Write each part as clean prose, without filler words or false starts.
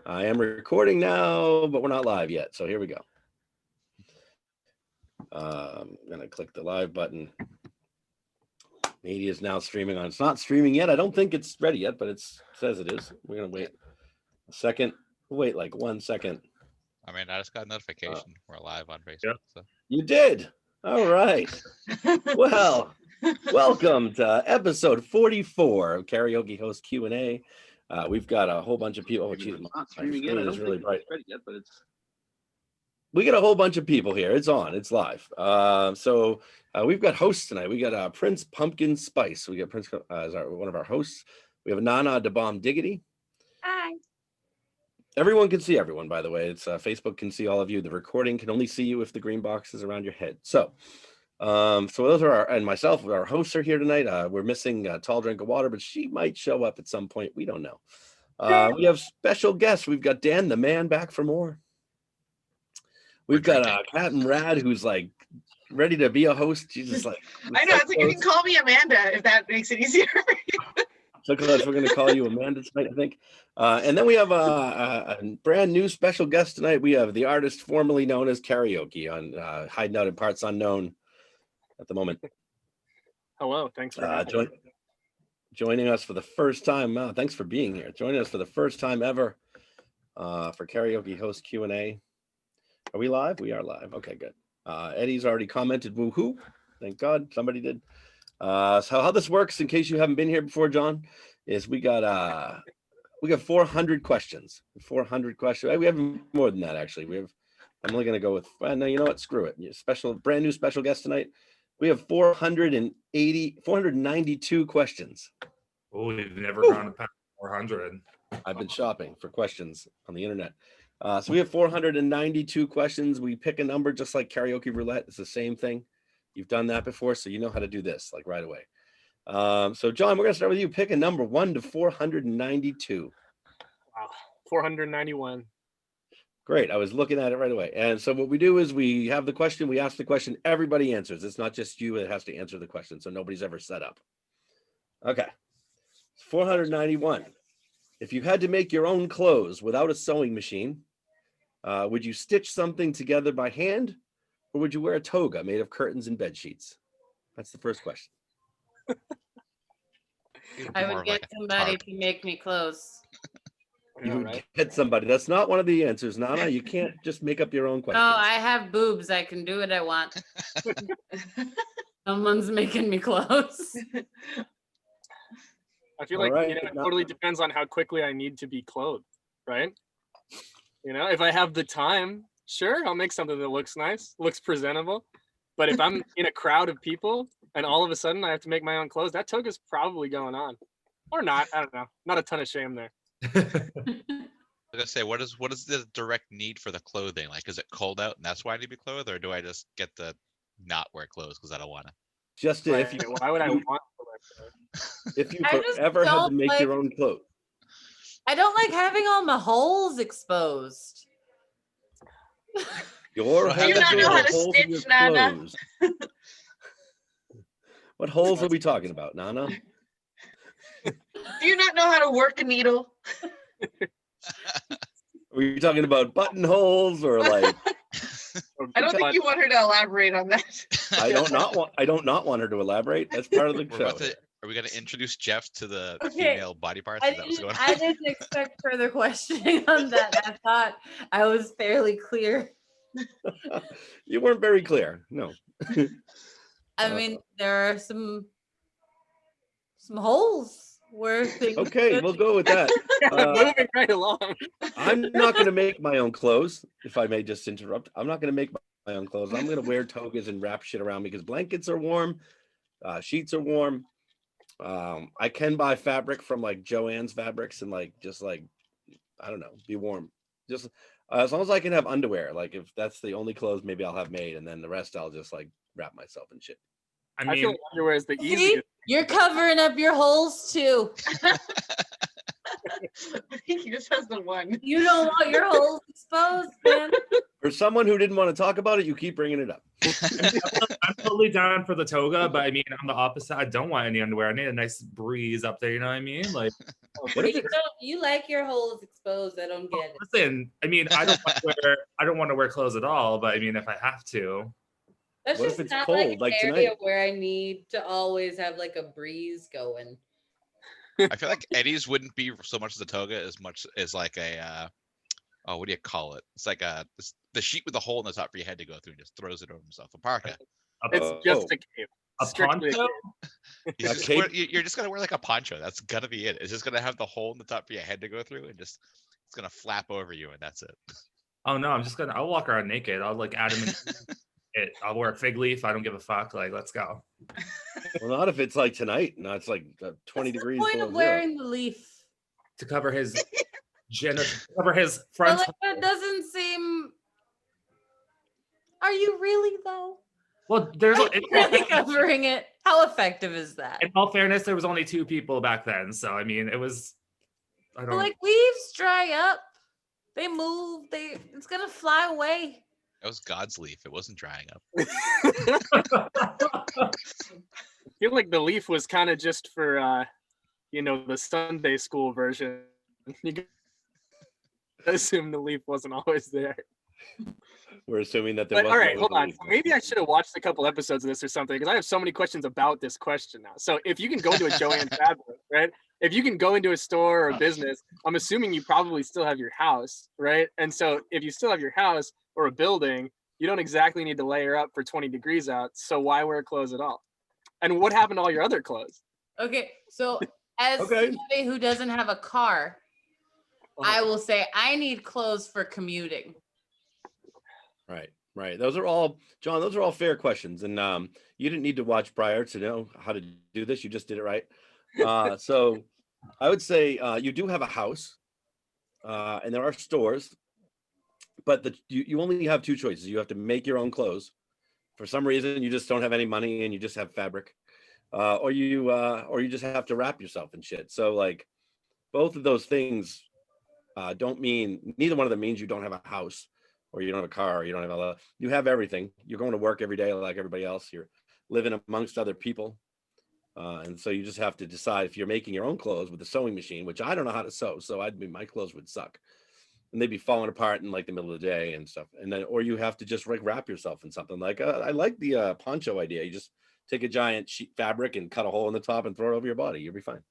I am recording now, but we're not live yet. So here we go. I'm going to click the live button. Media is now streaming on. It's not streaming yet. I don't think it's ready yet, but it says it is. We're going to wait a second. Wait like 1 second. I mean, I just got a notification. We're live on Facebook. So. You did? All right. Well, welcome to episode 44 of Karaoke Host Q&A. We've got a whole bunch of people. Oh, geez, my screen is really bright. We got a whole bunch of people here. It's on. It's live. So we've got hosts tonight. We got Prince Pumpkin Spice. We got Prince as one of our hosts. We have Nana Da Bomb Diggity. Hi. Everyone can see everyone, by the way. It's Facebook can see all of you. The recording can only see you if the green box is around your head. So those are and myself, our hosts are here tonight. We're missing a Tall Drink of Water, but she might show up at some point. We don't know. We have special guests. We've got Dan the Man back for more. We've got Captain Rad, who's like ready to be a host. She's just like, I know. It's like you can call me Amanda if that makes it easier for you. So close. We're going to call you Amanda tonight, I think. And then we have a brand new special guest tonight. We have the artist formerly known as Karaoke on hiding out in parts unknown at the moment. Hello. Thanks for joining us for the first time. Thanks for being here. Joining us for the first time ever for Karaoke Host Q&A. Are we live? We are live. Okay, good. Eddie's already commented, woohoo. Thank God somebody did. So how this works, in case you haven't been here before, John, is we got 400 questions. 400 questions. We have more than that, actually. I'm only going to go with, no, you know what? Screw it. Brand new special guest tonight. We have 492 questions. Oh, we've never gone past 400. I've been shopping for questions on the internet. So we have 492 questions. We pick a number just like karaoke roulette. It's the same thing. You've done that before, so you know how to do this like right away. So John, we're going to start with you. Pick a number 1 to 492. Wow, 491. Great. I was looking at it right away. And so what we do is we have the question, we ask the question, everybody answers. It's not just you that has to answer the question, so nobody's ever set up. Okay. 491. If you had to make your own clothes without a sewing machine, would you stitch something together by hand, or would you wear a toga made of curtains and bed sheets? That's the first question. I would get somebody to make me clothes. You would get somebody. That's not one of the answers, Nana. You can't just make up your own questions. No, I have boobs. I can do what I want. Someone's making me clothes. I feel like it totally depends on how quickly I need to be clothed, right? If I have the time, sure, I'll make something that looks nice, looks presentable. But if I'm in a crowd of people and all of a sudden I have to make my own clothes, that toga's probably going on. Or not, I don't know. Not a ton of shame there. I was gonna say, what is the direct need for the clothing? Like, is it cold out and that's why I need to be clothed, or do I just get to not wear clothes because I don't want to? Just if you, why would I want to wear clothes? If you ever had to make your own clothes. I don't like having all my holes exposed. Do you not know how to stitch, Nana? What holes are we talking about, Nana? Do you not know how to work a needle? Are you talking about buttonholes or like? I don't think you want her to elaborate on that. I don't not want her to elaborate. That's part of the show. Are we going to introduce Jeff to the female body parts? I didn't expect further questioning on that. I thought I was fairly clear. You weren't very clear. No. I mean, there are some holes where things. Okay, we'll go with that. Moving right along. I'm not going to make my own clothes, if I may just interrupt. I'm not going to make my own clothes. I'm going to wear togas and wrap shit around me because blankets are warm, sheets are warm. I can buy fabric from like Joann's Fabrics and I don't know, be warm. Just as long as I can have underwear. Like if that's the only clothes maybe I'll have made, and then the rest I'll just like wrap myself in shit. I feel like underwear is the easiest. You're covering up your holes too. He just has the one. You don't want your holes exposed, man. For someone who didn't want to talk about it, you keep bringing it up. I'm totally down for the toga, but I mean, on the opposite, I don't want any underwear. I need a nice breeze up there. You know what I mean? Like, What if You, it's don't, you like your holes exposed. I don't get it. listen, I mean, I don't want to wear clothes at all, but I mean, if I have to, That's what if just it's not cold, like like an area tonight? where I need to always have like a breeze going. I feel like Eddie's wouldn't be so much as a toga as much as like a oh, what do you call it? It's like the sheet with a hole in the top for your head to go through and just throws it over himself. A parka. It's just a cape. a Strictly a poncho. cape. He's A just cape? you're just gonna wear like a poncho. That's gonna be it. It's just gonna have the hole in the top of your head to go through and just it's gonna flap over you and that's it. Oh no, I'll walk around naked. I'll like adamant. I'll wear a fig leaf. I don't give a fuck. Like, let's go. Well, not if it's like tonight. No, it's like 20 What's degrees the point below of zero. wearing the leaf? To cover his cover his But front. like, that doesn't seem. Are you really though? Well, there's Are you really covering it? How effective is that? in all fairness, there was only 2 people back then, so I mean, it was. I But don't. like leaves dry up, they move. It's gonna fly away. That was God's leaf. It wasn't drying up. I feel like the leaf was kind of just for, the Sunday school version. You can assume the leaf wasn't always there. We're assuming that there But was. all right, hold on. Maybe I should have watched a couple episodes of this or something because I have so many questions about this question now. So if you can go into a Joanne Fabric, right? If you can go into a store or a business, I'm assuming you probably still have your house, right? And so if you still have your house or a building, you don't exactly need to layer up for 20 degrees out. So why wear clothes at all? And what happened to all your other clothes? Okay, so as Okay. somebody who doesn't have a car, I will say I need clothes for commuting. Right. Those are all, John, those are all fair questions. And you didn't need to watch prior to know how to do this. You just did it right. So I would say you do have a house and there are stores, but you only have 2 choices. You have to make your own clothes. For some reason, you just don't have any money and you just have fabric, or you just have to wrap yourself in shit. So like both of those things don't mean, neither one of them means you don't have a house or you don't have a car or you don't have you have everything. You're going to work every day like everybody else. You're living amongst other people. And so you just have to decide if you're making your own clothes with a sewing machine, which I don't know how to sew. So my clothes would suck and they'd be falling apart in like the middle of the day and stuff. And then, or you have to just like wrap yourself in something like, I like the poncho idea. You just take a giant sheet fabric and cut a hole in the top and throw it over your body. You'll be fine.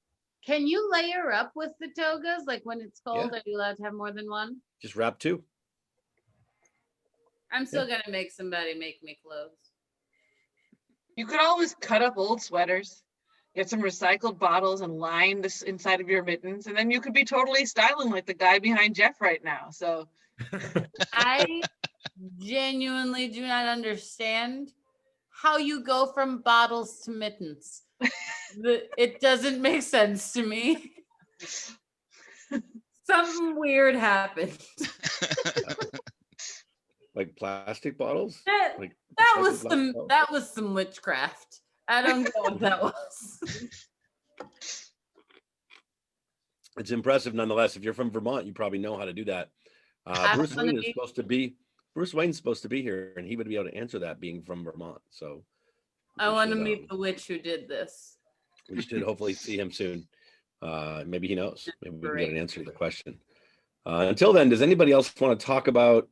Can you layer up with the togas? Like when it's cold, Yeah. are you allowed to have more than one? Just wrap 2. I'm still gonna make somebody make me clothes. You could always cut up old sweaters, get some recycled bottles and line this inside of your mittens, and then you could be totally styling like the guy behind Jeff right now. So I genuinely do not understand how you go from bottles to mittens. It doesn't make sense to me. Something weird happened. Like plastic bottles? That, Like that recycled was plastic some bottles? that was some witchcraft. I don't know what that was. It's impressive nonetheless. If you're from Vermont, you probably know how to do that. Bruce wanna Wayne is be- supposed to be here and he would be able to answer that being from Vermont. So I we want to should, meet the witch who did this. we should hopefully see him soon. Maybe he knows. Maybe we can get an Great. answer to the question. Until then, does anybody else want to talk about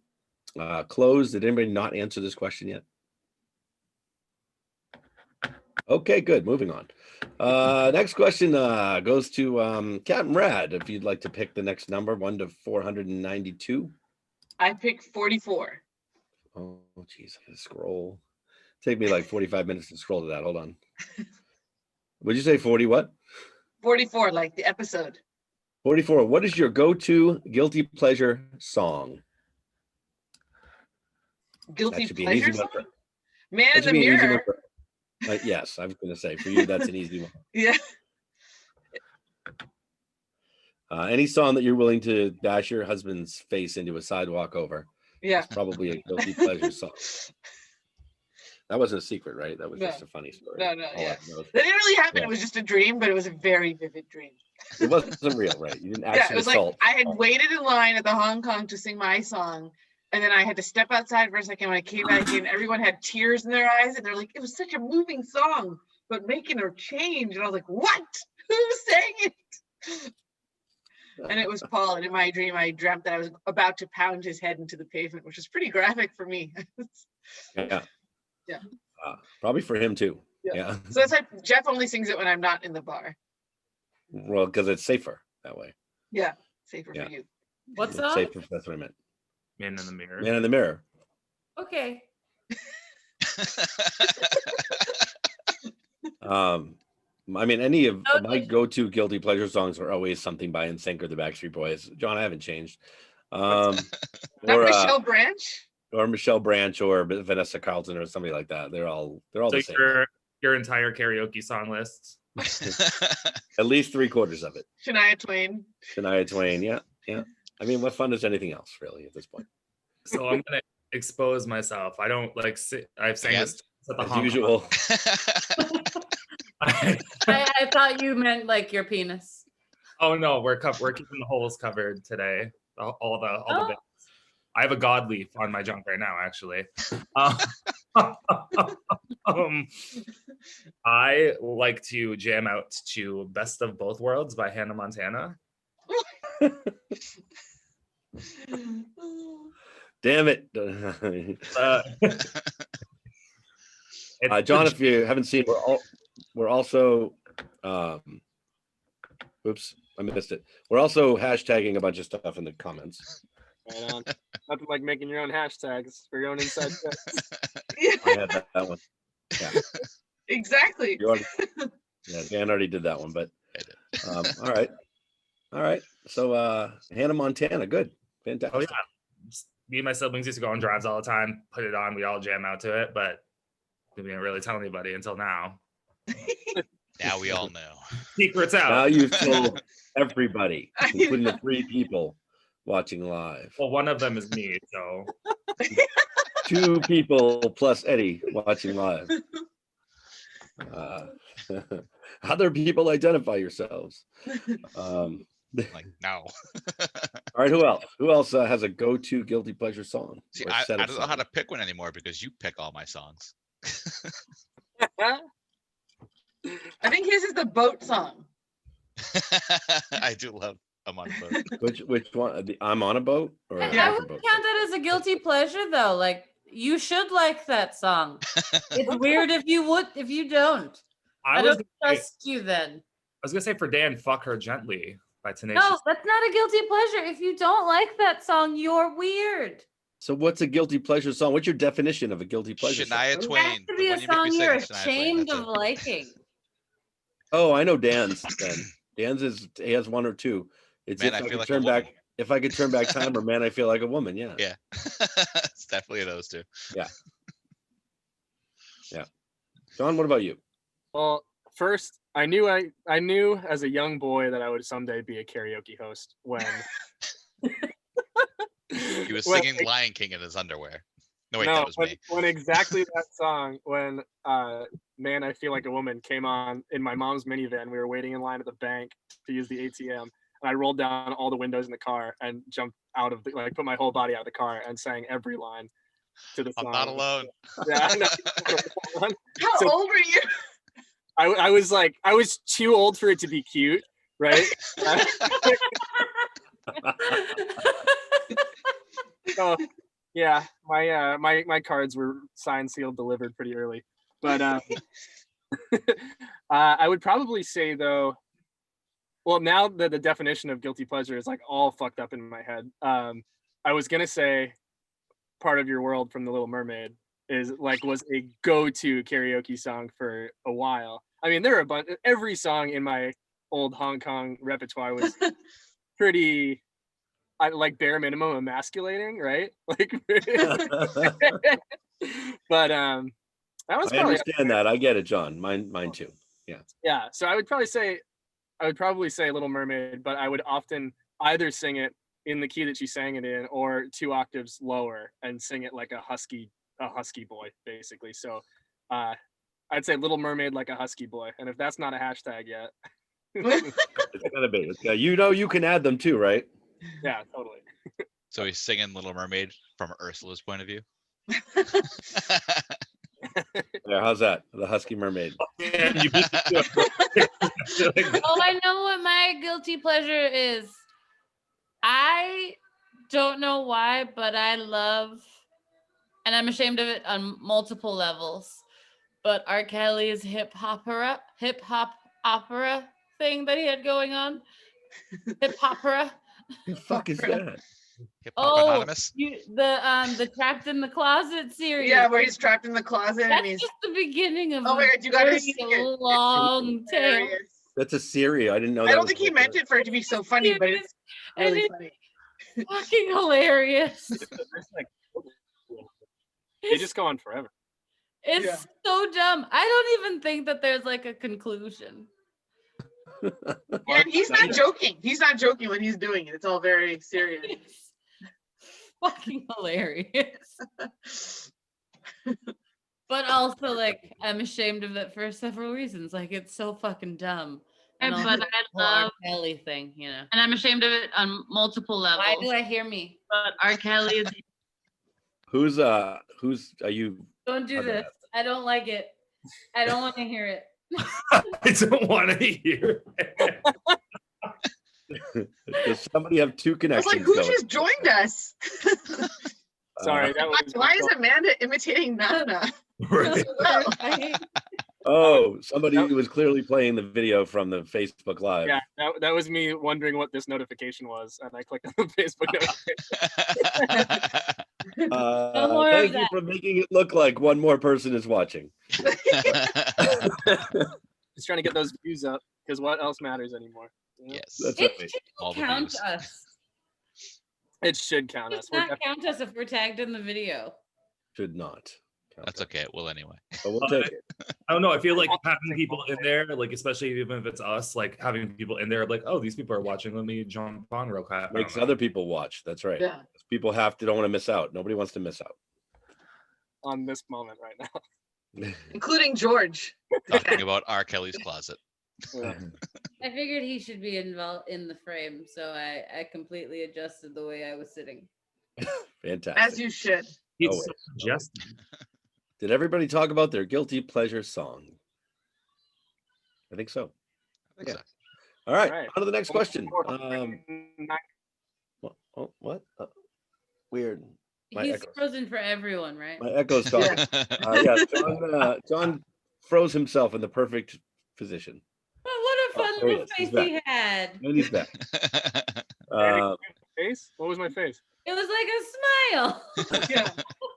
clothes? Did anybody not answer this question yet? Okay, good. Moving on. Next question goes to Captain Rad. If you'd like to pick the next number, 1 to 492. I picked 44. Oh, geez, I gotta scroll. Take me like 45 minutes to scroll to that. Hold on. Would you say 40 what? 44, like the episode. 44. What is your go-to guilty pleasure song? Guilty That should be an easy pleasure one. song? Man That in should the be an easy one. mirror. Yes, I was going to say for you, that's an easy one. Yeah. Any song that you're willing to bash your husband's face into a sidewalk over Yeah. is probably a guilty pleasure song. That wasn't a secret, right? That was No. just a funny story. No, All yeah. I know is- That didn't really happen. Yeah. It was just a dream, but it was a very vivid dream. It wasn't real, right? You didn't Yeah, actually it was like assault. I had waited in line at the Hong Kong to sing my song, And then I had to step outside for a second. When I came back in, everyone had tears in their eyes, and they're like, "It was such a moving song, but making her change." And I was like, "What? Who sang it?" And it was Paul. And in my dream, I dreamt that I was about to pound his head into the pavement, which was pretty graphic for me. Yeah. Yeah. Probably for him too. Yeah. Yeah. So that's why Jeff only sings it when I'm not in the bar. Well, because it's safer that way. Yeah, safer Yeah. for you. What's It's up? safer. That's what I meant. Man in the mirror. Man in the mirror. Okay. I mean, any of Oh, my go-to guilty pleasure songs are always something by NSYNC or the Backstreet Boys. John, I haven't changed. Not Or Michelle Branch. or Michelle Branch or Vanessa Carlton or somebody like that. They're all So the same. your entire karaoke song list. At least 3/4 of it. Shania Twain. Shania Twain. Yeah. I mean, what fun is anything else really at this point? So I'm gonna expose myself. I don't like sit. I've sang Again? this at the As Hong usual. Kong. I thought you meant like your penis. Oh no, we're keeping the holes covered today. All the bits. I have a god leaf on my junk right now, actually. I like to jam out to "Best of Both Worlds" by Hannah Montana. Damn it. John, if you haven't seen, we're also oops, I missed it. We're also hashtagging a bunch of stuff in the comments. Right on. Nothing like making your own hashtags for your own inside jokes. I had that one. Yeah. Exactly. Yeah, Dan already did that one, but all right. So Hannah Montana, good. Fantastic. Oh yeah, me and my siblings used to go on drives all the time. Put it on, we all jam out to it, but we didn't really tell anybody until now. Now we all know. Secrets out. Now you've told everybody, including the 3 people watching live. Well, one of them is me, so 2 people plus Eddie watching live. Other people, identify yourselves. Like, no. All right, who else? Who else has a go-to guilty pleasure song? See, or I set of don't know how to songs? pick one anymore because you pick all my songs. I think his is the boat song. I do love I'm on a boat. Which one? I'm on a boat or a I different would boat? count that as a guilty pleasure though. Like you should like that song. It's weird if you don't. I was don't gonna say, trust you then. for Dan, "Fuck Her Gently" by Tenacious. No, that's not a guilty pleasure. If you don't like that song, you're weird. So what's a guilty pleasure song? What's your definition of a guilty pleasure song? Shania It has Twain. to the be one a you make me song sing you're is Shania Twain, ashamed that's of it. liking. Oh, I know Dan's then. He has 1 or 2. It's Man, if I I Feel could Like a turn Woman. back. If I could turn back time, or Man, I Feel Like a Woman. Yeah. Yeah. It's definitely those two. John, what about you? Well, first, I knew as a young boy that I would someday be a karaoke host when He was when- singing Lion King in his underwear. No, wait, no, that was me. when exactly that song, when Man, I Feel Like a Woman came on in my mom's minivan. We were waiting in line at the bank to use the ATM. And I rolled down all the windows in the car and jumped out of put my whole body out of the car and sang every line to the song. I'm not alone. Yeah, I know. How So- old were you? I was too old for it to be cute, right? So yeah, my cards were signed, sealed, delivered pretty early. But I would probably say though, well, now that the definition of guilty pleasure is like all fucked up in my head, I was gonna say "Part of Your World" from The Little Mermaid was a go-to karaoke song for a while. I mean, there are a bunch. Every song in my old Hong Kong repertoire was pretty, bare minimum emasculating, right? Like, but that was I probably understand that. I get it, John. Mine too. yeah. So I would probably say Little Mermaid, but I would often either sing it in the key that she sang it in, or 2 octaves lower and sing it like a husky boy, basically. So I'd say Little Mermaid like a husky boy, and if that's not a hashtag yet, It's gonna be. You know, you can add them too, right? yeah, totally. So he's singing Little Mermaid from Ursula's point of view. Yeah, how's that? The Husky Mermaid. Man, you beat me to it. Oh, I know what my guilty pleasure is. I don't know why, but I love, and I'm ashamed of it on multiple levels, but R. Kelly's hip hop opera thing that he had going on. Hip opera. The fuck is that? Hip Hop Oh, Anonymous. the Trapped in the Closet series. Yeah, where he's trapped in the closet and That's he's just the beginning of Oh my a God, you gotta very see it. long tale. hilarious. That's a Siri. I didn't know. I that don't was think he what meant that- it for it to be so funny, but it's And really it's funny. fucking hilarious. There's like, they just go on forever. It's Yeah. so dumb. I don't even think that there's like a conclusion. Yeah, and he's not joking. He's not joking when he's doing it. It's all very serious. It's fucking hilarious. But also, like, I'm ashamed of it for several reasons. Like, it's so fucking dumb. And But also I the whole R. love, Kelly thing, you know. and I'm ashamed of it on multiple levels. Why do I hear me? But R. Kelly is Who's are you? Don't do How'd that this. I don't like it. I don't want to hear it. I don't want to hear it. Does somebody have two I was connections? like, who going? just joined us? Sorry, that was Why is Amanda imitating Nana? Right. Well, Oh, somebody was clearly playing the video from the Facebook Live. Yeah, that was me wondering what this notification was, and I clicked on the Facebook notification. No more of Thank you that. for making it look like one more person is watching. Just trying to get those views up, because what else matters anymore? You know? Yes. That's It right. should All the count views. us. It should count It us. does We're not definitely- count us if we're tagged in the video. Should not. count That's that. okay. Well, anyway. But we'll take it. I don't know. I feel like having people in there, like especially even if it's us, like having people in there, like, oh, these people are watching. Let me jump on real quick. I don't Makes know. other people watch. That's right. yeah. People don't want to miss out. Nobody wants to miss out. on this moment right now. Including George. Talking about R. Kelly's closet. Yeah. I figured he should be involved in the frame, so I completely adjusted the way I was sitting. Fantastic. As you should. He's Oh, so wait. suggestive. Did everybody talk about their guilty pleasure song? I think so. I think Yeah. so. All right, Right. on to the next question. Not- What? Weird. My He's echoes. frozen for everyone, right? My echo's talking. Yeah, John froze himself in the perfect position. Oh, what a Oh, fun there he little is. He's face he had. And he's back. Uh, face? What was my face? It was like a smile. Yeah.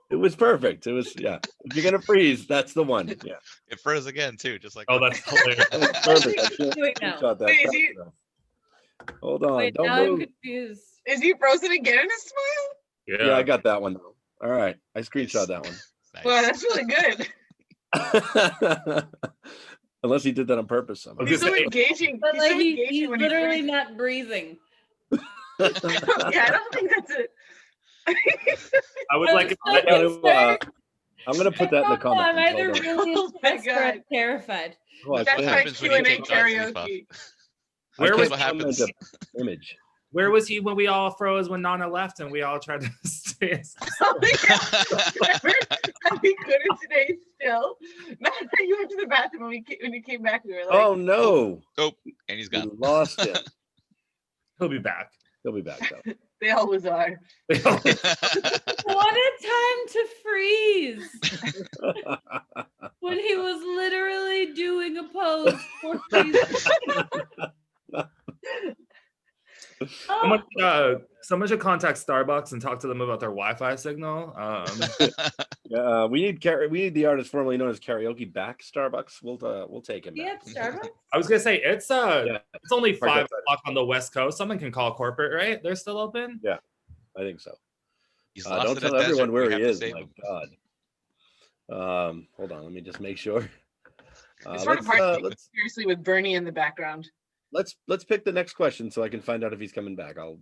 it was perfect. It was, yeah. If you're gonna freeze, that's the one. Yeah. It froze again too, just like Oh, that's hilarious. That was perfect. I should Wait, no. screenshot that Wait, is fast he- enough. Hold on. Wait, Don't now I'm move. confused. Is he frozen again in a smile? Yeah, I got that one though. All right. I screenshot that one. Wow, nice. that's really good. Unless he did that on purpose somehow. Okay. He's so say- engaging. But He's like so engaging he's when literally he's not breathing. yeah, I don't think that's it. I would I'm like. so I gotta, concerned. I'm gonna put that in the I don't know, I'm comments. either Hold on. really Oh my impressed or I'm God. terrified. Oh, I That's can't- my happens when you Q&A take shots, Leaf Puff. karaoke. Where I was can't what happens? comment the image? Where was he when we all froze when Nana left and we all tried to stay? Oh my God. Remember how we couldn't stay still? Remember you went to the bathroom when you came back, we were like, Oh no, And he's we gone. lost him. He'll be back. He'll be back though. they always are. What a time to freeze. When he was literally doing a pose for freezing. Someone, Oh, someone should contact Starbucks and talk to them about their Wi-Fi signal. We need the artist formerly known as Karaoke back. Starbucks. We'll take him do you have back. Starbucks? I was gonna say it's Yeah. it's only Mark 5 that. o'clock on the West Coast. Someone can call corporate, right? They're still open. I think so. He's lost Don't in a tell everyone desert. where We he have to is. save My him. God. Hold on. Let me just make sure. It's sort of hard to take let's it seriously with Bernie in the background. let's pick the next question so I can find out if he's coming back. I'll.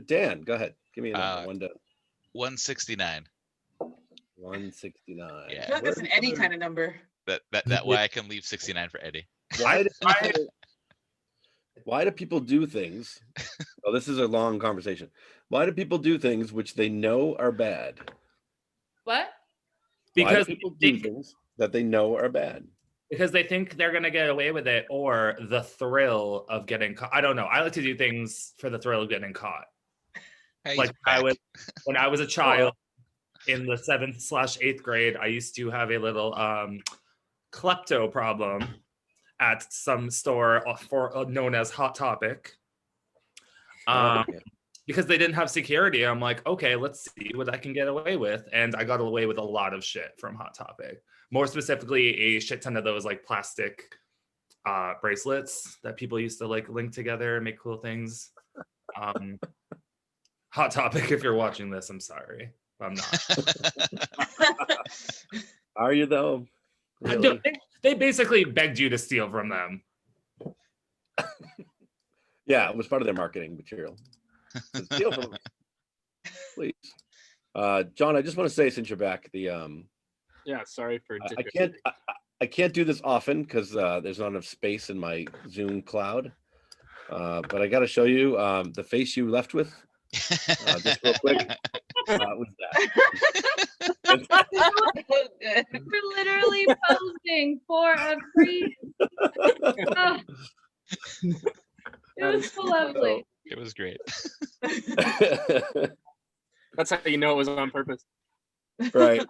Dan, go ahead. Give me a number. 169. 169. Yeah. I feel like that's an Eddie kind of number. That way I can leave 69 for Eddie. Why did Why do people do things? Oh, this is a long conversation. Why do people do things which they know are bad? What? Why Because do people they do think, things that they know are bad? because they think they're gonna get away with it, or the thrill of getting caught. I don't know. I like to do things for the thrill of getting caught. Hey, Like he's back. when I was a child in the 7th/8th grade, I used to have a little klepto problem at some store known as Hot Topic. Okay. Because they didn't have security. I'm like, okay, let's see what I can get away with. And I got away with a lot of shit from Hot Topic. More specifically, a shit ton of those like plastic bracelets that people used to like link together and make cool things. Hot Topic, if you're watching this, I'm sorry. I'm not. Are you though? Really? They basically begged you to steal from them. Yeah, it was part of their marketing material. So steal from them. Please. John, I just want to say, since you're back, Yeah, sorry for. I can't do this often because there's not enough space in my Zoom cloud. But I got to show you the face you left with. Just real quick. What was that? We're literally posing for a free. Oh, it was so lovely. It was great. That's how you know it was on purpose. Right.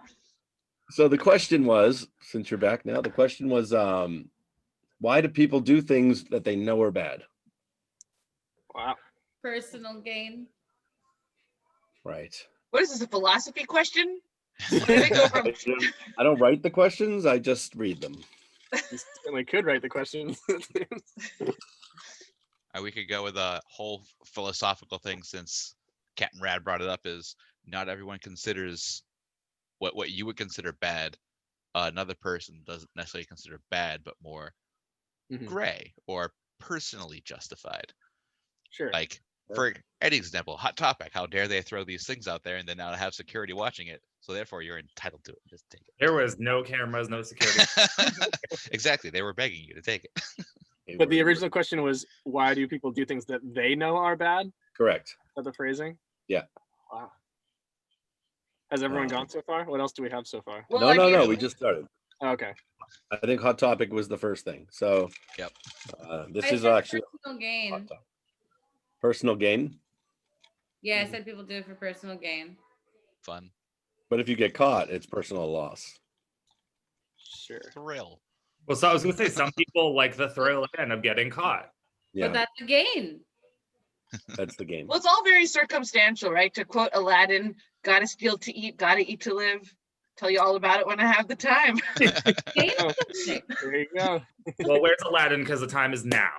So the question was, since you're back now, the question was, why do people do things that they know are bad? Wow. Personal gain. Right. What is this, a philosophy question? Where do they go from? I don't write the questions, I just read them. You certainly could write the questions. We could go with a whole philosophical thing, since Captain Rad brought it up, is not everyone considers what you would consider bad, another person doesn't necessarily consider bad, but more gray or personally justified. Sure. Like, for Eddie's example, Hot Topic, how dare they throw these things out there and then now have security watching it, so therefore you're entitled to it. Just take it. There was no cameras, no security. Exactly, they were begging you to take it. But the original question was, why do people do things that they know are bad? Correct. Is that the phrasing? Yeah. Wow. Has everyone gone so far? What else do we have so far? Well, No, we just started. Okay. I think Hot Topic was the first thing. So Yep. This I is said actually personal gain. personal gain. Yeah, I said people do it for personal gain. Fun. But if you get caught, it's personal loss. Sure. Thrill. Well, so I was gonna say, some people like the thrill again of getting caught. Yeah, But that's a gain. that's the game. Well, it's all very circumstantial, right? To quote Aladdin, gotta steal to eat, gotta eat to live. Tell you all about it when I have the time. Gain Oh. something. There you go. Well, where's Aladdin? Because the time is now.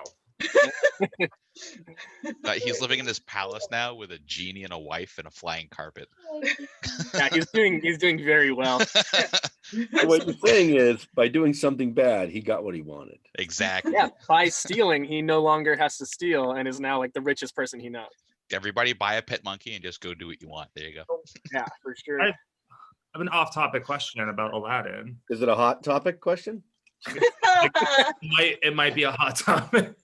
He's living in this palace now with a genie and a wife and a flying carpet. Yeah, he's doing very well. So what you're saying is, by doing something bad, he got what he wanted. Exactly. Yeah, by stealing, he no longer has to steal and is now like the richest person he knows. Everybody buy a pet monkey and just go do what you want. There you go. Yeah, for sure. I have an off-topic question about Aladdin. Is it a hot topic question? It might be a hot topic.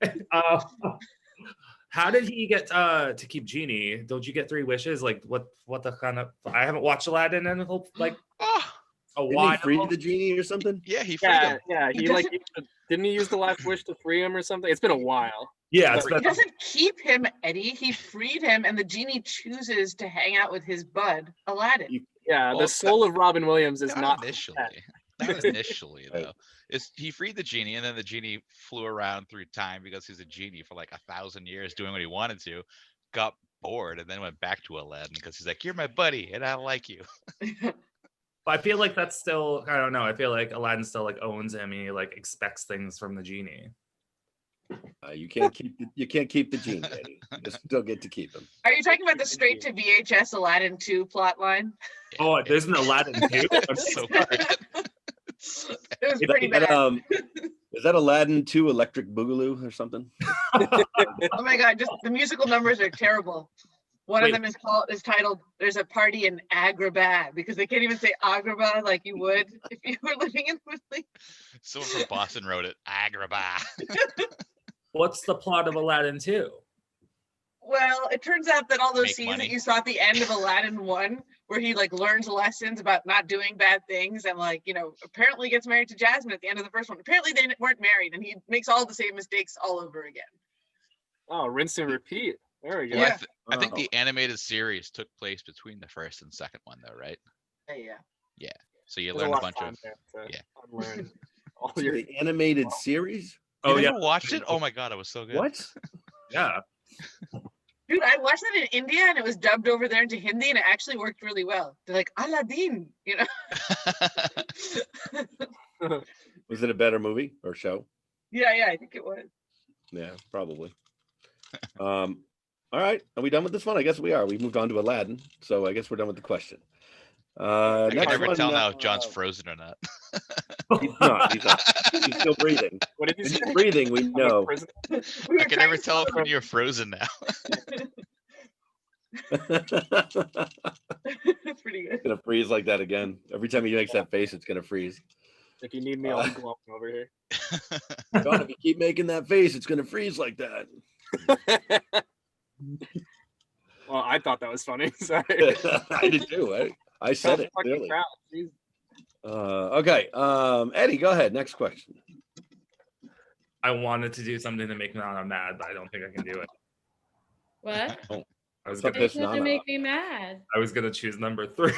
How did he get to keep Genie? Don't you get 3 wishes? Like what the kind of? I haven't watched Aladdin in like Oh, a Didn't while. he free the genie or something? yeah, he freed him. Yeah. He like didn't he use the last wish to free him or something? It's been a while. Yeah, it's He been, doesn't keep him, Eddie. He freed him, and the genie chooses to hang out with his bud, Aladdin. Yeah, Well, the soul of Robin Williams is not initially. that. Not initially Right. though. He freed the genie, and then the genie flew around through time because he's a genie for like 1,000 years doing what he wanted to, got bored, and then went back to Aladdin because he's like, "You're my buddy, and I like you." I feel like that's still, I don't know. I feel like Aladdin still like owns him. And he like expects things from the genie. You can't keep the genie, Eddie. You still get to keep him. Are you talking about the straight to VHS Aladdin 2 plot line? Oh, there's an Aladdin too. I'm So sorry. good. It was pretty Is that, bad. is that Aladdin 2 Electric Boogaloo or something? Oh my god, just the musical numbers are terrible. One Wait. of them is titled "There's a Party in Agrabah" because they can't even say Agrabah like you would if you were living in Italy. Someone from Boston wrote it. Agrabah. What's the plot of Aladdin 2? Well, it turns out that all those Make scenes money. that you saw at the end of Aladdin 1, where he like learns lessons about not doing bad things and like, apparently gets married to Jasmine at the end of the first one. Apparently they weren't married and he makes all the same mistakes all over again. Oh, rinse and repeat. There we go. Well, Yeah. I think Oh. the animated series took place between the first and second one, though, right? Yeah. So you There's a learn a lot bunch time of. there to yeah. unlearn all So your. the animated series? You Oh yeah, never watched it? Oh my god, it was so good. What? yeah. Dude, I watched that in India and it was dubbed over there into Hindi and it actually worked really well. They're like, Aladdin, Was it a better movie or show? Yeah, I think it was. Yeah, probably. All right. Are we done with this one? I guess we are. We moved on to Aladdin, so I guess we're done with the question. I can Next never one, tell now if John's frozen or not. He's not. He's not. He's still breathing. What did you If say? he's breathing, we I'm a know. prison- We I were can trying never to tell solve when you're frozen now. It's pretty good. It's gonna freeze like that again. Every time he makes that face, it's gonna frease. If you need me, I'll be glowing over here. John, if you keep making that face, it's gonna freeze like that. Well, I thought that was funny. Sorry. I did too. I said it Fucking clearly. crowd. Jeez. Okay. Eddie, go ahead. Next question. I wanted to do something to make Nana mad, but I don't think I can do it. What? I was Stop gonna, It's pissing gonna Nana make off. me mad. I was gonna choose number 3.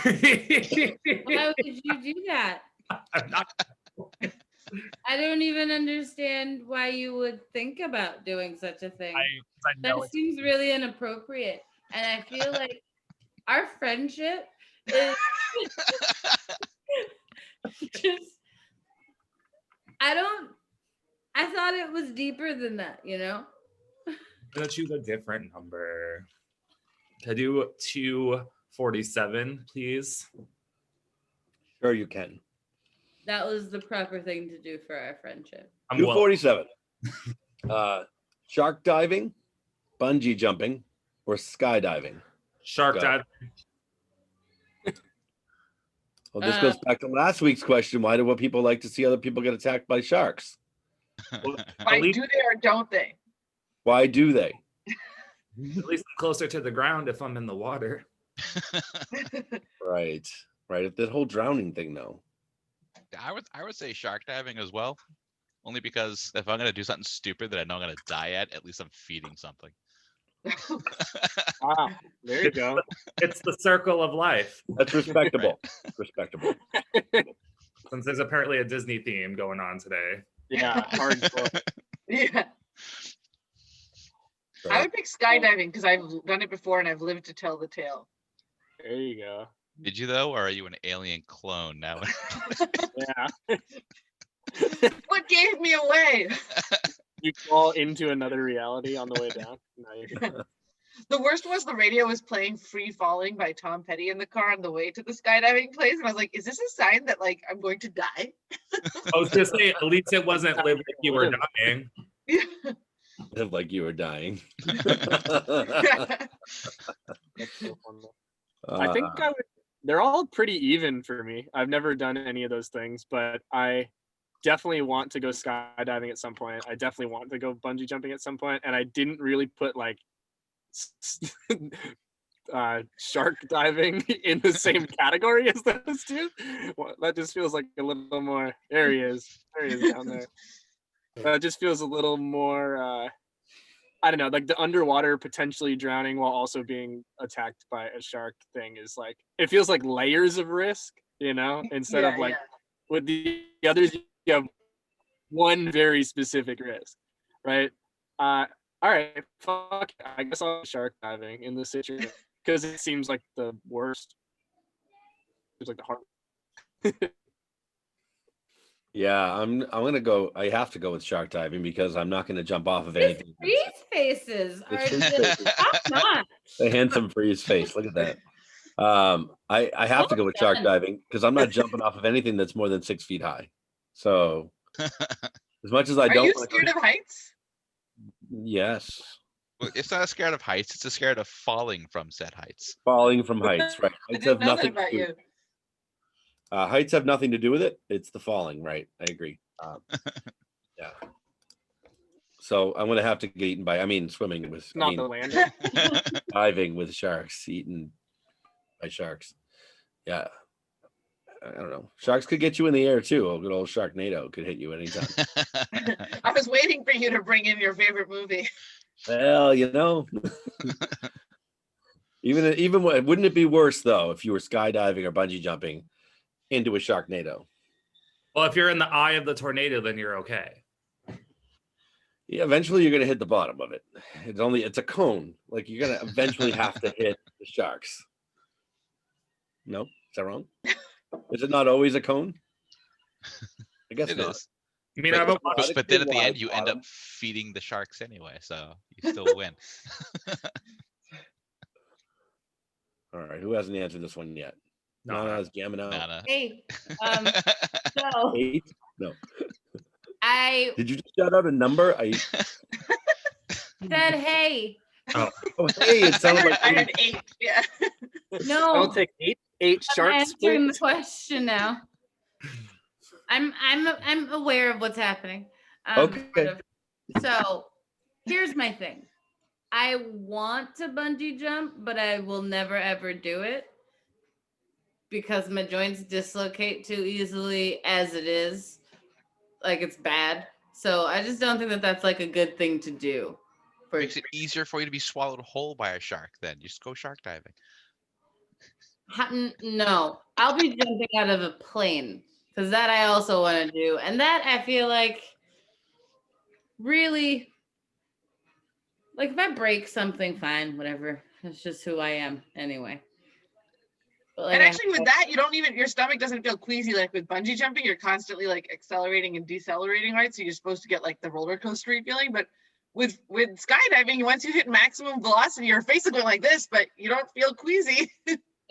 Why would you do that? I'm not. I don't even understand why you would think about doing such a thing. I know That it's seems really inappropriate. And I feel like our friendship is just, I thought it was deeper than that, I'm gonna choose a different number. Can I do 247, please? Sure, you can. That was the proper thing to do for our friendship. I'm well. 247. Shark diving, bungee jumping, or skydiving. Shark Go. dive. Well, this goes back to last week's question. Why do people like to see other people get attacked by sharks? Why do they or don't they? Why do they? At least I'm closer to the ground if I'm in the water. Right. That whole drowning thing, though. I would say shark diving as well. Only because if I'm gonna do something stupid that I know I'm gonna die at least I'm feeding something. Wow. There you go. It's the circle of life. That's respectable. Respectable. Since there's apparently a Disney theme going on today. Yeah. Hardcore. Yeah. I would pick skydiving because I've done it before and I've lived to tell the tale. There you go. Did you though, or are you an alien clone now? Yeah. What gave me away? You fall into another reality on the way down. No, you're- The worst was the radio was playing Free Falling by Tom Petty in the car on the way to the skydiving place. And I was like, is this a sign that like I'm going to die? I was just saying, at least it wasn't live like you were dying. Live like you were dying. That's so fun, though. I think they're all pretty even for me. I've never done any of those things, but I definitely want to go skydiving at some point. I definitely want to go bungee jumping at some point, and I didn't really put like shark diving in the same category as those two. Well, that just feels like a little more. There he is down there. That just feels a little more. I don't know, like the underwater potentially drowning while also being attacked by a shark thing is like, it feels like layers of risk, instead of like with the others, you have one very specific risk, right? All right, fuck, I guess I'll go shark diving in this situation because it seems like the worst. It's like the hard. Yeah, I'm gonna go. I have to go with shark diving because I'm not gonna jump off of anything. Freeze faces are It's freeze just faces. top notch. The handsome freeze face. Look at that. I have to go with shark diving because I'm not jumping off of anything that's more than 6 feet high. So as much as I Are don't you wanna scared of heights? yes. Well, it's not scared of heights, it's a scared of falling from said heights. Falling from heights, right. I Heights didn't have know that nothing to about do you. heights have nothing to do with it. It's the falling, right? I agree. Yeah. So I'm gonna have to get eaten by. I mean, swimming with. I Not mean, the lander. diving with sharks, eaten by sharks. Yeah. I don't know. Sharks could get you in the air too. A good old Sharknado could hit you anytime. I was waiting for you to bring in your favorite movie. Well, even wouldn't it be worse though if you were skydiving or bungee jumping into a Sharknado? Well, if you're in the eye of the tornado, then you're okay. Yeah, eventually you're gonna hit the bottom of it. It's a cone. Like you're gonna eventually have to hit the sharks. No, is that wrong? Is it not always a cone? I guess It not. is. I mean, But- I haven't but- watched. But then at the Wide end, you end up bottom. feeding the sharks anyway, so you still win. All right, who hasn't answered this one yet? No, Nana's jamming out. Nana. Hey, so 8? No. I Did you just shout out a number? said, hey, Oh, hey, it I sounded heard, like I heard 8. Yeah. no, I'll take eight I'm sharks. answering the please. question now. I'm aware of what's happening. Okay. sort of. So here's my thing. I want to bungee jump, but I will never ever do it because my joints dislocate too easily as it is. Like it's bad. So I just don't think that that's like a good thing to do. For Makes it easier for you to be swallowed whole by a shark. Then you just go shark diving. No, I'll be jumping out of a plane because that I also want to do, and that I feel like really, like if I break something, fine, whatever. That's just who I am anyway. But like And I actually with that, you don't even, your stomach doesn't feel queasy. Like with bungee jumping, you're constantly like accelerating and decelerating, right? So you're supposed to get like the roller coastery feeling. But with skydiving, once you hit maximum velocity, you're basically like this, but you don't feel queasy.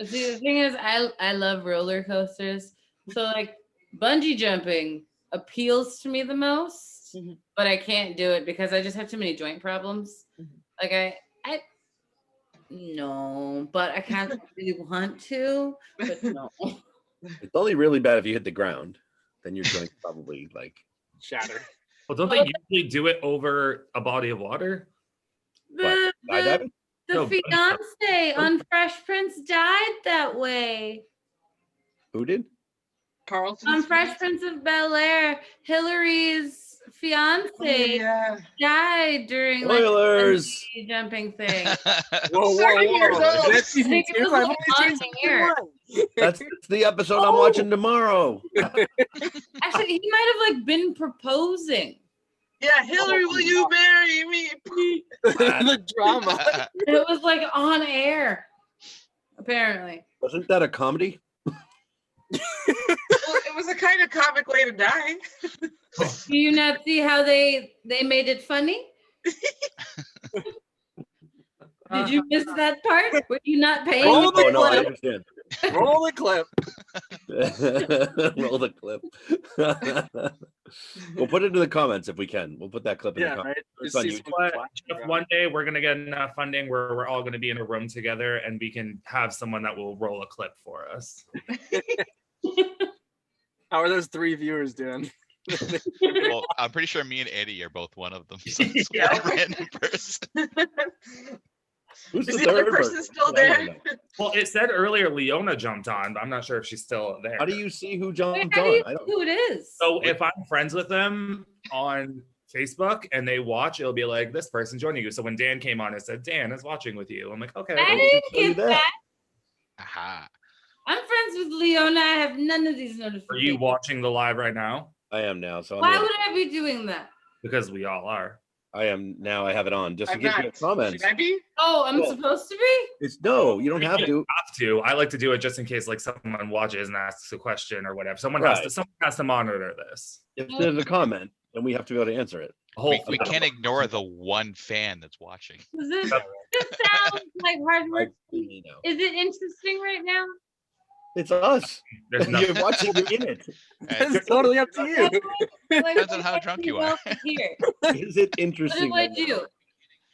See, the thing is, I love roller coasters, so like bungee jumping appeals to me the most, Mhm. but I can't do it because I just have too many joint problems. Mhm. Like I no, but I kind of really want to, but no. it's only really bad if you hit the ground. Then your joints probably like Shattered. Well, don't they usually do it over a body of water? The skydiving. No, bungee jump. fiance on Fresh Prince died that way. Who did? Carlton. On Fresh Prince of Bel-Air, Hillary's fiance Oh, yeah. died during like Spoilers. bungee jumping thing. Whoa, 30 years old. Is that I season think it 2? was I've like only on seen season air. 1. That's the episode I'm watching tomorrow. Actually, he might have like been proposing. Yeah, Hillary, will you marry me? The drama. It was like on air, apparently. Wasn't that a comedy? Well, it was a kind of comic way to die. Do you not see how they made it funny? Did you miss that part? Were you not paying? Roll Oh the no, I clip. understand. Roll the clip. Roll the clip. We'll put it in the comments if we can. We'll put that clip in the Yeah, comments. right. It's Just on see YouTube. some But flash Jeff, around. one day we're gonna get enough funding where we're all gonna be in a room together, and we can have someone that will roll a clip for us. How are those 3 viewers doing? Well, I'm pretty sure me and Eddie are both one of them. So it's Yeah. one random person. Who's Is the other person person? still I there? don't know. Well, it said earlier Leona jumped on, but I'm not sure if she's still there. How do you see who Wait, jumped how do you on? I know don't. who it is? So if I'm friends with them on Facebook and they watch, it'll be like this person joining you. So when Dan came on, it said Dan is watching with you. I'm like, okay. I did didn't tell you get that? that. Aha. I'm friends with Leona. I have none of these Are you notifications. watching the live right now? I am now. So Why would I be doing that? Because we all are. I am now. I have it on just to I'm get not. your comments. Should I be? Oh, I'm Well- supposed to be? It's no, you don't have to. Have to. I like to do it just in case like someone watches and asks a question or whatever. Someone Right. has to monitor this. If there's a comment, then we have to be able to answer it. The whole We can't ignore the one fan that's watching. This sounds like hard work. You know. Is it interesting right now? It's us. There's You're nothing. watching. You're in it. It's totally up to you. Like, Depends on how drunk you are. Here. Is it What interesting? do I right now? do?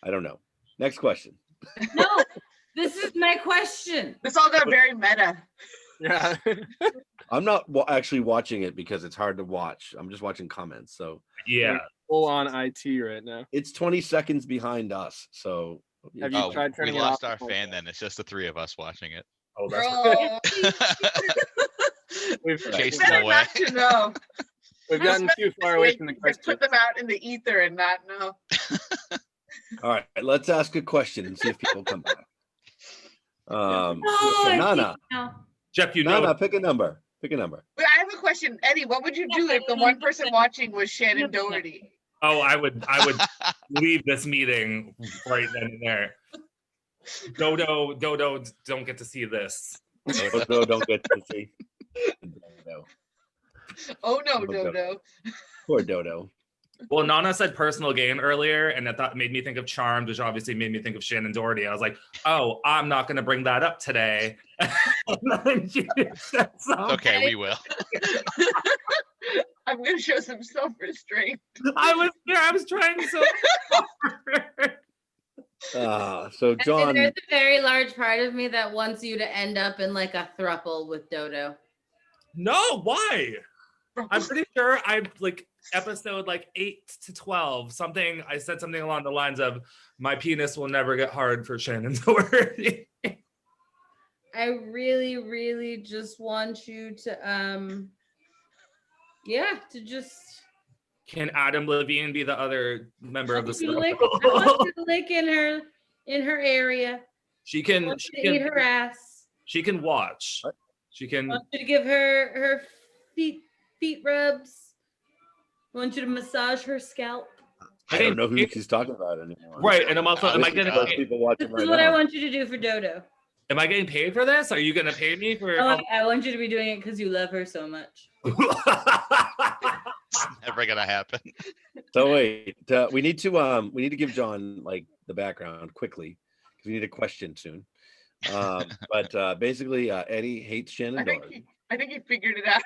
I don't know. Next question. No, this is my question. This all got very meta. Yeah. I'm not actually watching it because it's hard to watch. I'm just watching comments. So Yeah. full on IT right now. It's 20 seconds behind us. So Have you tried we turning it lost off our before? fan then. It's just the three of us watching it. Oh, that's Oh, We've, Chase better them away. not to know. we've gotten too far away from the You could question. put them out in the ether and not know. all right, let's ask a question and see if people come back. Oh, So I see Nana, now. Jeff, you know. Nana, pick a number. Pick a number. Wait, I have a question, Eddie. What would you do if the one person watching was Shannon Doherty? Oh, I would leave this meeting right then and there. Dodo, don't get to see this. Dodo don't get to see. Dodo. Oh no, Dodo. Dodo. Poor Dodo. Well, Nana said personal gain earlier, and that made me think of Charmed, which obviously made me think of Shannon Doherty. I was like, oh, I'm not going to bring that up today. Okay, we will. I'm gonna show some self-restraint. I was trying so hard. So And John, there's a very large part of me that wants you to end up in like a throuple with Dodo. No, why? I'm pretty sure I'm like episode like 8 to 12, something. I said something along the lines of, my penis will never get hard for Shannon Doherty. I really, really just want you to to just Can Adam Levine be the other member of the you circle? lick, I want you to lick in her area. She I can want you to eat her ass. she can watch. What? She I can want you to give her feet rubs. I want you to massage her scalp. I don't know who she's talking about anymore. right. And I'm also am I This is getting most paid, people watching This right is what I now. want you to do for Dodo. am I getting paid for this? Are you gonna pay me for I want you to be doing it because you love her so much. It's never gonna happen. So wait, we need to give John like the background quickly because we need a question soon. But basically, Eddie hates Shannon Doherty. I think he figured it out.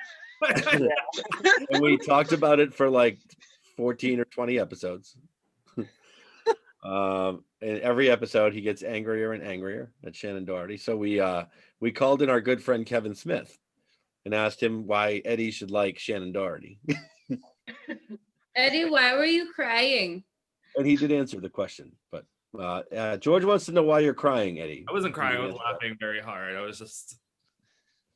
And we talked about it for like 14 or 20 episodes. And every episode he gets angrier and angrier at Shannon Doherty. So we called in our good friend Kevin Smith and asked him why Eddie should like Shannon Doherty. Eddie, why were you crying? And he did answer the question. But George wants to know why you're crying, Eddie. I wasn't crying, I was laughing very hard. I was just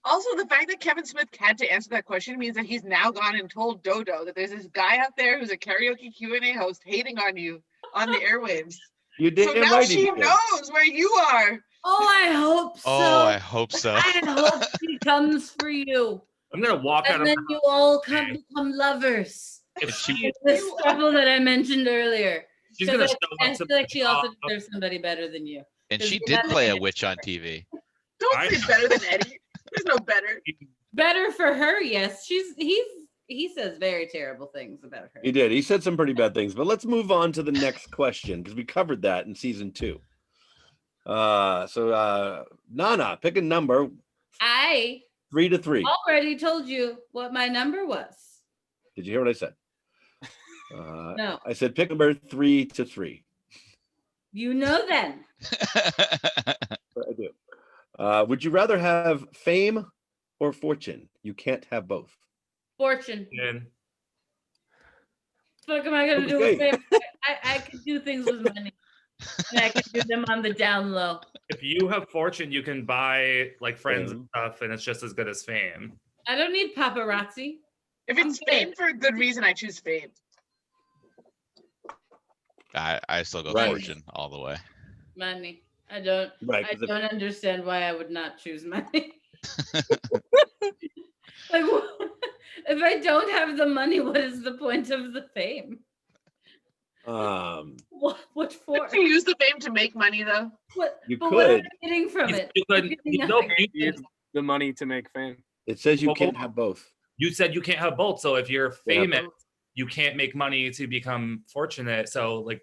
Also, the fact that Kevin Smith had to answer that question means that he's now gone and told Dodo that there's this guy out there who's a karaoke Q&A host hating on you on the airwaves. You did So it now right. she knows where you are. Oh, I hope so. Oh, I hope so. I hope she comes for you. I'm gonna walk out And of then you all become lovers. if she This trouble that I mentioned earlier. she's gonna show I up feel to like she also job. deserves somebody better than you. And Does she he did have play a any- witch on TV. Don't I- say better than Eddie. There's no better. Better for her, yes. He says very terrible things about her. He did. He said some pretty bad things, but let's move on to the next question because we covered that in season 2. So Nana, pick a number. I 3 to 3. already told you what my number was. Did you hear what I said? No, I said pick number 3 to 3. you know then. I do. Would you rather have fame or fortune? You can't have both. Fortune. And What am I gonna do Okay. with fame? I can do things with money. And I can do them on the down low. if you have fortune, you can buy like friends and Fame. stuff, and it's just as good as fame. I don't need paparazzi. If it's I'm fame for a good reason, I choose fame. I still go Right. fortune all the way. Money. I don't Right. I 'cause if- don't understand why I would not choose money. Like if I don't have the money, what is the point of the fame? What for? Could you use the fame to make money though? What, You but what am could. I getting from it? You I'm could- getting you know, nothing. you Use the money to make fame. it says you Well, can't have both. You said you can't have both. So if you're Yeah, famous, you can't make money to become fortunate. So like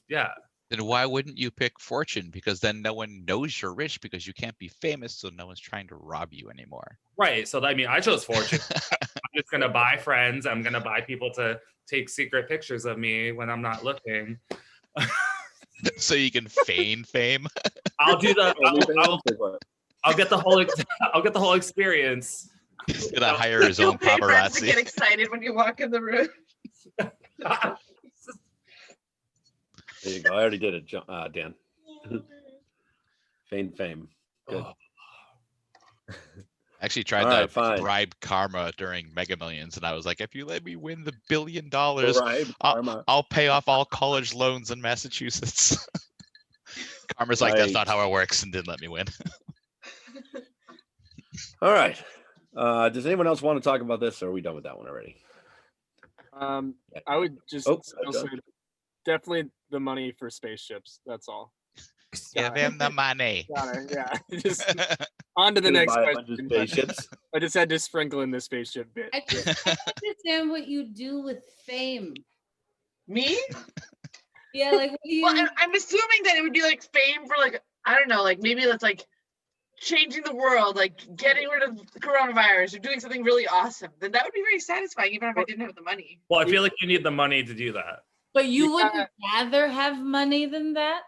yeah. Then why wouldn't you pick fortune? Because then no one knows you're rich because you can't be famous, so no one's trying to rob you anymore. Right. So I mean, I chose fortune. I'm just gonna buy friends. I'm gonna buy people to take secret pictures of me when I'm not looking. So you can feign fame. I'll do the. Anything I'll, else or what? I'll get the whole. I'll get the whole experience. He's gonna hire his You'll own pay friends to get paparazzi. excited when you walk in the room. There you go. I already did it, Dan. Fame. Good. Oh, I actually tried All that right, fine. bribe karma during Mega Millions, and I was like, if you let me win the $1 billion, Bribe karma. I'll pay off all college loans in Massachusetts. Karma's like, that's not Right. how it works, and didn't let me win. All right. Does anyone else want to talk about this, or are we done with that one already? I would just Oh, still go. say definitely the money for spaceships. That's all. Give Got it. him the money. Got it. Yeah. Just on to the Gonna next buy a bunch of question. but spaceships. I just had to sprinkle in the spaceship bit. I don't understand what you do with fame. Me? Yeah, like what do you? Well, I'm assuming that it would be like fame for like, I don't know, like maybe that's like changing the world, like getting rid of the coronavirus or doing something really awesome. Then that would be very satisfying, even if I didn't have the money. well, I feel like you need the money to do that. But you Yeah. wouldn't rather have money than that?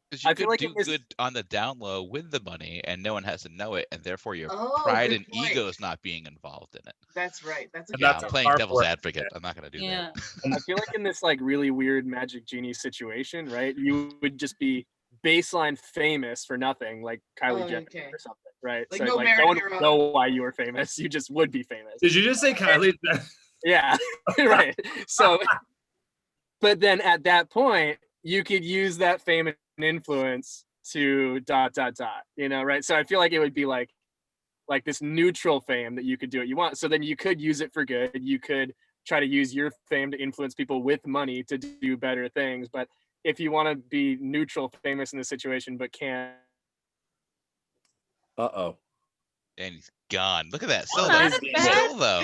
Because you I feel could like do it was- good on the down low with the money, and no one has to know it, and therefore your Oh, pride good and point. ego is not being involved in it. That's right. That's a And good Yeah, that's I'm a playing hard devil's work. advocate. I'm not gonna do Yeah. that. I feel like in this like really weird Magic Genie situation, right? You would just be baseline famous for nothing, like Kylie Oh, Jenner okay. or something, right? Like so no like merit no one of your would own. know why you were famous. You just would be famous. Did you just say Kylie? Yeah, right. So, but then at that point, you could use that fame and influence to ... You know, right? So I feel like it would be like this neutral fame that you could do what you want. So then you could use it for good. You could try to use your fame to influence people with money to do better things. But if you want to be neutral, famous in this situation, but can't. Uh-oh. And he's gone. Look at that. Oh, Still not though. a bad- Still though.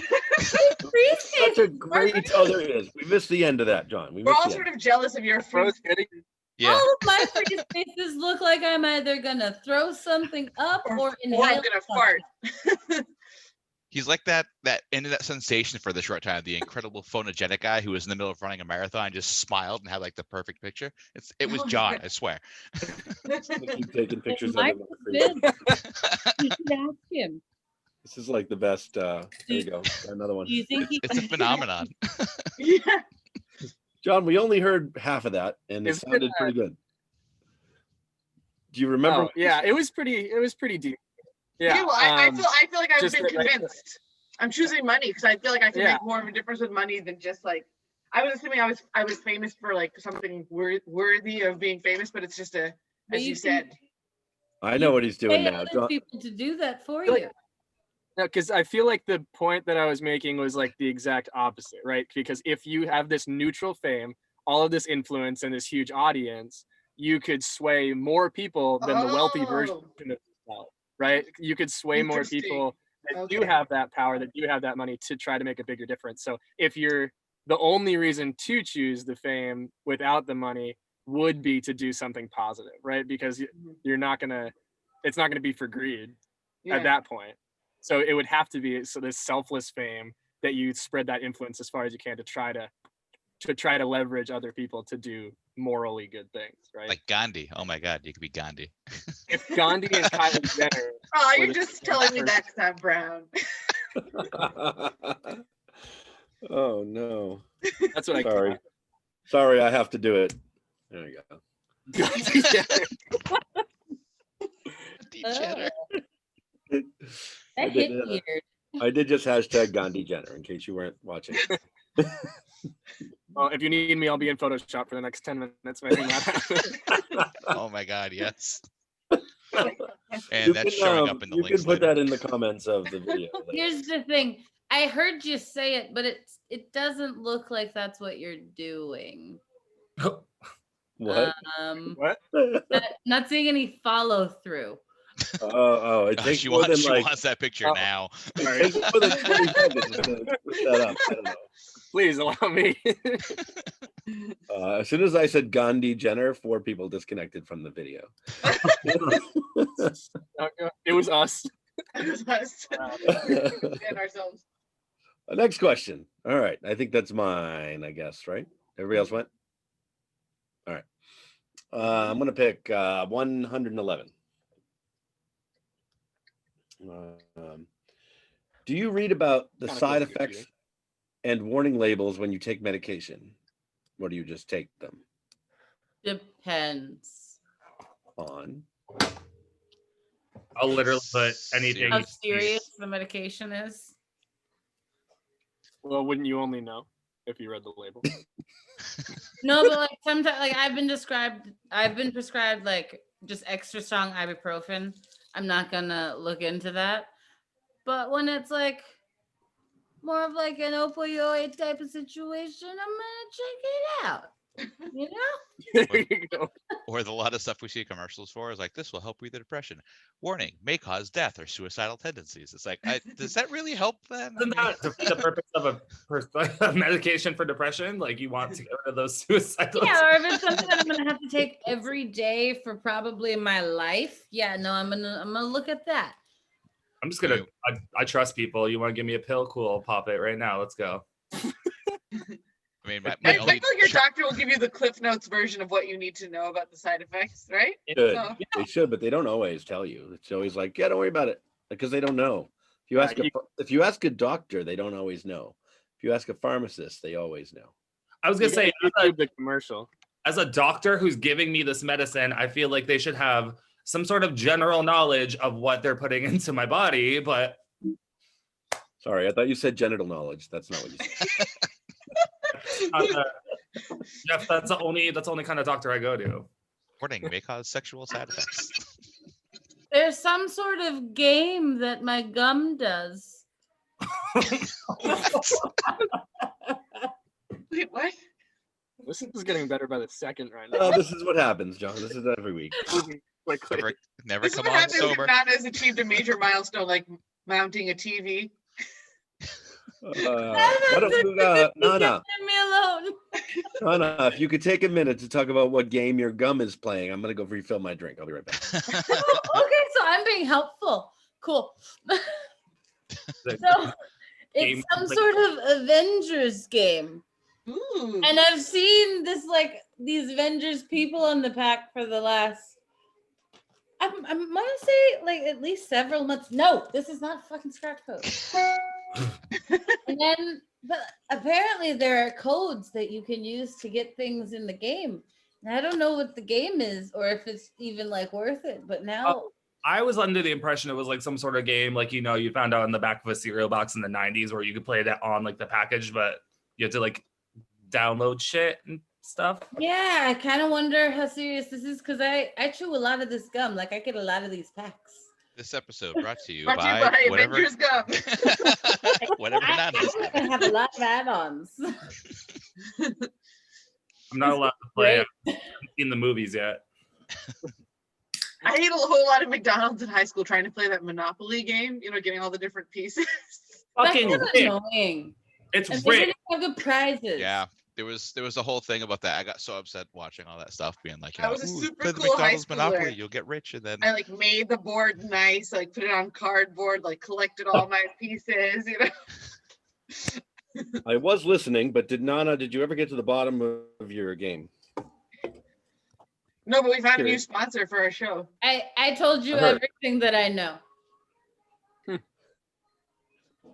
Such a great. Oh, there he is. We missed the end of that, John. We We're missed all the sort end. of jealous of your Froze fruit kidding. Yeah. All of my free spaces look like I'm either gonna throw something up or or inhale. I'm gonna fart. He's like that internet sensation for the short time, the incredible phonogenic guy who was in the middle of running a marathon and just smiled and had like the perfect picture. It was Oh my John, God. I swear. Keep taking pictures of Mike him. was good. You should ask him. This is like the best. There you go. Another one. Do you think he It's a phenomenon. Yeah. John, we only heard half of that, and it Isn't it, sounded pretty good. Do you remember? Oh, yeah, it was pretty deep. Yeah. Yeah, well, I feel like I've just been that, like- convinced. I'm choosing money because I feel like I can Yeah. make more of a difference with money than just like I was assuming I was famous for like something worthy of being famous, but it's just a But as you you can- said. I know what he's doing pay now. other John, people to do that for Really? you? No, because I feel like the point that I was making was like the exact opposite, right? Because if you have this neutral fame, all of this influence and this huge audience, you could sway more people than the wealthy version Oh. of yourself, right? You could sway more Interesting. people that do Okay. have that power, that do have that money to try to make a bigger difference. So if you're the only reason to choose the fame without the money would be to do something positive, right? Because Mhm. you're not gonna, it's not gonna be for greed Yeah. at that point. So it would have to be this selfless fame that you spread that influence as far as you can to try to leverage other people to do morally good things, right? Like Gandhi. Oh my God, you could be Gandhi. if Gandhi and Kylie Jenner, Oh, Or you're the just same telling me person. that 'cause I'm brown. oh no! that's what Sorry, sorry, I have to do it. There you go. Gandhi Jenner. Jenner. I That did, hit weird. I did just hashtag Gandhi Jenner in case you weren't watching. Well, if you need me, I'll be in Photoshop for the next 10 minutes. Making that happen. Oh my God, yes. You And that's can, showing up in the you links can put later. that in the comments of the video. later. Here's the thing. I heard you say it, but it doesn't look like that's what you're doing. What? What? Not seeing any follow through. Oh, it takes She more than she like wants that picture Oh. now. it takes more than 20 seconds to put that up. I don't know. Please allow me. As soon as I said Gandhi Jenner, 4 people disconnected from the video. It was us. It was us. And ourselves. Next question. All right, I think that's mine. I guess right. Everybody else went. All right. I'm gonna pick 111. Do you read about the Kinda side close to effects cheating. and warning labels when you take medication, or do you just take them? Depends. On. I'll literally put anything. How serious the medication is. Well, wouldn't you only know if you read the label? No, but like sometimes, like I've been prescribed like just extra strong ibuprofen. I'm not gonna look into that. But when it's like more of like an opioid type of situation, I'm gonna check it out. You know? There you go. Or the lot of stuff we see commercials for is like, this will help with the depression. Warning, may cause death or suicidal tendencies. It's like, does that really help then? Isn't that the purpose of a medication for depression? Like you want to get rid of those suicidal. Yeah, or if it's something that I'm gonna have to take every day for probably my life. Yeah, no, I'm gonna look at that. I'm just gonna. I trust people. You want to give me a pill? Cool. I'll pop it right now. Let's go. I mean, I my feel only like your doctor will give you the Cliff Notes version of what you need to know about the side effects, right? Should. So- They should, but they don't always tell you. It's always like, yeah, don't worry about it, because they don't know. If you ask a doctor, they don't always know. If you ask a pharmacist, they always know. I was gonna say, YouTube the commercial. as a doctor who's giving me this medicine, I feel like they should have some sort of general knowledge of what they're putting into my body. But Sorry, I thought you said genital knowledge. That's not what you said. Jeff, that's the only kind of doctor I go to. warning may cause sexual side effects. There's some sort of game that my gum does. Wait, what? This is getting better by the second right now. Oh, this is what happens, John. This is every week. Quickly. Never This is come what on happens sober. if Nana has achieved a major milestone like mounting a TV. Nana, Leave me alone. Nana, if you could take a minute to talk about what game your gum is playing, I'm gonna go refill my drink. I'll be right back. Oh, okay, so I'm being helpful. Cool. So it's Game- some sort of Avengers game. Ooh. And I've seen this like these Avengers people on the pack for the last I want to say like at least several months. No, this is not fucking scratch code. And then but apparently there are codes that you can use to get things in the game. And I don't know what the game is or if it's even like worth it, but now I was under the impression it was like some sort of game, like, you know, you found out in the back of a cereal box in the 90s where you could play that on like the package, but you have to like download shit and stuff. yeah, I kind of wonder how serious this is because I chew a lot of this gum. Like I get a lot of these packs. This episode brought to you Brought to you by by whatever. Avengers Gum. Whatever I that is. have a lot of add-ons. I'm not allowed to play it. I haven't seen the movies yet. I ate a whole lot of McDonald's in high school trying to play that Monopoly game, you know, getting all the different pieces. Fucking That's rigged. annoying. It's And they rigged. didn't have good prizes. Yeah, there was a whole thing about that. I got so upset watching all that stuff, being like, I was a "Ooh, super play the cool high McDonald's Monopoly, schooler. you'll get rich," and then I like made the board nice, like put it on cardboard, like collected all my pieces, you know. I was listening, but did you ever get to the bottom of your game? No, but we found a new Curious. sponsor for our show. I told you I heard. everything that I know.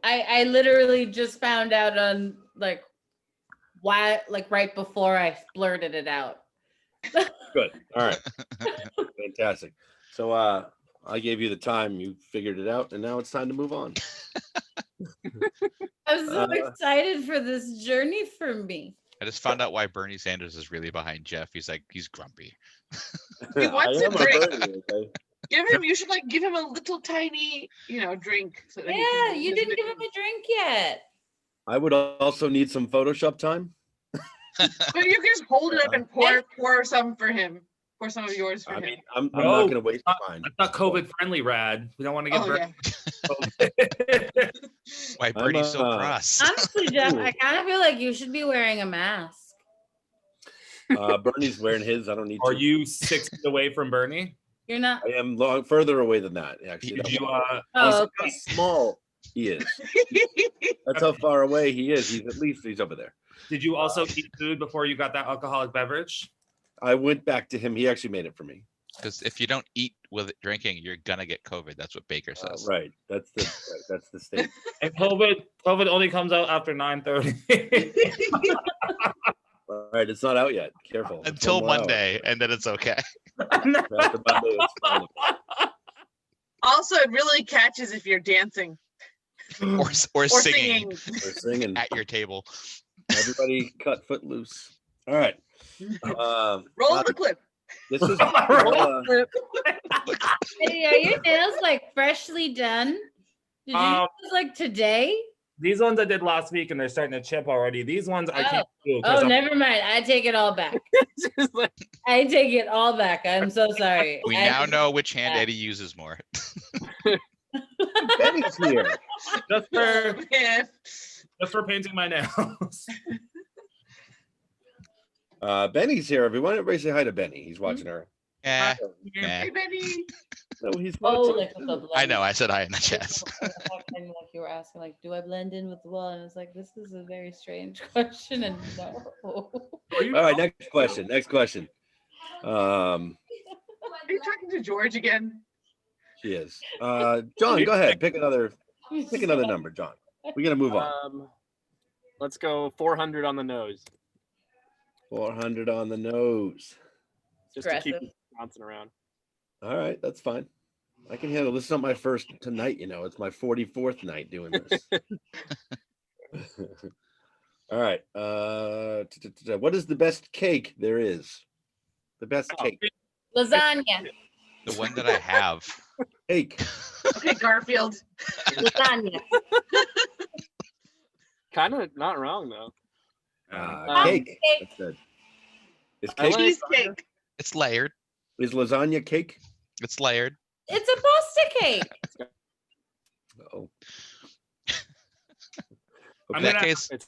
I literally just found out on like why like right before I blurted it out. Good. All right. Fantastic. So I gave you the time, you figured it out, and now it's time to move on. I'm so Uh, excited for this journey for me. I just found out why Bernie Sanders is really behind Jeff. He's grumpy. He wants I a am drink. Bernie, okay? You should like give him a little tiny, you know, drink. So that he Yeah, can- you didn't give him a drink yet. I would also need some Photoshop time. But you can just hold it up and pour some for him. Pour some of yours for I him. mean, I'm No, not going to waste mine. That's not COVID friendly, Rad. We don't want to get Oh, burned. yeah. Why Bernie's so cross? Honestly, Jeff, Ooh. I kind of feel like you should be wearing a mask. Bernie's wearing his. I don't need Are to. you 6 feet away from Bernie? You're not. I am further away than that, actually. Did you, Oh, That's okay. how small he is. That's how far away he is. He's over there. did you also eat food before you got that alcoholic beverage? I went back to him. He actually made it for me. Because if you don't eat with it drinking, you're gonna get COVID. That's what Baker says. Right. That's the state. And COVID only comes out after 9:30. right, it's not out yet. Careful. It's Until one more hour. Monday, and then it's okay. After Monday, it's fine. Also, it really catches if you're dancing Or or singing We're singing. at your table. Everybody cut footloose. All right. Roll wow, the clip. this is Hey, are your nails like freshly done? Did you do this like today? These ones I did last week and they're starting to chip already. These ones I can't do. 'cause Oh, I'm- never mind. I take it all back. Just like, I take it all back. I'm so sorry. We now know which hand Eddie uses more. Benny's here. just for Yeah. just for painting my nails. Benny's here, everyone. Everybody say hi to Benny. He's watching her. Yeah, Hey, Benny. No, he's Oh, watching. like with the I blend. know. I said hi in the chat. And like you were asking, like, do I blend in with the wall? And it's like, this is a very strange question, and no. All right, next question. Next question. Are you talking to George again? She is. John, go ahead. Pick another number, John. We're gonna move on. let's go 400 on the nose, 400 on the nose. just to keep Aggressive. bouncing around. All right, that's fine. I can handle this. Is not my first tonight, you know. It's my 44th night doing this. All right. What is the best cake there is? The best cake. Lasagna. The one that I have. Cake. Okay, Garfield. Lasagna. Kind of not wrong though. Cake. Cake. That's good. Is I cake? like- Cheesecake. It's layered. Is lasagna cake? It's layered. It's a pasta cake. Oh. I'm In that gonna- case, It's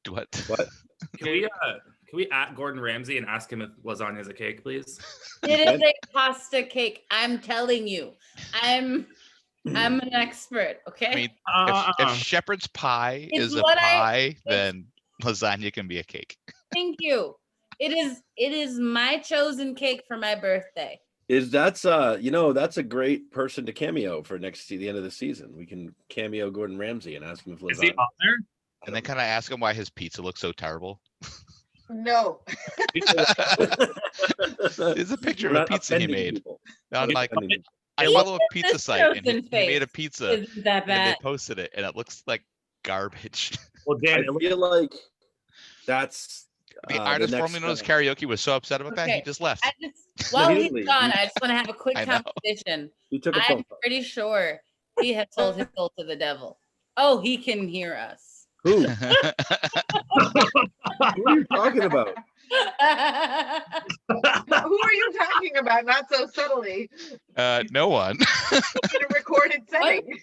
what? What? Can we at Gordon Ramsay and ask him if lasagna is a cake, please? It is a pasta cake. I'm telling you. I'm an expert. Okay. I mean, Uh, if shepherd's pie It's is a what pie, then lasagna can be a cake. Thank you. It is my chosen cake for my birthday. That's a great person to cameo for the end of the season. We can cameo Gordon Ramsay and ask him if is he lasagna. on there? And then kind of ask him why his pizza looks so terrible. No. There's a picture We're of a not pizza he offending made. people. I'm like, Offending people. I Even follow a this pizza site, and he frozen made a face pizza, Isn't that and then they bad? posted it, and it looks like garbage. Well, I Dan, it looks feel like that's The artist next formerly known as step. Karaoke was so upset about that, he Okay. just left. I just, while he he's didn't leave. gone, He- I just want to have a quick I know. competition. He took a I'm phone call. pretty sure he has sold his soul to the devil. Oh, he can hear us. Who? Who are you talking about? Who are you talking about? Not so subtly. No one. In a recorded setting.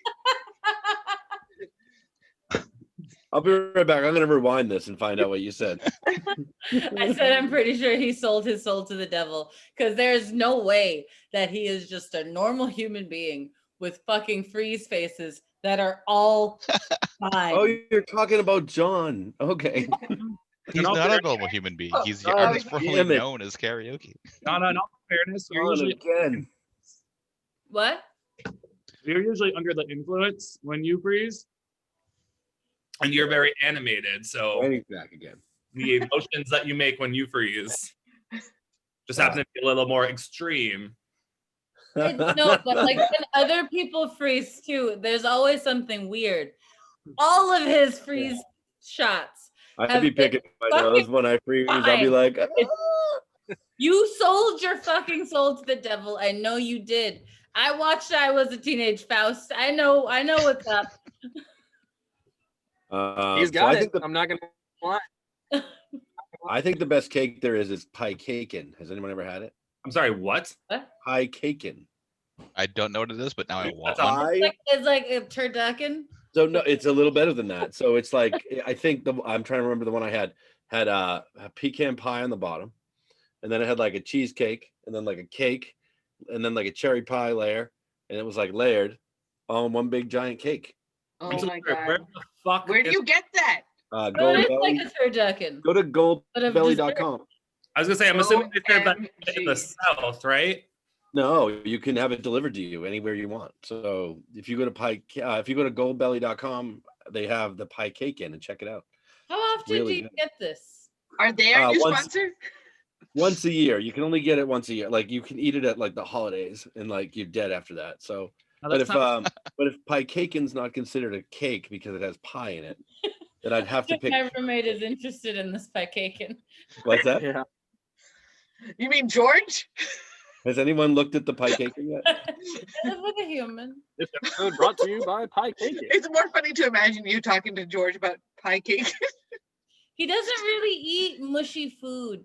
I'll be right back. I'm gonna rewind this and find out what you said. I said I'm pretty sure he sold his soul to the devil because there's no way that he is just a normal human being with fucking freeze faces that are all fine. Oh, you're talking about John. Okay. He's all not a fairness- normal human being. He's the God artist damn formerly it. known as Karaoke. no, in all fairness, John again. What? you're usually under the influence when you freeze, and you're very animated. So Benny's back again. the emotions that you make when you freeze just happen to be a little more extreme. No, but like when other people freeze too, there's always something weird. All of his freeze shots. I'd be picking my nose when I freeze. I'll be fine. like, You sold your fucking soul to the devil. I know you did. I watched I Was a Teenage Faust. I know what's up. He's so got I it. think I'm not gonna lie. I think the best cake there is pie cakin. Has anyone ever had it? I'm sorry, what? Pie cakin. I don't know what it is, but now I want That's one. Pie. It's like a turducken. So no, it's a little better than that. So it's like I think I'm trying to remember the one I had a pecan pie on the bottom, and then it had like a cheesecake, and then like a cake, and then like a cherry pie layer, and it was like layered all in one big giant cake. Oh I'm so my sorry, where god. the fuck Where do is- you get that? But Gold it's Belly. like a turducken. Go to But of goldbelly.com. I was gonna say, I'm assuming they serve that in the OMG. South, right? No, you can have it delivered to you anywhere you want. So if you go to goldbelly.com, they have the pie cake in, and check it out. How often Really do you good. get this? Are they our new once- sponsor? Once a year. You can only get it once a year. Like you can eat it at like the holidays, and like you're dead after that. So, No, but that's if not- but if pie caken's not considered a cake because it has pie in it, then I'd have to pick. My roommate is interested in this pie caken. What's that? Yeah. You mean George? Has anyone looked at the pie caken yet? I live with a human. This episode brought to you by Pie Cake. It's more funny to imagine you talking to George about pie cake. He doesn't really eat mushy food.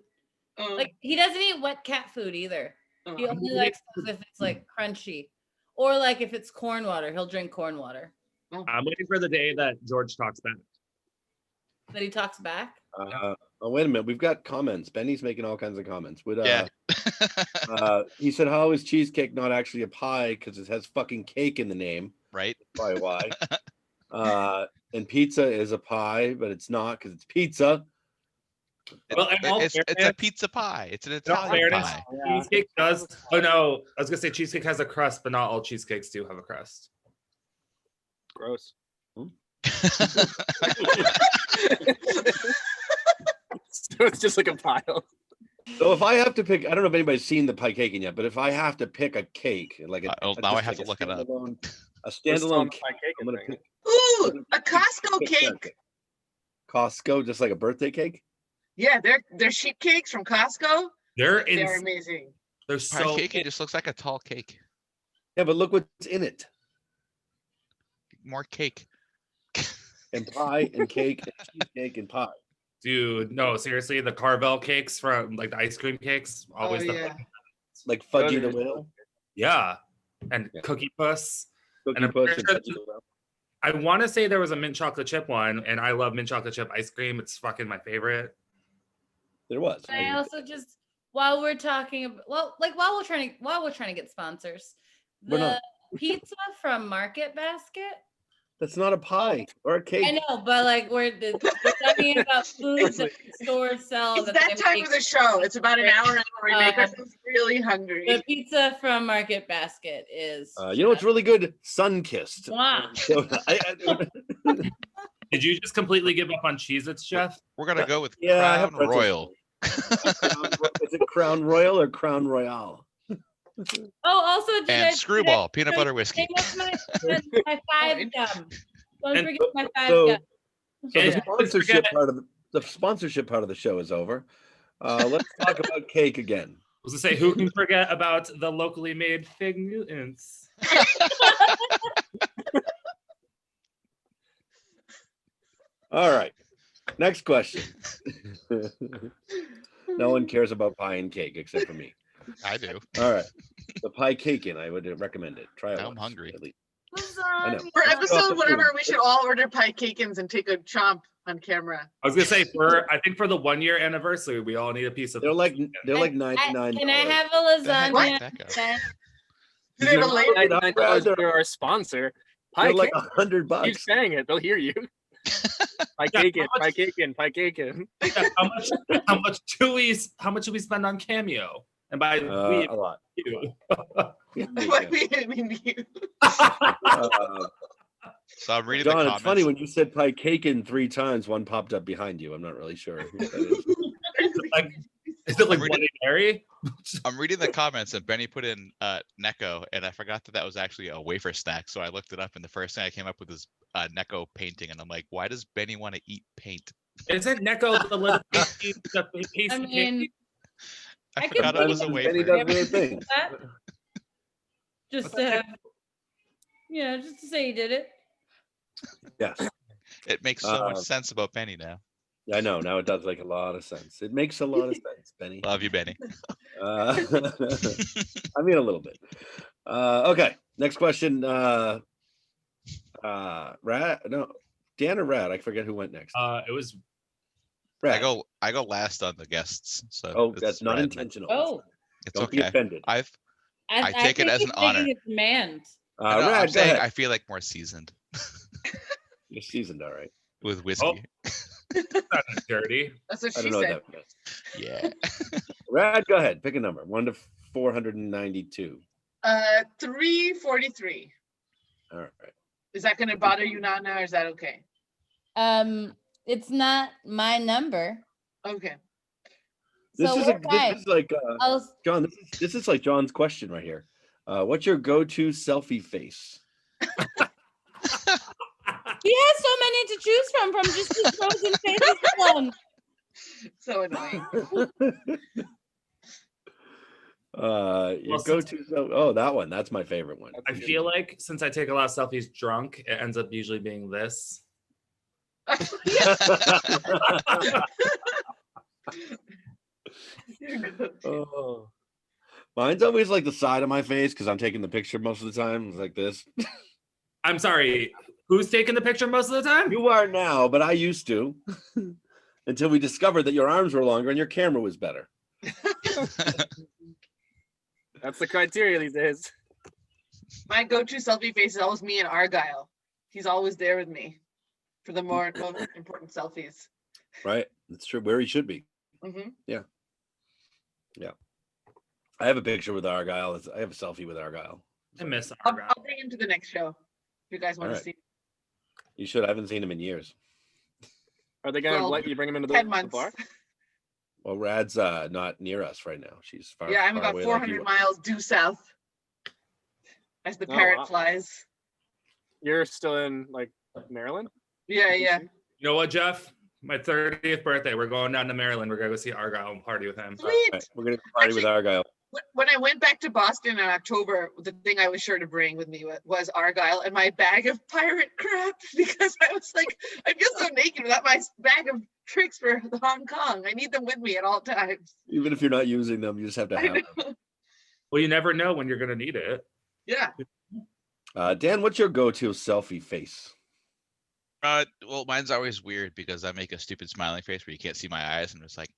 Like he doesn't eat wet cat food either. He only likes stuff if it's like crunchy, or like if it's corn water, he'll drink corn water. I'm waiting for the day that George talks back. That he talks back. Oh, wait a minute. We've got comments. Benny's making all kinds of comments. Would Yeah. he said, "How is cheesecake not actually a pie because it has fucking cake in the name?" Right? Probably why. And pizza is a pie, but it's not because it's pizza. Well, in all It's a fairness- pizza pie. It's an in all Italian fairness, pie. cheesecake does. Oh no, I was gonna say cheesecake has a crust, but not all cheesecakes do have a crust. Gross. So it's just like a pile. So if I have to pick, I don't know if anybody's seen the pie caking yet, but if I have to pick a cake, like a, Oh, now I just have like to look it up. a We're still on standalone the cake, Pie Cake I'm gonna thing. pick Ooh, a Costco pick that. cake. Costco, just like a birthday cake. Yeah, they're sheet cakes from Costco. They're They're in. amazing. They're Pie so. cake, it just looks like a tall cake. Yeah, but look what's in it: More cake. and pie, and cake, and cheesecake, and pie. Dude, no, seriously, the Carvel cakes from like the ice cream cakes, always the yeah. Like Fudgy the Whale, yeah, and Yeah. Cookie Puss. Cookie And I'm Puss, pretty and sure Fudgy the Whale. I want to say there was a mint chocolate chip one, and I love mint chocolate chip ice cream. It's fucking my favorite. There was. I also just while we're talking about while we're trying to get sponsors, We're the not. pizza from Market Basket. That's not a pie or a cake. I know, but like we're talking about foods that stores sell. It's that that they time make. of the show. It's about an hour in where we make ourselves really hungry. The pizza from Market Basket is. You know what's really good? Sun-kissed. Mwah. So, Did you just completely give up on Cheez-Its, Jeff? We're gonna go with yeah, I have Crown pretzels. Royal. Is it Crown Royal or Crown Royale? Oh, also did And I- Screwball, peanut did I butter whiskey. bring up my five gum. Don't And forget my five So, gum. so And the sponsorship part of the sponsorship part of the show is over. Let's talk about cake again. I was to say, who can forget about the locally made Fig Newtons? All right. Next question. No one cares about pie and cake except for me. I do. All right. The pie caking, I would recommend it. Try it. Now I'm once, hungry. at least. I know. For Let's get off the episode food. whatever, we should all order pie cakins and take a chomp on camera. I was gonna say I think for the 1 year anniversary, we all need a piece of. They're like I- $99. Can I have a The heck lasagna? did that go? Then? Do they have a They're label? like- $99 for our sponsor. Pie They're like Cake. $100. Keep saying it. They'll hear you. Pie Yeah, cake in, how pie much- cake in, pie cake in. how much do we spend on Cameo? And by we, A lot. you. What we mean you. So I'm reading the John, comments. it's funny when you said pie caking 3 times, one popped up behind you. I'm not really sure who that is. Like, is it like I'm reading- Bloody Mary? I'm reading the comments and Benny put in Necco, and I forgot that was actually a wafer snack. So I looked it up, and the first thing I came up with is Necco painting, and I'm like, why does Benny want to eat paint? Isn't Necco the little pasty I mean, I I forgot can it was a see Benny wafer. does weird things. that. Just to have, just to say you did it. Yes. It makes so much Uh, sense about Benny now. I know. Now it does make a lot of sense. It makes a lot of sense, Benny. Love you, Benny. I mean, a little bit. Okay. Next question. Rad? No. Dan or Rad? I forget who went next. It was Rad. I go last on the guests. So Oh, it's that's not Rad. intentional. Oh, It's Don't be okay. offended. I take it think as he's an honor. making a demand. no, Rad, I'm go saying ahead. I feel like more seasoned You're seasoned, all right. with whiskey. not dirty. That's what I she don't know said. what that means. Yeah. Rad, go ahead. Pick a number. 1 to 492. 343. All right. Is that going to bother you, Nana, or is that okay? It's not my number. Okay. This So is we're fine. this is like I'll- John. This is like John's question right here. What's your go-to selfie face? He has so many to choose from just his frozen faces alone. So annoying. Your Well, since- go-to. Oh, that one. That's my favorite one. I feel like since I take a lot of selfies drunk, it ends up usually being this. Oh. Mine's always like the side of my face because I'm taking the picture most of the time. It's like this. I'm sorry, who's taking the picture most of the time? You are now, but I used to. Until we discovered that your arms were longer and your camera was better. That's the criteria these days. My go-to selfie face is always me and Argyle. He's always there with me for the more important selfies. Right? That's true. Where he should be. Mhm. I have a picture with Argyle. I have a selfie with Argyle. I miss I'll Argyle. bring him to the next show. If you guys want Alright. to see. You should. I haven't seen him in years. Are they gonna Well, let you bring him into 10 the months. bar? Well, Rad's not near us right now. She's far. Yeah, I'm far about away 400 miles due south. As the Oh, parrot wow. flies. You're still in like Maryland? Yeah, yeah. You know what, Jeff? My 30th birthday, we're going down to Maryland. We're gonna go see Argyle and party with him. Sweet. Right, we're gonna party with Argyle. When I went back to Boston in October, the thing I was sure to bring with me was Argyle and my bag of pirate crap because I was like, I feel so naked without my bag of tricks for Hong Kong. I need them with me at all times. Even if you're not using them, you just have to I have them. know. Well, you never know when you're gonna need it. Yeah. Dan, what's your go-to selfie face? Well, mine's always weird because I make a stupid smiling face where you can't see my eyes, and it's like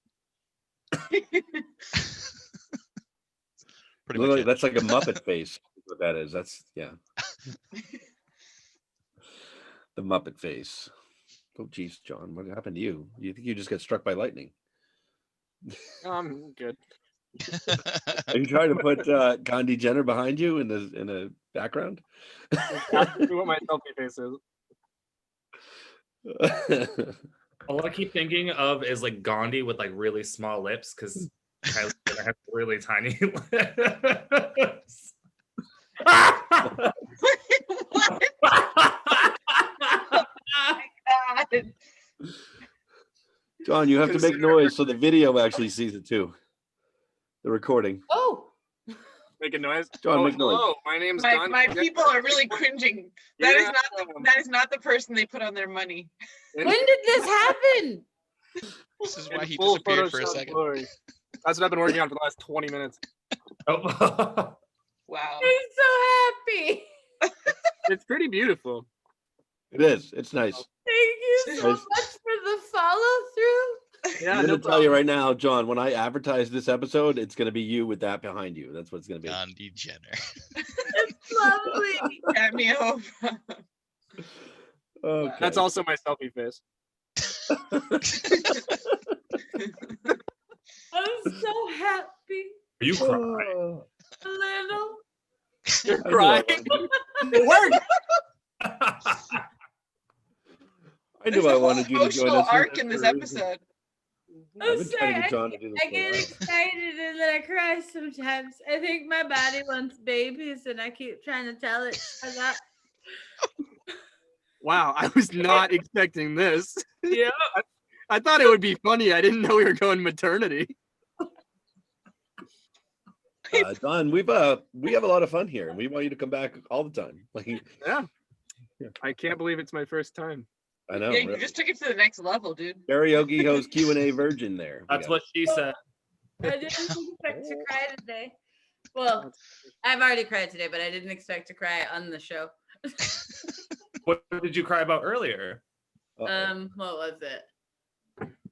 pretty much Literally, it. that's like a Muppet face. Is what that is. That's yeah. The Muppet face. Oh, geez, John, what happened to you? You think you just got struck by lightning? I'm good. Are you trying to put Gandhi Jenner behind you in the background? Ask me what my selfie face is. All I keep thinking of is like Gandhi with like really small lips because Kylie's gonna have really tiny lips. What? God. John, you have to make Consider- noise so the video actually sees it too. The recording. Oh, Make a noise. John, make noise. Hello, my name's My, Don. my people are really cringing. That is Yeah. that is not the person they put on their money. when did this happen? This is In why he full disappeared for a Photoshop second. glory. That's what I've been working on for the last 20 minutes. Oh. Wow. I'm so happy. It's pretty beautiful. It is. It's nice. Thank you so Nice. much for the follow through. Yeah, I'm no gonna tell you problem. right now, John, when I advertise this episode, it's gonna be you with that behind you. That's what it's gonna be. Gandhi Jenner. It's lovely. Cameo. Okay. That's also my selfie face. I'm so happy. Are you crying? Oh, A little. You're I knew I crying. wanted- It worked. I There's knew a I whole wanted you to join emotional us. arc in this episode. I've I'm been sorry. trying to get John to do this I for a get while. excited and then I cry sometimes. I think my body wants babies and I keep trying to tell it shut up. Wow, I was not expecting this. Yeah. I thought it would be funny. I didn't know we were going maternity. Don, we have a lot of fun here, and we want you to come back all the time. Like, Yeah. I can't believe it's my first time. I know. Yeah, you really. just took it to the next level, dude. Karaoke host Q&A virgin there. We That's got what she said. I didn't expect to cry today. Well, I've already cried today, but I didn't expect to cry on the show. What did you cry about earlier? it. Uh-oh. What was it?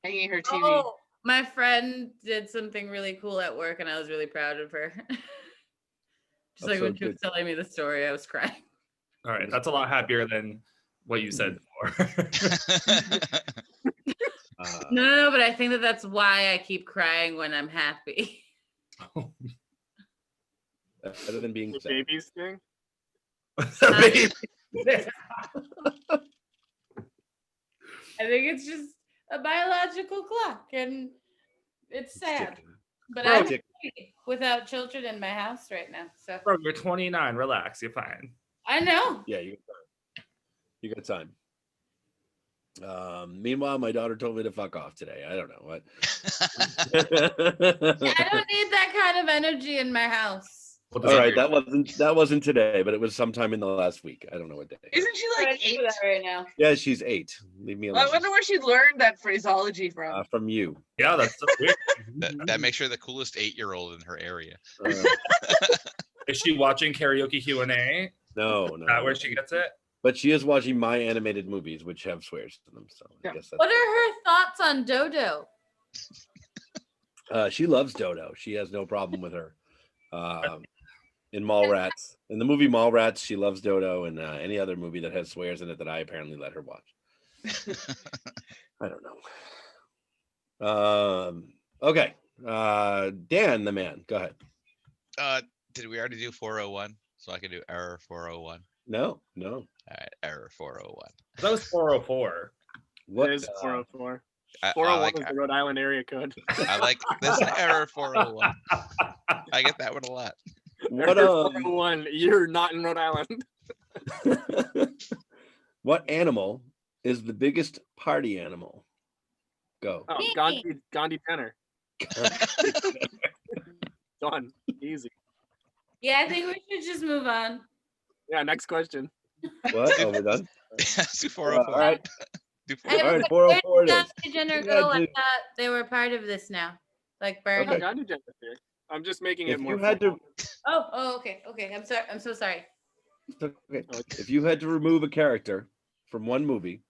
Hanging her TV. Oh, my friend did something really cool at work, and I was really proud of her. Just That's like so when she was good. telling me the story, I was crying. All right, that's a lot happier than what you said before. No, but I think that that's why I keep crying when I'm happy. That's better than being The sad. babies thing. I think it's just a biological clock, and it's sad. ticking. But Bro, I'm tick- happy without children in my house right now. So Bro, you're 29. Relax. You're fine. I know. Yeah, you got time. Meanwhile, my daughter told me to fuck off today. I don't know what. I don't need that kind of energy in my house. What does All that right, mean? that wasn't today, but it was sometime in the last week. I don't know what day. Isn't she I'm like trying to do 8? that right now. Yeah, she's 8. Leave me Well, alone. I wonder where she learned that phraseology from. From you. Yeah, that's so weird. That makes her the coolest 8-year-old in her area. Is she watching Karaoke Q&A? No. Is that where she gets it? But she is watching my animated movies, which have swears in them. So I Yeah. guess that's What are her thoughts on Dodo? she loves Dodo. She has no problem with her. In Mallrats, in the movie Mallrats, she loves Dodo, and any other movie that has swears in it that I apparently let her watch. I don't know. Okay. Dan, the man, go ahead. Did we already do 401? So I can do error 401. No. All right, error 401. That was 404. What? It is 404. I 401 like is the Rhode Island area code. I like this error 401. I get that one a lot. What? Error 401, you're not in Rhode Island. What animal is the biggest party animal? Go. Oh, Me. Gandhi Tenor. Done. Easy. Yeah, I think we should just move on. Yeah, next question. What? Oh, we're done. Let's do 404. All right. Do Hey, All 404. right, but 404 where it did is. Gandhi Jenner You go? had I to- thought they were part of this now. Like Bernie. Okay. Gandhi Tenor here. I'm just making If it more you had to, fun. Okay. I'm sorry. I'm so sorry. okay. If you had to remove a character from one movie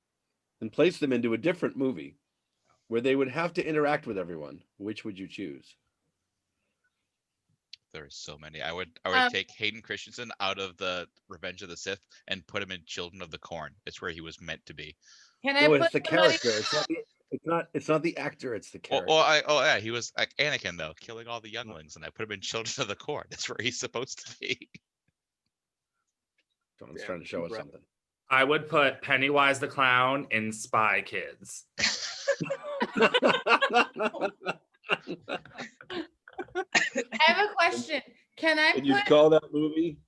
and place them into a different movie where they would have to interact with everyone, which would you choose? There are so many. I would Um, take Hayden Christensen out of the Revenge of the Sith and put him in Children of the Corn. It's where he was meant to be. Can I No, put it's the somebody- character. It's not the actor. It's the character. Yeah, he was like Anakin though, killing all the younglings, and I put him in Children of the Corn. That's where he's supposed to be. Someone's Yeah, trying to show us right. something. I would put Pennywise the Clown in Spy Kids. I have a question. Can I And you'd put call that movie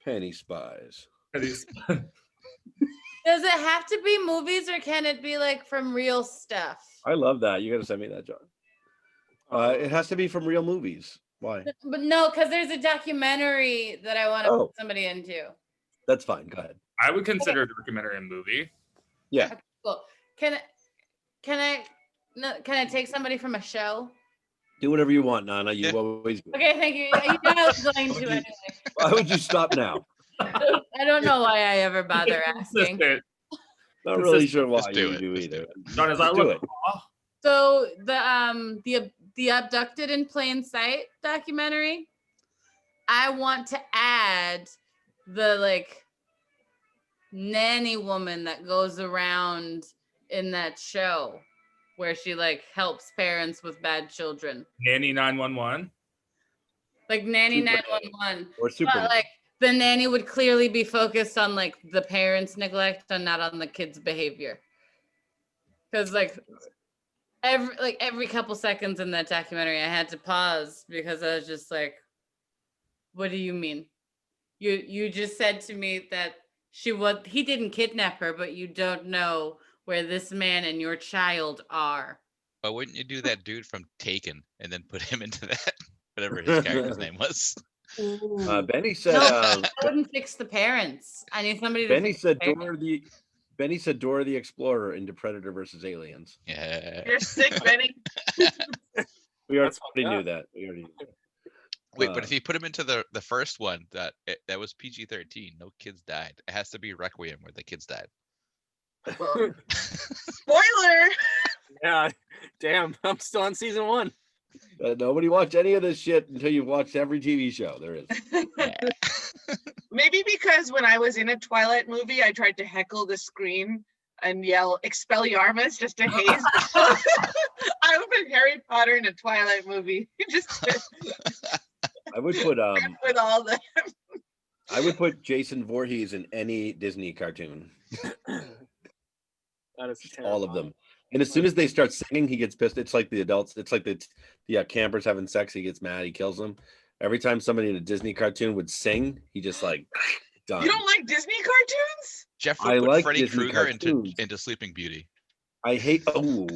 Penny Spies. does it have to be movies or can it be like from real stuff? I love that. You got to send me that, John. It has to be from real movies. Why? But no, because there's a documentary that I want to Oh. put somebody into. That's fine. Go ahead. I would consider a documentary a movie. Yeah. Cool. Can I take somebody from a show? Do whatever you want, Nana. You Yeah. always do. Okay, thank you. You know I was going to Okay. anyway. Why would you stop now? I don't know why I ever bother asking. Consistent. Not really sure why Just do you it. do Just do either. John, does that Just do look it. raw? So the Abducted in Plain Sight documentary, I want to add the like nanny woman that goes around in that show where she like helps parents with bad children. Nanny 911. Like Nanny Superman. 911. Or But Superman. like the nanny would clearly be focused on like the parents' neglect and not on the kids' behavior. Because like every couple seconds in that documentary, I had to pause because I was just like, "What do you mean? You just said to me that he didn't kidnap her, but you don't know where this man and your child are." Why wouldn't you do that dude from Taken and then put him into that? Whatever his character's name was. Benny said. No, I wouldn't fix the parents. I need somebody to. Benny fix said the parents. Benny said Dora the Explorer into Predator versus Aliens. Yeah. You're sick, Benny. We already That's knew that. We already knew that. Wait, but if you put him into the first one, that was PG-13. No kids died. It has to be Requiem where the kids died. Well, spoiler. Yeah, damn. I'm still on season 1. Nobody watch any of this shit until you've watched every TV show there is. Maybe because when I was in a Twilight movie, I tried to heckle the screen and yell Expelliarmus just to haze. I would put Harry Potter in a Twilight movie just I would put with all the. I would put Jason Voorhees in any Disney cartoon. That is all of terrifying. them. And as soon as they start singing, he gets pissed. It's like the adults. It's like the campers having sex. He gets mad. He kills them. Every time somebody in a Disney cartoon would sing, he just like done. You don't like Disney cartoons? Jeff I would put like Freddy Disney Krueger cartoons. into Sleeping Beauty. I hate. Oh,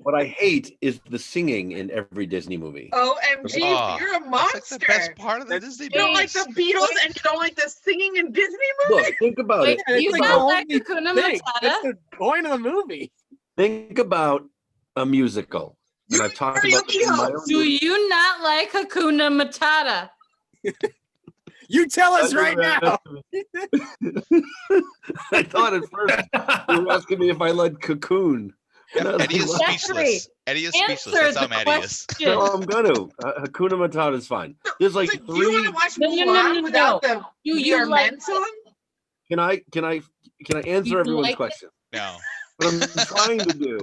what I hate is the singing in every Disney movie. OMG, Oh, you're a That's monster. like the best part of the That's- Disney You don't like movies. the Beatles and you don't like the singing in Disney movies? Look, think about Wait, it. Yeah, it's you like don't the like only Hakuna thing. That's Matata? the point of the movie. Think about a musical. And I've talked about this in my own Do you not like Hakuna Matata? You tell us right now. I thought at first you were asking me if I liked Cocoon. And I was Eddie is like, Jeffrey, speechless. Eddie is speechless. Answer That's how the mad he is. question. no, I'm gonna. Hakuna Matata is fine. There's like So do you want three. to watch No, no, no, Mulan no, without no. the Do We you Are like Men song? Can I answer You everyone's like it? question? No. What I'm trying to do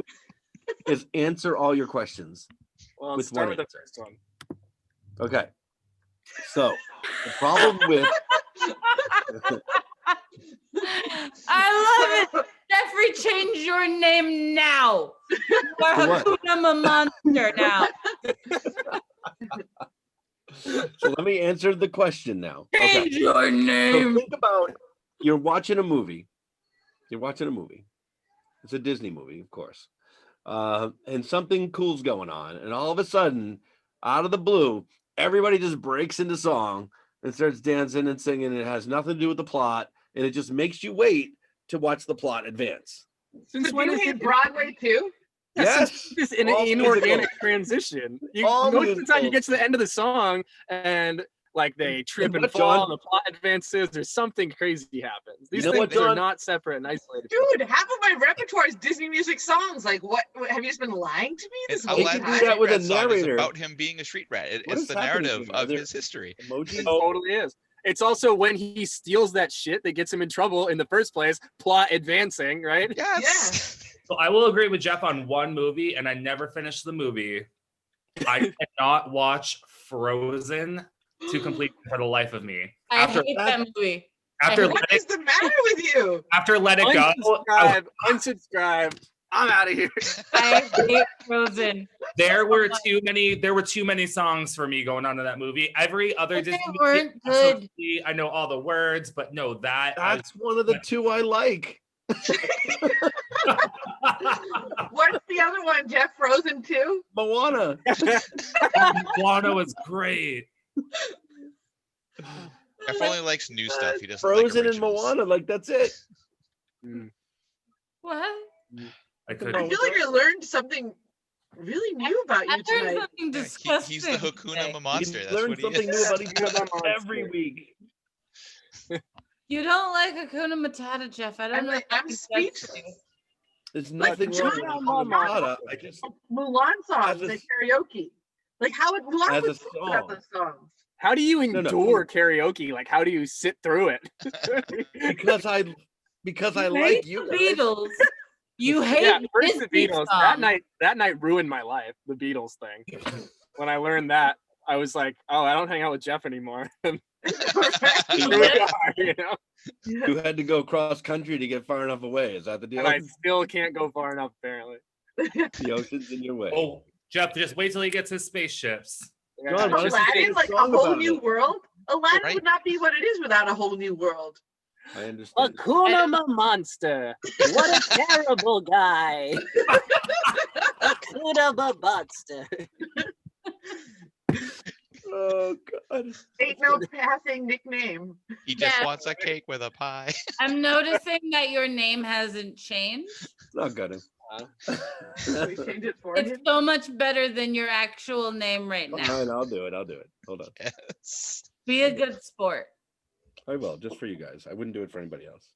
is answer all your questions. Well, let's With start one with the answer. first one. Okay. So the problem with I love it. Jeffrey, change your name now. You are To what? Hakuna Monster now. so let me answer the question now. Okay. Change your So name. think about you're watching a movie. You're watching a movie. It's a Disney movie, of course. And something cool's going on, and all of a sudden, out of the blue, everybody just breaks into song and starts dancing and singing. And it has nothing to do with the plot, and it just makes you wait to watch the plot advance. Since So when you is hate it Broadway too? Yes, this an all inorganic musicals. transition? All Most of the time, you musicals. get to the end of the song and like they trip and what, fall, John? the plot advances, or something crazy happens. These know what, things are John? not separate and isolated. Dude, half of my repertoire is Disney music songs. Like, what have you just been lying to me And this whole Aladdin Aladdin's do time? that with a Street Rat song is narrator. about him being a street rat. What It's is the happening narrative here? Are of there his history. Emojis? It totally is. It's also when he steals that shit that gets him in trouble in the first place. Plot advancing, right? Yes. So I will agree with Jeff on one movie, and I never finished the movie. I cannot watch Frozen to complete for the life of me. I After hate that movie. after hate What let is the matter with you? it go, Unsubscribe. I'm out of here. I hate Frozen. there were too many songs for me going on in that movie. Every other But they Disney movie, weren't good. absolutely, I know all the words, but no, That's one of the two I like. What's the other one, Jeff? Frozen 2? Moana. Moana was great. Jeff only likes new stuff. He doesn't Frozen like and originals. Moana, like that's it. What? I could. I feel like I learned something really new about I you learned tonight. something Yeah, disgusting. he's the Hakuna today. Monster. You That's learn what he something new is. about each other Monster. every week. You don't like Hakuna Matata, Jeff. I don't I'm know. like, if I'm that's speechless. disgusting. There's Like, nothing wrong with John, Hakuna Matata. I just Mulan songs As a- and karaoke. Like, how would Mulan As a would talk about song. those songs? How do you No, no. endure karaoke? Like, how do you sit through it? because I You like hate you the guys. Beatles. You hate Yeah, first the Disney Beatles. songs. That night ruined my life. The Beatles thing. When I learned that, I was like, oh, I don't hang out with Jeff anymore. Really hard, you know? You had to go cross country to get far enough away. Is that the deal? And I still can't go far enough, apparently. The ocean's in your way. Oh, Jeff, just wait till he gets his spaceships. Yeah, John, why just- don't you Aladdin, sing a like a song whole about new it? world. Aladdin Right. would not be what it is without a whole new world. I understand. Hakuna Ma Monster. What a terrible guy. Hakuna Ma Monster. Oh God. Ain't no passing nickname. He just Yeah. wants a cake with a pie. I'm noticing that your name hasn't changed. It's not gonna. So we change it for It's him. so much better than your actual name right now. Fine, I'll do it. Hold on. Yes. Be a good sport. I will, just for you guys. I wouldn't do it for anybody else.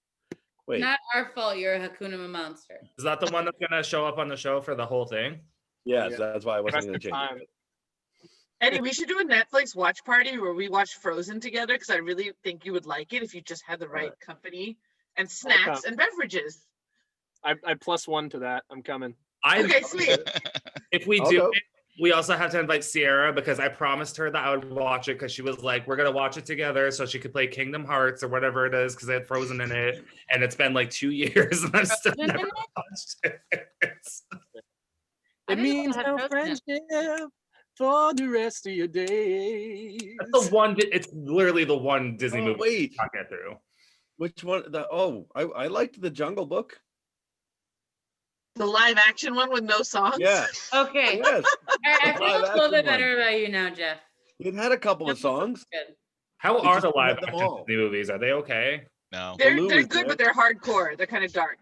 Wait. Not our fault. You're a Hakuna Monster. Is that the one that's gonna show up on the show for the whole thing? Yes, Yeah. that's why I wasn't Rest gonna of change time. it. Eddie, we should do a Netflix watch party where we watch Frozen together because I really think you would like it if you just had the right company and snacks and beverages. I +1 to that. I'm coming. I Okay, sweet. if we I'll do go. it, We also have to invite Sierra because I promised her that I would watch it because she was like, we're going to watch it together so she could play Kingdom Hearts or whatever it is because they had Frozen in it. And it's been like 2 years and I've still Frozen in never it? watched it. I It didn't know means it had no Frozen in it. friendship for the rest of your days. That's the one, it's literally the one Disney Oh, movie wait. I can't get through. Which one? I liked the Jungle Book. The live action one with no songs. Yeah. Okay. Yes. I The feel live a little bit action better about you now, Jeff. It had a couple of songs. Good. How It are just the live had them action all. Disney movies? Are they okay? No. They're Baloo they're is good, there. but they're hardcore. They're kind of dark.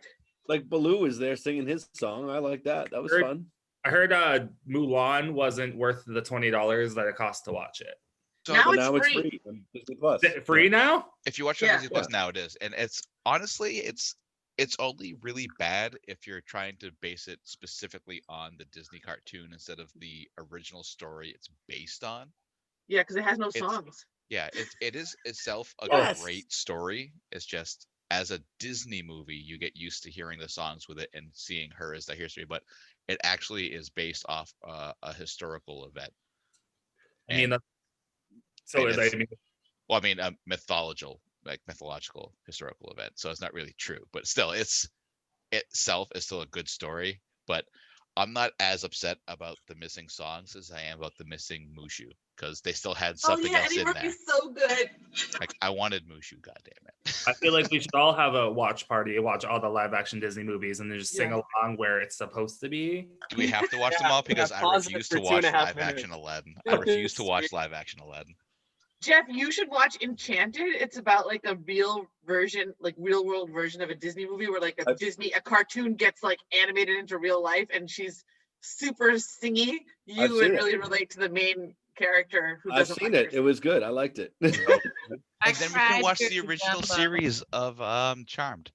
Like Baloo is there singing his song. I like that. That was Heard- fun. I heard Mulan wasn't worth the $20 that it cost to watch it. So Now But it's now it's free. free on Disney Plus. Is it free now? if you watch it Yeah. on Disney Plus now, it is, and it's honestly, it's only really bad if you're trying to base it specifically on the Disney cartoon instead of the original story it's based on. Yeah, because it has no It's- songs. Yeah, it is itself a Yes. great story. It's just as a Disney movie, you get used to hearing the songs with it and seeing her as the history, but it actually is based off a historical event. I mean, And- so and is it's- I mean, well, I mean, a mythological historical event. So it's not really true, but still, itself is still a good story. But I'm not as upset about the missing songs as I am about the missing Mushu because they still had something else Eddie in there. Murphy's so good. Like I wanted Mushu, goddammit. I feel like we should all have a watch party, watch all the live action Disney movies, and then just sing Yeah. along where it's supposed to be. Do we have to watch them Yeah, all? Because I pause it refuse for to 2.5 watch live minutes. action Aladdin. I refuse to watch live action Aladdin. Jeff, you should watch Enchanted. It's about like a real version, like real world version of a Disney movie where like a cartoon gets like animated into real life and she's super singy. You I've would seen it. really relate to the main character who I've doesn't seen like it. It was good. I liked it. I And then we cried can watch the during original Dumbo. series of Charmed.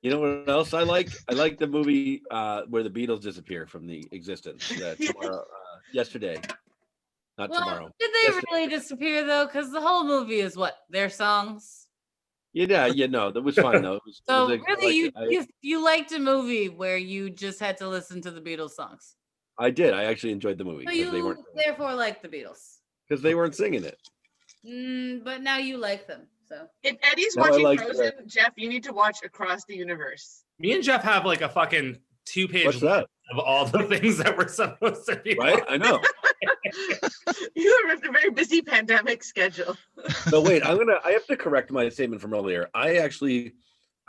You know what else I like? I like the movie where the Beatles disappear from the existence. Yesterday, not Well, tomorrow. did they Yesterday. really disappear though? Because the whole movie is what their songs. Yeah, no, that was fine though. So I really, liked it. you liked a movie where you just had to listen to the Beatles songs. I did. I actually enjoyed the movie So because they you weren't therefore like the Beatles. singing it. But now you like them. So If Eddie's No, I watching like Frozen, Jeff, you need to watch Across the Universe. Me and Jeff have like a fucking 2-page What's list that? of all the things that we're supposed to be Right? I know. You have a very busy pandemic schedule. No, wait. I have to correct my statement from earlier. I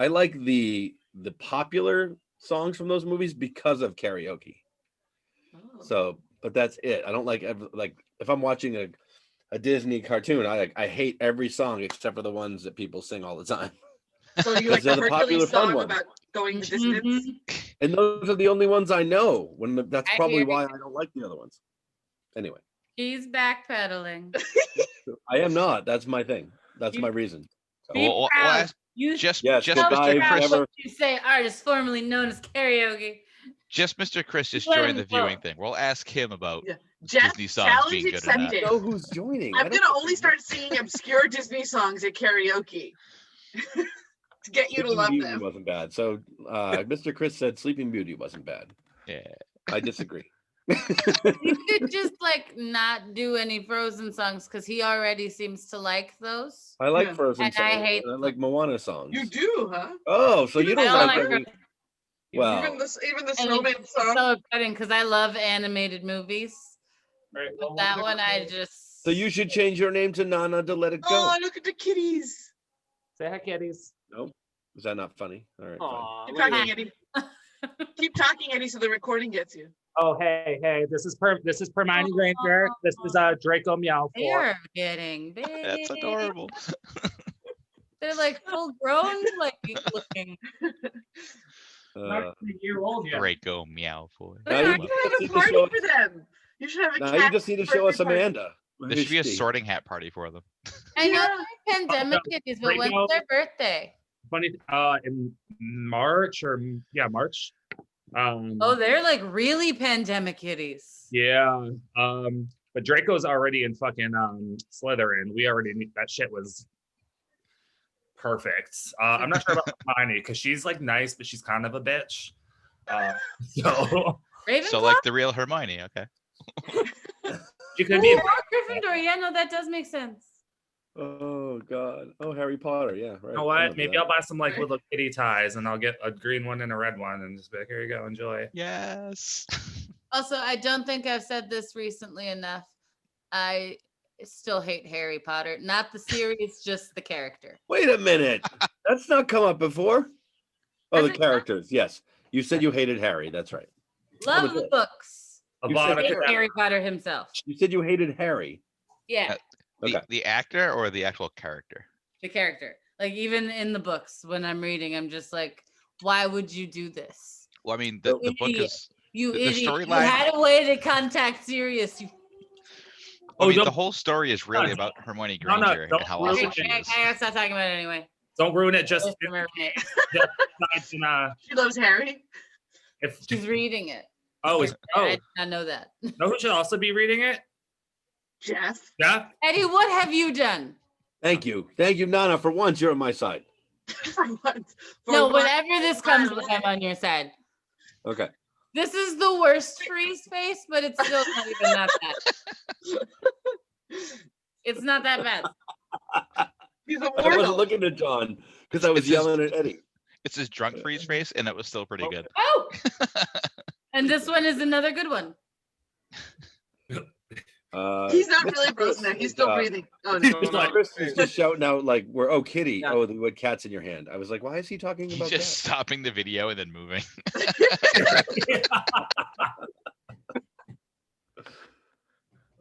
like the popular songs from those movies because of karaoke. So, but that's it. I don't like if I'm watching a Disney cartoon, I hate every song except for the ones that people sing all the time. So you like they're the the popular Hercules fun song ones. about going the distance? Mhm. And those are the only ones I know. That's I probably hear why you. I don't like the other ones. Anyway, He's backpedaling. I am not. That's my thing. That's my reason. So, Be Well, proud. ask- You Just yes, just because Mr. I've Proud never. what you say artist formerly known as karaoke. Mr. Chris just Let joined him the viewing go. thing. We'll ask him about Yeah. Jeff, Disney songs challenge being good or not. I accepted. know who's joining. I I'm don't gonna know only who's start singing obscure Disney songs at karaoke to get you to Sleeping love Beauty them. wasn't bad. So Mr. Chris said Sleeping Beauty wasn't bad. Yeah. I disagree. You could just like not do any Frozen songs because he already seems to like those. I like Yeah. Frozen And songs. I hate and I like Moana songs. You do, huh? Oh, so you Even don't I like don't like any? Well, even the And snowman it's song. so upsetting because I love animated movies. Right, But well, that we'll one never I know. just so you should change your name to Nana to let it go. Oh, look at the kitties. Say hi, kitties. No, is that not funny? All right, fine. Aw, Keep look at talking, Eddie. Keep talking, Eddie, so the recording gets you. Oh, hey, this is Hermione Granger. This is Draco Meow. they're getting big. That's adorable. They're like full grown, like looking. Uh, A year old yet. Draco meow boy. Now You you should just have need a to party show for them. You should have a now cat you just need to show us birthday party. Amanda. There should be a Who's she? sorting hat party for them. I know Yeah. they're pandemic kitties, but when's Draco- their birthday? Funny, in March. Oh, they're like really pandemic kitties. Yeah. But Draco's already in fucking Slytherin. We already knew that shit was perfect. I'm not sure about Hermione because she's like nice, but she's kind of a bitch. So Ravenclaw? So like the real Hermione, okay. She could be. Ooh, Gryffindor. Yeah, no, that does make sense. Oh God. Oh, Harry Potter. Yeah, right. You know I'm what? gonna do Maybe that. I'll buy some like little kitty ties, and I'll get a green one and a red one, and just be like, here you go, enjoy. Yes. Also, I don't think I've said this recently enough. I still hate Harry Potter. Not the series, just the character. Wait a minute. That's not come up before. Oh, Has the it not? characters. Yes, you said you hated Harry. That's right. Love the books. You said Hate Avada Harry Potter himself. You said you hated Harry. Yeah, Okay. The actor or the actual character? the character. Like even in the books, when I'm reading, I'm just like, why would you do this? Well, I mean, So- the book Idiot. is. You The idiot! You storyline- had a way to contact Sirius. You I mean, don't- the whole story is really about Hermione No, no, Granger don't and how ruin awesome it. she I is. gotta stop talking about it anyway. Don't ruin it. Just Just remember it. She loves Harry. if She's reading it. oh I did not know that. know who should also be reading it? Jeff. Jeff. Eddie, what have you done? Thank you, Nana. For once, you're on my side. For once. For No, once. whenever this comes up, I'm on your side. Okay. This is the worst freeze face, but it's still not even that bad. It's not that bad. He's a I wasn't mortal. looking at John because I was It's just- yelling at Eddie. It's his drunk freeze face, and it was still pretty good. Oh! And this one is another good one. He's not really frozen there. He's still breathing. Oh no. He's like, Chris is just shouting out like, "We're oh kitty, Yeah. oh the what cat's in your hand." I was like, "Why is he talking He's about just stopping the video and then moving.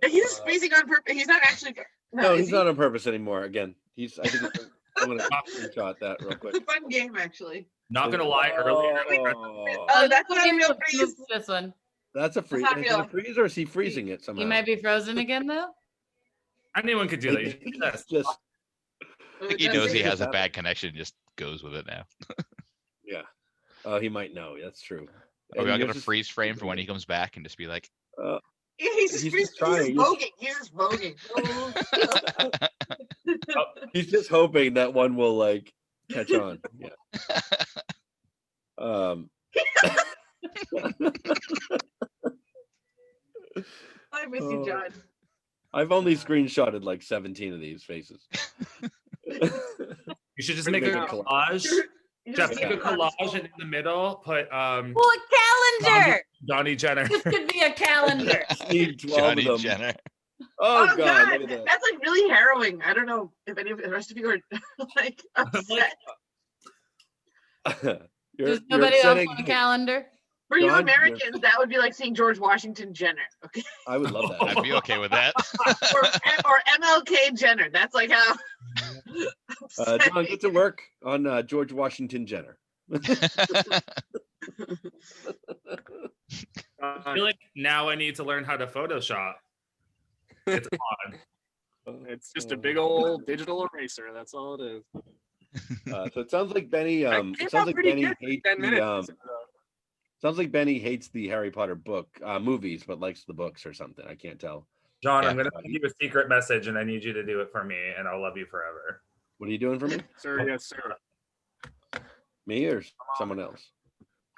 He's just freezing on purpose. He's not actually. No, is he's he? not on purpose anymore. Again, he's. I think it's, I'm gonna screenshot that real It's quick. a fun game, actually. Not gonna lie, earlier. Oh, that's not a real Let's move freeze. to this one. That's a freeze. not Is it a real. freeze or is he freezing it somehow? He might be frozen again though. Anyone could do that. You should do It's this. just I think he knows he has a bad connection and just goes with it now. yeah. Oh, he might know. That's true. Are we all And gonna yours is- freeze frame for when he comes back and just be like, Yeah, he's just He's freezing. just trying. He's just voguing. He's just voguing. He's just hoping that one will like catch on. Yeah. I miss you, John. I've only screenshotted like 17 of these faces. You should just make Make a a collage. You Jeff, just make a keep on collage scrolling. and in the middle put Well, a calendar. Donnie Jenner. This could be a calendar. Need 12 Johnny of them. Jenner? Oh, Oh, God, look at that. that's like really harrowing. I don't know if any of the rest of you are like upset. Does nobody else upsetting want a me. calendar? For you John, Americans, that would be like seeing George Washington Jenner, okay, I would love that. I'd be okay with that. or MLK Jenner. That's like how. John, get to work on George Washington Jenner. I feel like now I need to learn how to Photoshop. It's odd. It's just a big old digital eraser. That's all it is. So it sounds like Benny. I It came sounds out like pretty Benny good for hates 10 the. minutes. Sounds like Benny hates the Harry Potter book movies, but likes the books or something. I can't tell. John, Yeah. I'm gonna send you a secret message and I need you to do it for me and I'll love you forever. What are you doing for me? Sir, yes, sir. Me or someone else?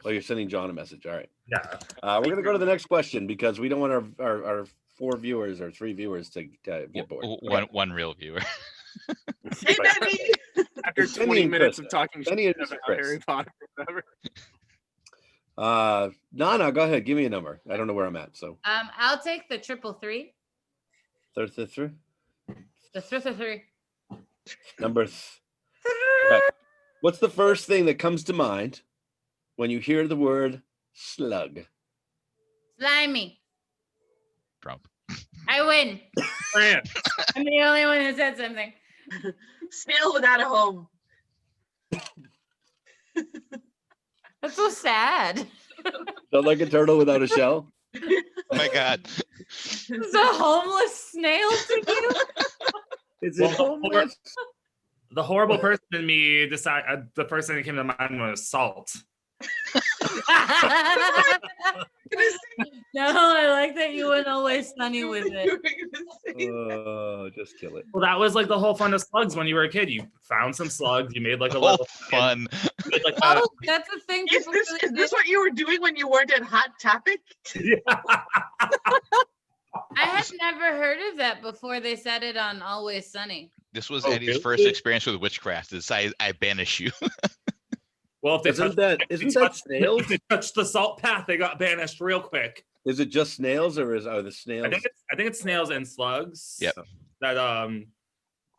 Oh, you're sending John a message. All right. Yeah. We're gonna go to the next question because we don't want our 4 viewers or 3 viewers to get bored. One real viewer. Hey, Benny. After It's Benny 20 and minutes Chris. of talking Benny shit and about Chris. Harry Potter or whatever. Nana, go ahead. Give me a number. I don't know where I'm at. So I'll take the 333. 33. The 333. Number. Okay. What's the first thing that comes to mind when you hear the word slug? Slimy. Trump. I win. Man, I'm the only one who said something. Snail without a home. That's so sad. Sound like a turtle without a shell? Oh my God. It's a homeless snail to you? Is Well, it homeless? the horrible person in me decided the first thing that came to mind was salt. No, I like that you went Always Sunny with it. Oh, just kill it. Well, that was like the whole fun of slugs when you were a kid. You found some slugs, you made like a Oh, little fun. you made, like, a, Oh, that's a thing. Is people this really is this do. what you were doing when you weren't at Hot Topic? yeah. I had never heard of that before they said it on Always Sunny. This was Oh, Eddie's really? first experience with witchcraft. Is I banish you. Well, if they Isn't touch, that if snails? they touched the salt path, they got banished real quick. Is it just snails or are the I snails think it's snails and slugs. Yep. That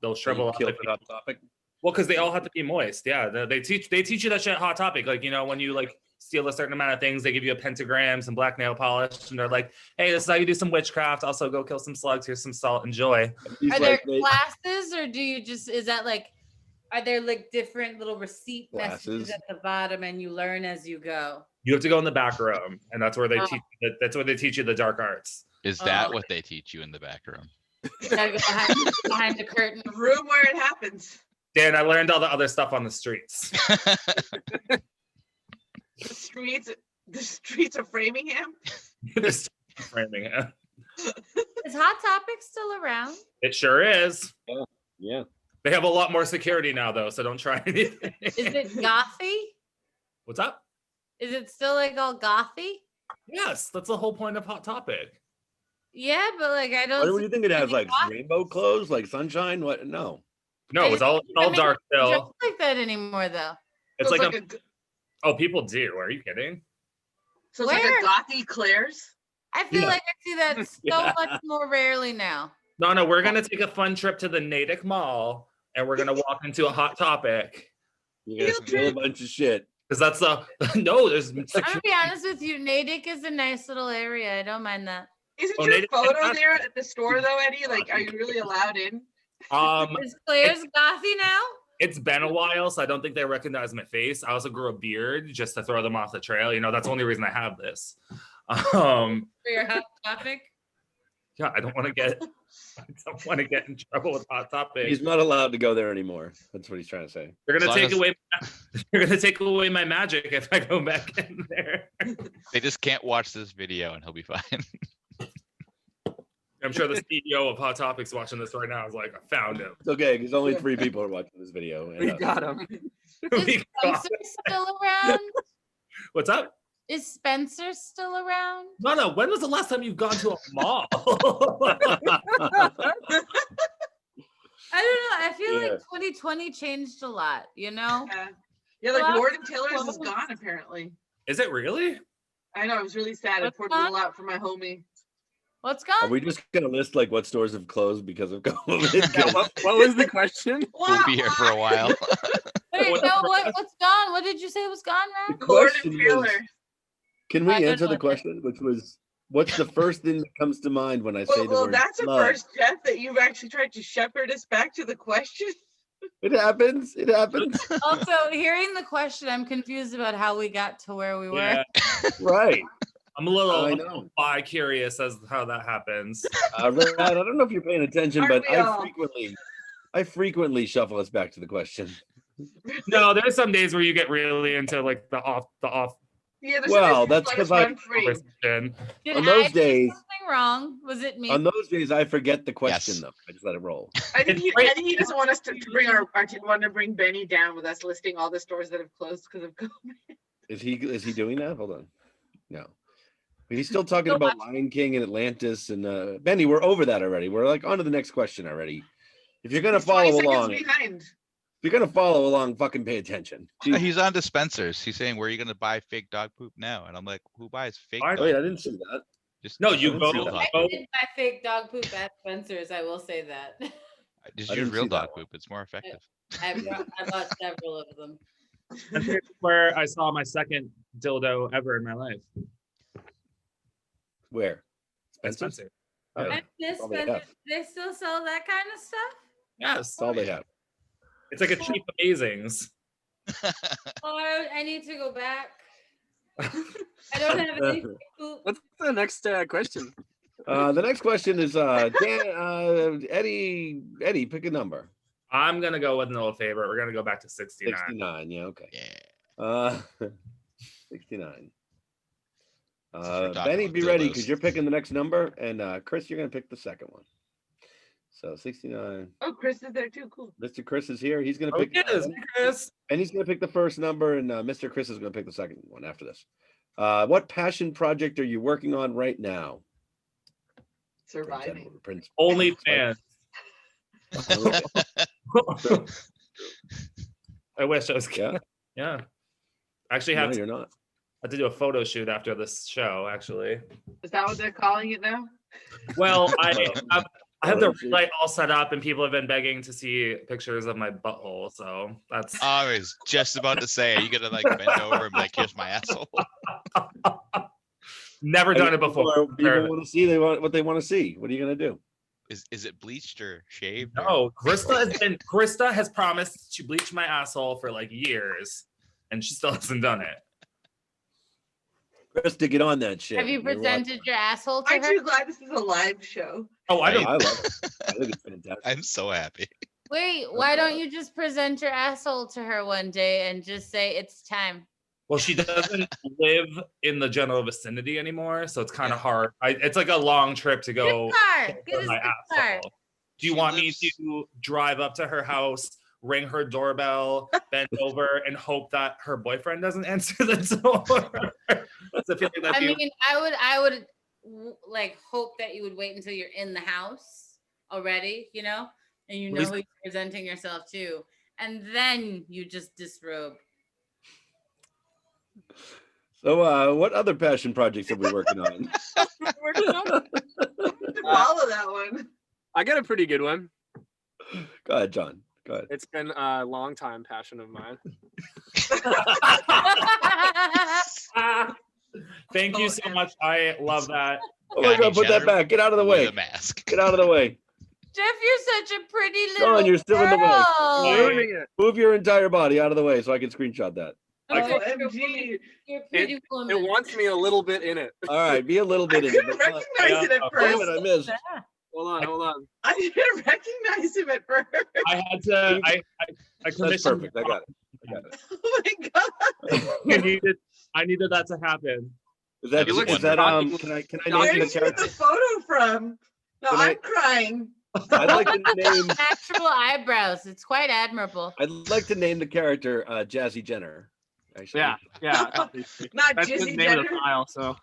they'll shrivel up. kill if for you- Hot Topic? Well, because they all have to be moist. Yeah, they teach you that shit at Hot Topic. Like, you know, when you like steal a certain amount of things, they give you a pentagram, some black nail polish, and they're like, "Hey, this is how you do some witchcraft. Also, go kill some slugs. Here's some salt. Enjoy." He's Are there like, they- classes or do you just, is that like, are there like different little receipt messages Classes. at the bottom and you learn as you go? You have to go in the back room, and that's where they Oh. teach. That's where they teach you the dark arts. Is that Oh. what they teach you in the back room? You gotta go behind the curtain. The room where it happens. Dan, I learned all the other stuff on the streets. The streets of Framingham. This Framingham. Is Hot Topic still around? It sure is. yeah. They have a lot more security now, though, so don't try anything. Is it gothy? What's up? Is it still like all gothy? Yes, that's the whole point of Hot Topic. Yeah, but like I don't. What do you think it has? any Like goth- rainbow clothes, like sunshine? What? No. No, it's all I mean, dark I don't still. dress like that anymore, though. It's So like a g- oh, people do. Are you kidding? so it's like Where? a gothy Claire's. I feel Yeah. like I see that so Yeah. much more rarely now. No, we're gonna take a fun trip to the Natick Mall, and we're gonna walk into a Hot Topic You're gonna Field steal a trip. bunch of shit. because that's the no. There's I'm gonna be honest with you. Natick is a nice little area. I don't mind that. Isn't Oh, your Native- photo there at the store though, Eddie? Like, are you really allowed in? Is Claire's gothy now? It's been a while, so I don't think they recognize my face. I also grew a beard just to throw them off the trail. You know, that's the only reason I have this. For your Hot Topic? Yeah, I don't want to get in trouble with Hot Topic. He's not allowed to go there anymore. That's what he's trying to say. They're gonna As long take as- away. They're gonna take away my magic if I go back in there. They just can't watch this video and he'll be fine. I'm sure the CEO of Hot Topics watching this right now is like, I found him. It's okay because only 3 people are watching this video. and We us. got him. Is We got- Spencer still around? What's up? Is Spencer still around? No. When was the last time you've gone to a mall? I don't know. I feel Yeah. like 2020 changed a lot, you know? Yeah, like Well, Lord and Taylor's is close. gone apparently. Is it really? I know, it was really sad. I What's poured a little gone? out for my homie. What's Are gone? we just gonna list like what stores have closed because of COVID? Yeah, what was the question? We'll be here for a while. Wait, What's no, the what's gone? What did you say was gone, Matt? Lord question and is- Taylor. Can we I don't answer know the what question, which was, what's the first thing that comes to mind when I say the Well, word that's a slug? first, Jeff, that you've actually tried to shepherd us back to the question. It happens. It happens. Also, hearing the question, I'm confused about how we got to where we were. Yeah. Right. I'm a little I know. curious as to how that happens. Rad, I don't know if you're paying attention, Aren't but we all? I frequently shuffle us back to the question. No, there's some days where you get really into like the off Yeah, there's Well, something that's like 'cause us I- run free. conversation. Did On those I do days- something wrong? Was it me? On those days, I forget the question Yes. though. I just let it roll. I think Wait. he doesn't want us to bring our want to bring Benny down with us listing all the stores that have closed because of COVID. Is he doing that? Hold on. No. He's still talking Still about Lion King and Atlantis and Benny, we're over that already. We're like on to the next question already. If you're gonna He's 20 follow seconds along, behind. if you're gonna follow along, fucking pay attention. Jeez. He's on dispensers. He's saying, where are you going to buy fake dog poop now? And I'm like, who buys fake I- dog Wait, I poop? didn't see that. Just No, just you use go- real dog I poop. Oh. did buy fake dog poop at Spencer's. I will say that. Just I use didn't real see that dog one. poop. It's more effective. I bought several of them. And here's where I saw my second dildo ever in my life. Where? At Spencer's? Spencer. Oh, And this all they Spencer, have. they still sell that kind of stuff? Yes. That's all they have. It's like a cheap amazings. Oh, I need to go back. I don't have any fake poop. What's the next question? The next question is Eddie, pick a number. I'm gonna go with no favorite. We're gonna go back to 69. 69. Yeah, okay. Yeah. Uh, 69. we're talking Benny, about be ready dildos. because you're picking the next number, and Chris, you're gonna pick the second one. So 69. Oh, Chris is there too. Cool. Mr. Chris is here. He's gonna Oh, pick. yes, Chris. And he's gonna pick the first number, and Mr. Chris is gonna pick the second one after this. What passion project are you working on right now? Surviving. Prince. OnlyFans. Okay. I wish I was. Yeah. Yeah. Actually, No, have you're not. to do a photo shoot after this show. Actually, Is that what they're calling it now? well, I have the Photo shoot. light all set up, and people have been begging to see pictures of my butthole. So that's. I was just about to say, are you gonna like bend over and be like, here's my asshole? Never done it before. People want to see what they want to see. What are you gonna do? Is it bleached or shaved? or- No, Krista has promised to bleach my asshole for like years, and she still hasn't done it. Chris, to get on that shit. Have you You're presented your asshole to Aren't her? you glad this is a live show? Oh, I Right. don't. I love it. I think it's fantastic. I'm so happy. Wait, why don't you just present your asshole to her one day and just say it's time? Well, she doesn't live in the general vicinity anymore, so it's kind of hard. It's like a long trip to go. Car. Get for his my car. asshole. Do you She want lives- me to drive up to her house, ring her doorbell, bend over, and hope that her boyfriend doesn't answer the door? That's a feeling that I mean, I would like hope that you would wait until you're in the house already, you know, and you know least- who you're presenting yourself to, and then you just disrobe. So, what other passion projects are we working on? Follow that one. I got a pretty good one. Go ahead, John. Go ahead. It's been a long time passion of mine. Thank you so much. I love that. Oh my Kylie God, put that Jenner back. Get out of the With way. a mask. Get out of the way. Jeff, you're such a pretty little John, you're still in the way. girl. Ruining it. Move your entire body out of the way so I can screenshot that. Okay, OMG. you're a pretty It woman. wants me a little bit in it. All right, be a little I bit in couldn't it. but not- recognize it at Damn first. it, I missed. Hold on. I didn't recognize him at first. I had to. I That's commissioned. perfect. I got it. I got it. Oh my god. I needed that to happen. Is that, You look is that shocking. can I Where name did the you get the character? photo from? No, Can I'm I- crying. I'd like to name Natural eyebrows. It's quite admirable. I'd like to name the character Jazzy Jenner. Actually. Yeah. Not That's the Jizzy name of the Jenner. file. So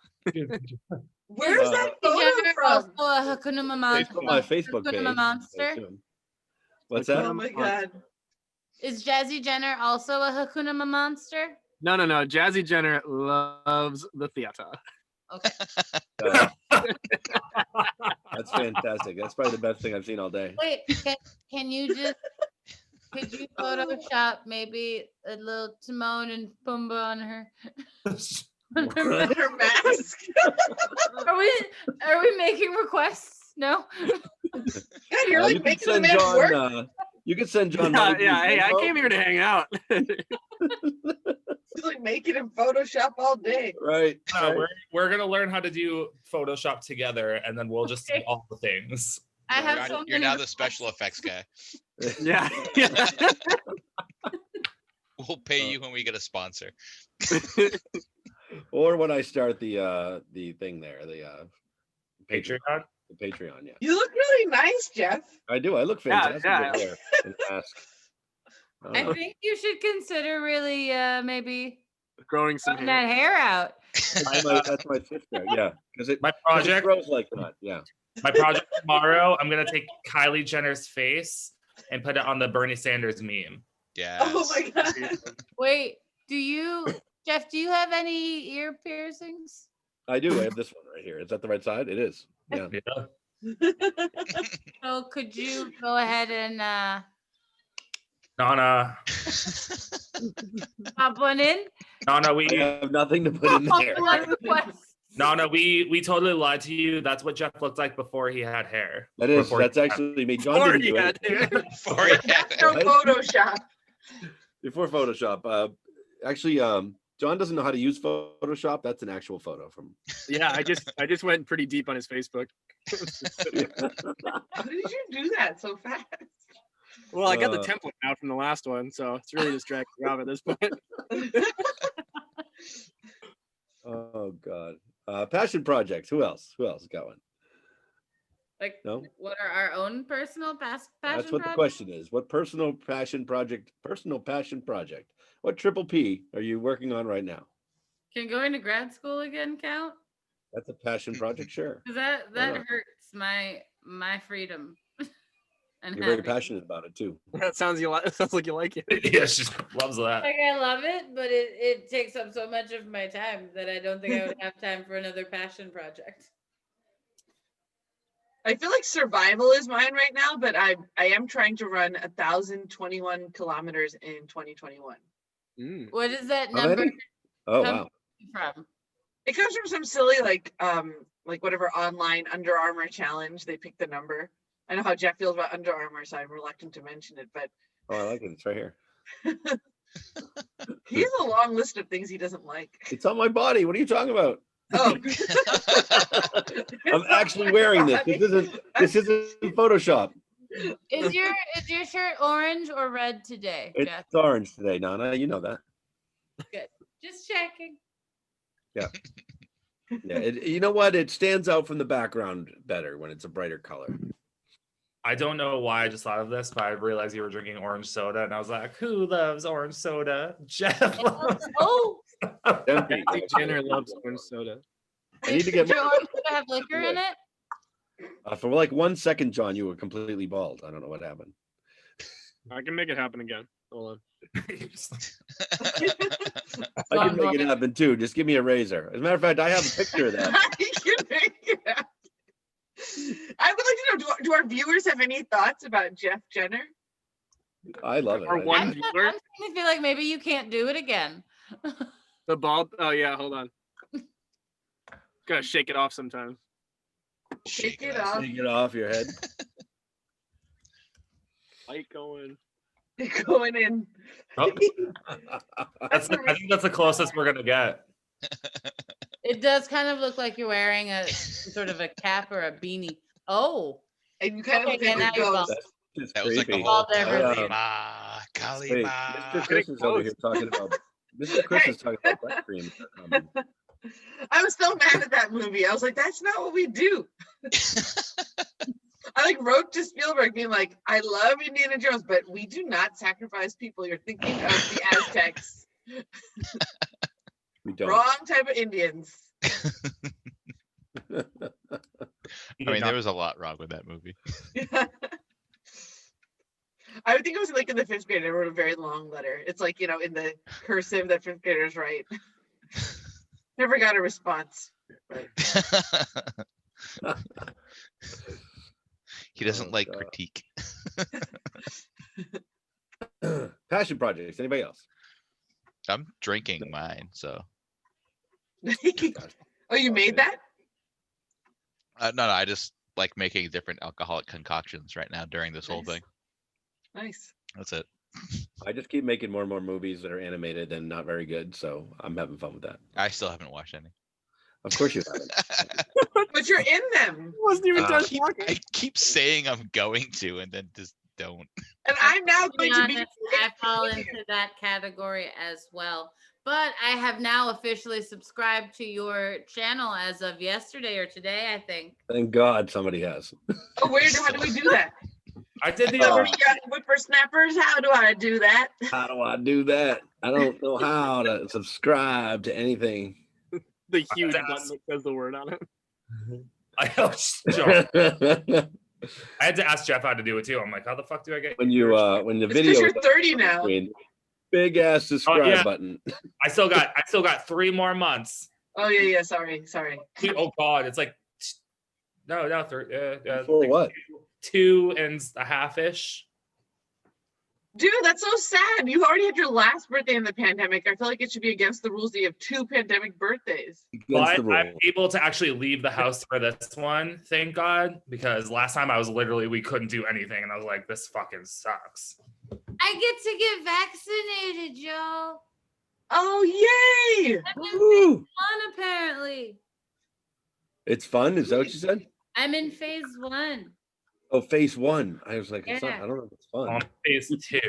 Where's that photo Jenner from? also a Hakuna It's on my Facebook Hakuna page. I Monster. assume. What's Oh that? my god. Is Jazzy Jenner also a Hakuna Monster? no. Jazzy Jenner loves the theater. Okay. Uh, that's fantastic. That's probably the best thing I've seen all day. Wait, can you just could you Photoshop maybe a little Timon and Pumbaa on her? Her mask. Are we making requests? No. God, you're You like can making the send man John. work. You can send John. Yeah. Hey, I came here to hang out. He's like making him Photoshop all day. Right. No, right. we're gonna learn how to do Photoshop together, and then we'll just do Okay. all the things. I have You're, so you're many now the special effects guy. Yeah. We'll pay you when we get a sponsor. Or when I start the thing there, the Patreon. The Patreon. Yeah, You look really nice, Jeff. I do. I look Yeah, fantastic yeah. with hair and mask. I think you should consider really maybe Growing some putting hair. that hair out. That's my sister. Yeah, because it My 'cause it project. grows like that. Yeah. My project tomorrow. I'm gonna take Kylie Jenner's face and put it on the Bernie Sanders meme. Yeah. Oh my god. Wait, Jeff, do you have any ear piercings? I do. I have this one right here. Is that the right side? It is. Yeah. Yeah. So could you go ahead and Nana, pop one in? Nana, I we have nothing to put in there. One request. Nana, we totally lied to you. That's what Jeff looked like before he had hair. That is. Before That's he- actually me. John Or didn't he do had it hair. Before he had That's no Right? Photoshop. before Photoshop. Actually, John doesn't know how to use Photoshop. That's an actual photo from. Yeah, I just went pretty deep on his Facebook. How did you do that so fast? Well, I got the Uh, template now from the last one, so it's really just drag and drop at this point. Oh God. Passion projects. Who else? Who else got one? Like, No? what are our own personal passion That's what the projects? question is. What personal passion project? What triple P are you working on right now? Can going to grad school again count? That's a passion project, sure. Because that Why not? hurts my freedom. And You're very happiness. passionate about it too. That sounds like you like it. Yeah, she loves that. Like, I love it, but it takes up so much of my time that I don't think I would have time for another passion project. I feel like survival is mine right now, but I am trying to run 1,021 kilometers in 2021. What is that How number many? Oh come wow. from? It comes from some silly like whatever online Under Armour challenge. They pick the number. I know how Jeff feels about Under Armour, so I'm reluctant to mention it, but Oh, I like it. It's right here. he has a long list of things he doesn't like. It's on my body. What are you talking about? Oh, I'm actually wearing this. This isn't Photoshop. Is your shirt orange or red today, Jeff? It's orange today, Nana. You know that. Good. Just checking. Yeah. Yeah. You know what? It stands out from the background better when it's a brighter color. I don't know why I just thought of this, but I realized you were drinking orange soda, and I was like, "Who loves orange soda?" Jeff. Loves Oh, Empty. Jenner loves orange soda. I need to get does your orange soda have liquor in it? for like 1 second, John, you were completely bald. I don't know what happened. I can make it happen again. Hold on. I can make it happen too. Just give me a razor. As a matter of fact, I have a picture of that. He can make it happen. I would like to know, do our viewers have any thoughts about Jeff Jenner? I love it. Or I one I'm think- viewer. starting to feel like maybe you can't do it again. The bald. Oh yeah, hold on. Gotta shake it off sometimes. Shake it off. Take it off your head. Light going. Going in. Oh, I think that's the closest we're gonna get. It does kind of look like you're wearing a sort of a cap or a beanie. Oh, And you kind of Okay, look now like you're a bald. ghost. It's That was like the creepy. whole Bald everywhere. Kalima, Wait, Kalima. Mr. Chris is over here talking about. Mr. Chris is talking about butt cream. I was so mad at that movie. I was like, that's not what we do. I like wrote to Spielberg being like, I love Indiana Jones, but we do not sacrifice people. You're thinking of the Aztecs. We don't. Wrong type of Indians. I mean, there was a lot wrong with that movie. I would think it was like in the 5th grade. I wrote a very long letter. It's like, in the cursive that 5th graders write. Never got a response. Right. He doesn't Oh, like God. critique. Passion projects. Anybody else? I'm drinking mine, so Oh, you made that? no, I just like making different alcoholic concoctions right now during this whole Nice. thing. Nice. That's it. I just keep making more and more movies that are animated and not very good, so I'm having fun with that. I still haven't watched any. Of course you haven't. But you're in them. Wasn't even Uh, done I talking. keep saying I'm going to, and then just don't. And I'm now to be going to be. honest, I fall into that category as well. But I have now officially subscribed to your channel as of yesterday or today, I think. Thank God somebody has. Oh, how do we do that? I did the Uh, other. Young whippersnappers, how do I do that? How do I do that? I don't know how to subscribe to anything. The huge That's- button that says the word on it. I had to ask Jeff how to do it too. I'm like, how the fuck do I get? when the It's video because is you're 30 now. screen, big ass subscribe yeah. button. I still got 3 more months. Oh yeah, sorry. Oh God, it's like no, For like what? 2.5 ish. Dude, that's so sad. You already had your last birthday in the pandemic. I feel like it should be against the rules that you have 2 pandemic birthdays. Against the But I'm rule. able to actually leave the house for this one, thank God, because last time we couldn't do anything, and I was like, this fucking sucks. I get to get vaccinated, y'all. Oh, yay! I'm in Woo! phase 1, apparently. It's fun. Is that what you said? I'm in phase 1. Oh, phase 1. I was like, it's not, Yeah. I don't know if it's fun. On phase 2.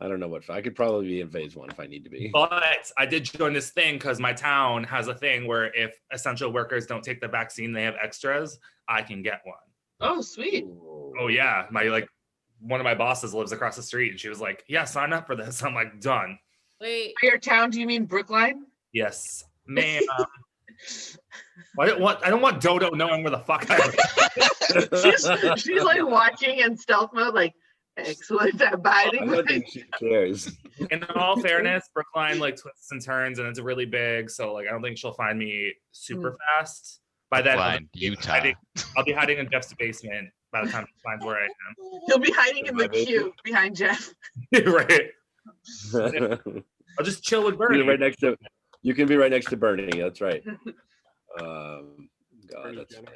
I don't know what. I could probably be in phase 1 if I need to be. But I did join this thing because my town has a thing where if essential workers don't take the vaccine, they have extras. I can get one. Oh, sweet. Oh yeah, one of my bosses lives across the street, and she was like, "Yeah, sign up for this." I'm like, "Done." Wait, For your town, do you mean Brookline? Yes, ma'am. I don't want Dodo knowing where the fuck I am. she's like watching in stealth mode, like, excellent at I biting. don't think she cares. In all fairness, Brookline like twists and turns, and it's really big, so like I don't think she'll find me super fast. By then, Blind Utah. I'll be hiding in Jeff's basement by the time he finds where I am. He'll be hiding in the queue behind Jeff. Right. I'll just chill with Bernie. You can be right next to Bernie. That's right. God, that's funny.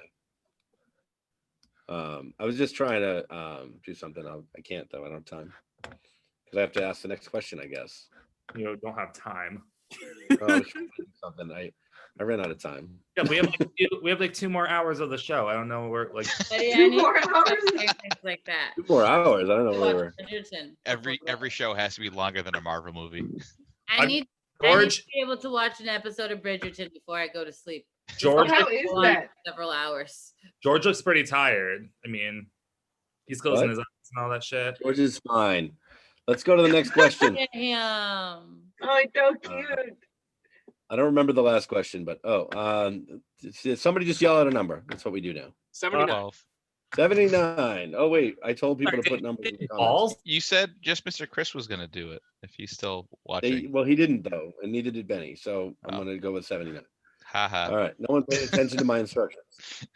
I was just trying to do something. I can't though. I don't have time because I have to ask the next question, I guess. You don't have time. I was trying to do something. I ran out of time. Yeah, we have like 2 more hours of the show. I don't know where like 2 more hours. things like that. 2 more hours. I don't know where we're. Bridgerton. Every show has to be longer than a Marvel movie. I need George. to be able to watch an episode of Bridgerton before I go to sleep. George. How is that? Several hours. George looks pretty tired. I mean, he's closing What? his eyes and all that shit. George is fine. Let's go to the next question. Damn. Oh, it's so cute. I don't remember the last question, but somebody just yell out a number. That's what we do now. 79. 12. 79. Oh wait, I told people to put numbers in the comments. Balls? You said just Mr. Chris was gonna do it if he's still watching. Well, he didn't though, and neither did Benny. So I'm Oh. gonna go with 79. Haha. All right. No one paid attention to my instructions.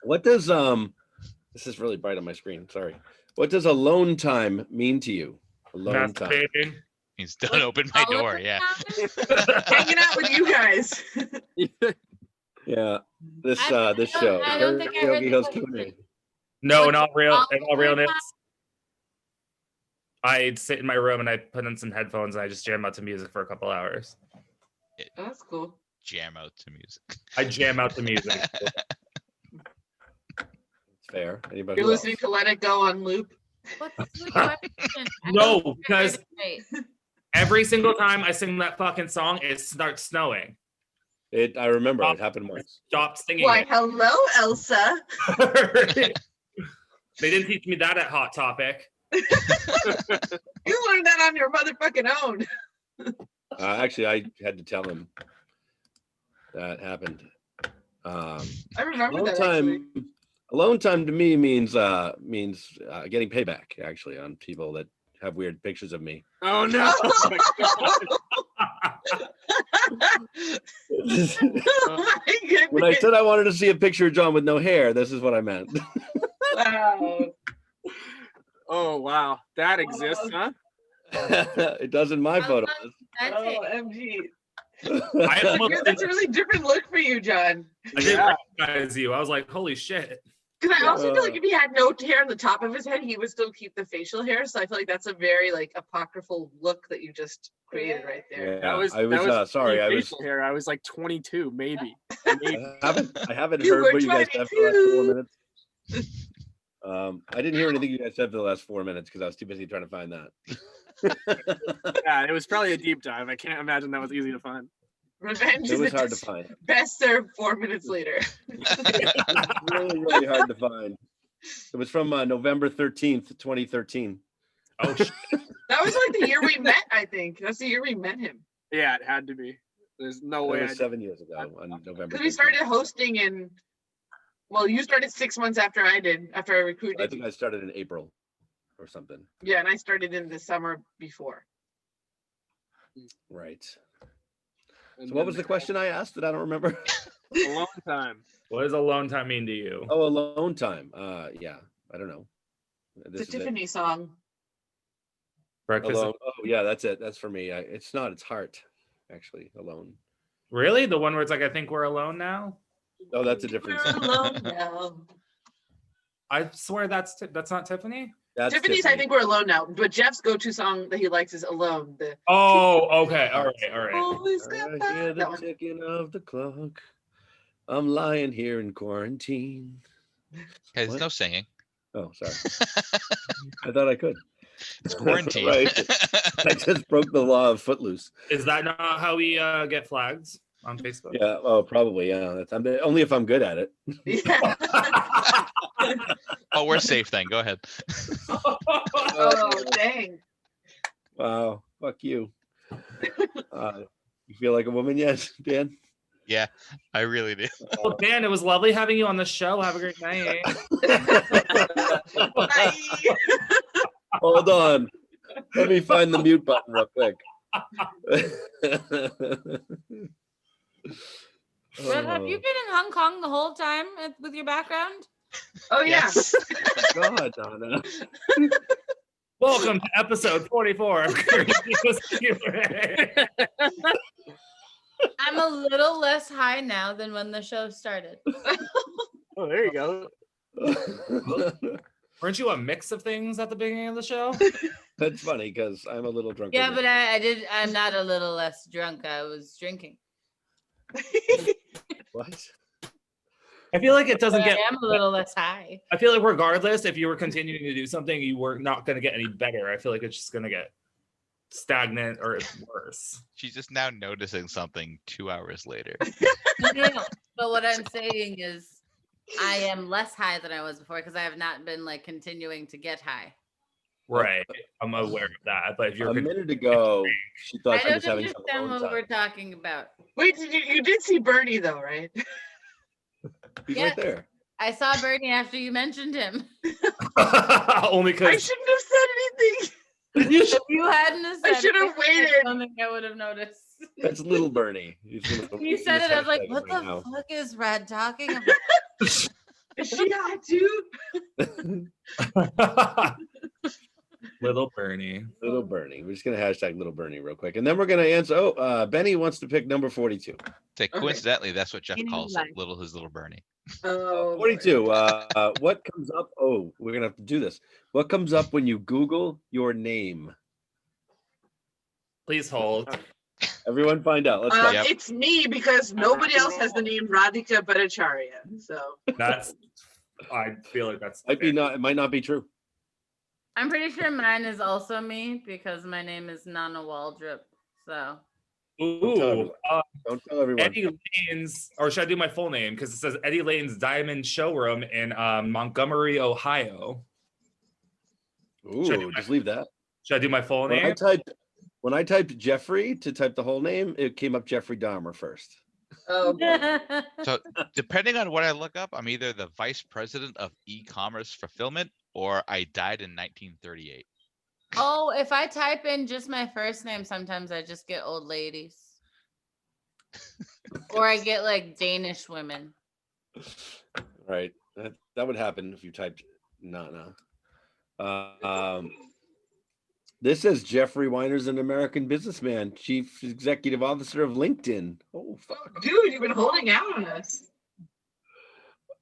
What does this is really bright on my screen. Sorry. What does alone time mean to you? Alone time. Masturbating. He's don't open my All of door. the Yeah. time? Hanging out with you guys. Yeah. This I show. I don't think I heard Karaoke the host question. Q&A. No, What's not real. all In all the realness, time? I'd sit in my room and I put in some headphones and I just jam out to music for a couple hours. That's cool. Jam out to music. I jam out to music. It's fair. Anybody You're else? listening to Let It Go on loop. What's the question? I No, don't because Wait. every single time I sing that fucking song, it starts snowing. I remember it happened once. Stop singing Why, it. hello, Elsa. They didn't teach me that at Hot Topic. You learned that on your motherfucking own. Actually, I had to tell him that happened. I remember Alone that. Actually. time. Alone time to me means getting payback. Actually, on people that have weird pictures of me. Oh no. Oh my God. Oh my goodness. When I said I wanted to see a picture of John with no hair, this is what I meant. Wow. Oh wow. That exists, huh? It does in my photo. That's Oh, it. MG. I almost That's a really different look for you, John. I didn't Yeah. recognize you. I was like, holy shit. Because I also feel like if he had no hair on the top of his head, he would still keep the facial hair. So I feel like that's a very like apocryphal look that you just created right there. Yeah, That was sorry. I was. facial hair. I was like 22, maybe. I haven't You heard were what you guys said for the last 4 22. minutes. I didn't hear anything you guys said for the last 4 minutes because I was too busy trying to find that. Yeah, it was probably a deep dive. I can't imagine that was easy to find. Revenge It is was a hard to find. best served 4 minutes later. Really, really hard to find. It was from November 13th, 2013. Oh, shit. That was like the year we met, I think. That's the year we met him. Yeah, it had to be. There's no That way. was 7 years ago on November. Because we 13th. started hosting in, well, you started 6 months after I did, after I recruited. I think I started in April or something. Yeah, and I started in the summer before. Right. And So what then was the question I asked that I don't remember? A long time. What does alone time mean to you? Oh, alone time. Yeah, I don't know. It's a Tiffany song. Breakfast. Alone. Oh, yeah, that's it. That's for me. It's not. It's heart, actually. Alone. Really? The one where it's like, I think we're alone now? Oh, that's a different We're song. alone now. I swear that's not Tiffany. That's Tiffany's, I think we're alone now. But Jeff's go-to song that he likes is Alone. The Oh, okay. All right. always got I hear that the one. ticking of the clock. I'm lying here in quarantine. There's What? no singing. Oh, sorry. I thought I could. It's quarantine. Right. I just broke the law of Footloose. Is that not how we get flagged on Facebook? Yeah. Oh, probably. Yeah. Only if I'm good at it. Yeah. Oh, we're safe then. Go ahead. Oh, dang. Wow. Fuck you. You feel like a woman yet, Dan? Yeah, I really do. Well, Dan, it was lovely having you on the show. Have a great night. Bye. Hold on. Let me find the mute button real quick. But have you been in Hong Kong the whole time with your background? Oh, yeah. Yes. God, Donna. Welcome to episode 44 of Karaoke Q&A. I'm a little less high now than when the show started. Oh, there you go. Weren't you a mix of things at the beginning of the show? That's funny because I'm a little drunk. Yeah, but I'm not a little less drunk. I was drinking. What? I feel like it doesn't But get. I am a little less high. I feel like regardless, if you were continuing to do something, you were not going to get any better. I feel like it's just going to get stagnant or worse. She's just now noticing something 2 hours later. No. But what I'm saying is I am less high than I was before because I have not been like continuing to get high. Right. I'm aware of that. But if you're A minute ago, she thought I she don't was having some understand alone what we're time. talking about. Wait, you did see Bernie though, right? He's Yeah. right there. I saw Bernie after you mentioned him. only I because shouldn't have said anything. If you hadn't have I said should have it, waited. I don't think I would have noticed. That's little Bernie. You said it, I was like, what the fuck is Rad talking about? Is she hot too? little Bernie. Little Bernie. We're just gonna hashtag little Bernie real quick, and then we're gonna answer. Oh, Benny wants to pick number 42. Say, coincidentally, that's what Jeff In calls life. his little Bernie. Oh, 42. What comes up? Oh, we're gonna have to do this. What comes up when you Google your name? Please hold. Everyone, find out. Let's go. Yep. It's me because nobody else has the name Radhika Bhattacharya. So That's. I feel like that's. Might be not. It might not be true. I'm pretty sure mine is also me because my name is Nana Waldrop. So Ooh. Don't tell everyone. Eddie Lane's, or should I do my full name? Because it says Eddie Lane's Diamond Showroom in Montgomery, Ohio. Ooh, just leave that. Should I do my full When name? I typed Jeffrey to type the whole name, it came up Jeffrey Dahmer first. oh, So depending on what I look up, I'm either the vice president of e-commerce fulfillment or I died in 1938. oh, if I type in just my first name, sometimes I just get old ladies. Or I get like Danish women. Right. That would happen if you typed Nana. This says Jeffrey Weiner's an American businessman, chief executive officer of LinkedIn. Oh fuck. dude, you've been holding out on us.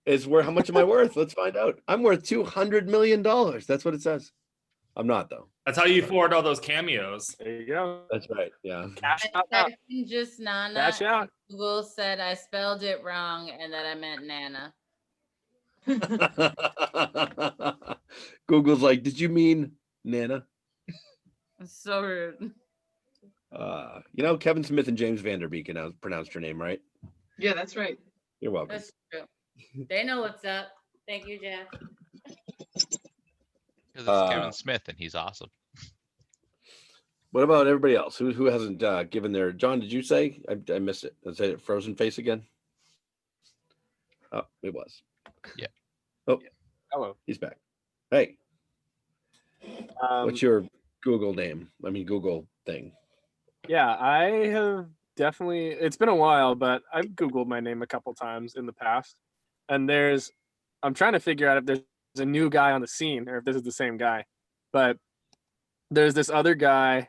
Is where how much am I worth? Let's find out. I'm worth $200 million. That's what it says. I'm not though. That's how you afford all those cameos. There you go. That's right. Yeah. Cash I out. typed in just Nana. Cash out. Google said I spelled it wrong and that I meant Nana. Google's like, did you mean Nana? It's so rude. Kevin Smith and James Vanderbeek pronounced your name right. Yeah, that's right. You're welcome. That's true. They know what's up. Thank you, Jeff. Because it's Kevin Smith and he's awesome. What about everybody else? Who hasn't given their John? Did you say? I missed it. Is it frozen face again? Oh, it was. Yeah. Oh, Hello. he's back. Hey, what's your Google name? I mean, Google thing. Yeah, I have definitely, it's been a while, but I've Googled my name a couple times in the past. And I'm trying to figure out if there's a new guy on the scene or if this is the same guy. But there's this other guy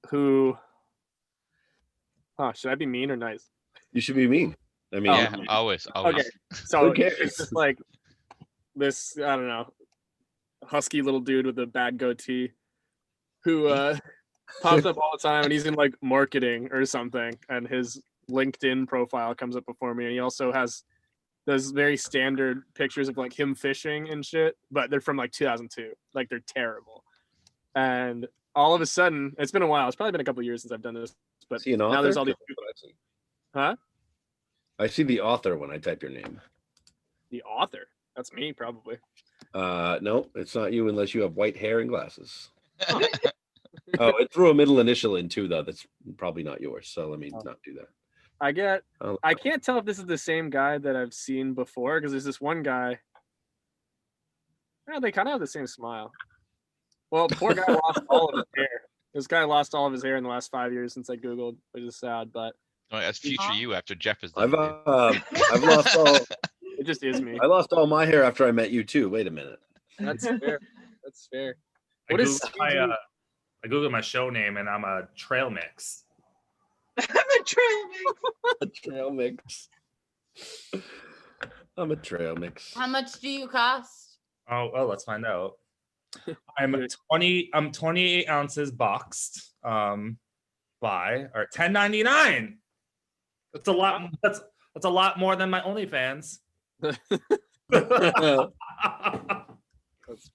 who, should I be mean or nice? You should be mean. I mean, Yeah, always. Okay, so Who cares? it's just like this, I don't know, husky little dude with a bad goatee who pops up all the time, and he's in like marketing or something, and his LinkedIn profile comes up before me, and he also has those very standard pictures of like him fishing and shit, but they're from like 2002. Like they're terrible. And all of a sudden, it's been a while. It's probably been a couple years since I've done this, but See an author? now there's all these. I see. Huh? I see the author when I type your name. The author. That's me, probably. No, it's not you unless you have white hair and glasses. Oh, it threw a middle initial in too, though. That's probably not yours. So let me not do that. I can't tell if this is the same guy that I've seen before because there's this one guy. Yeah, they kind of have the same smile. Well, poor guy lost all of his hair. This guy lost all of his hair in the last 5 years since I Googled, which is sad, but Oh, that's future you after Jeff is I've done. with you. I've lost all it just is me. I lost all my hair after I met you too. Wait a minute. That's fair. That's fair. I What is Googled my show name and I'm a trail mix. I'm a trail mix. A trail mix. I'm a trail mix. How much do you cost? Oh, let's find out. I'm 28 ounces boxed. By or $10.99. That's a lot. That's a lot more than my OnlyFans. That's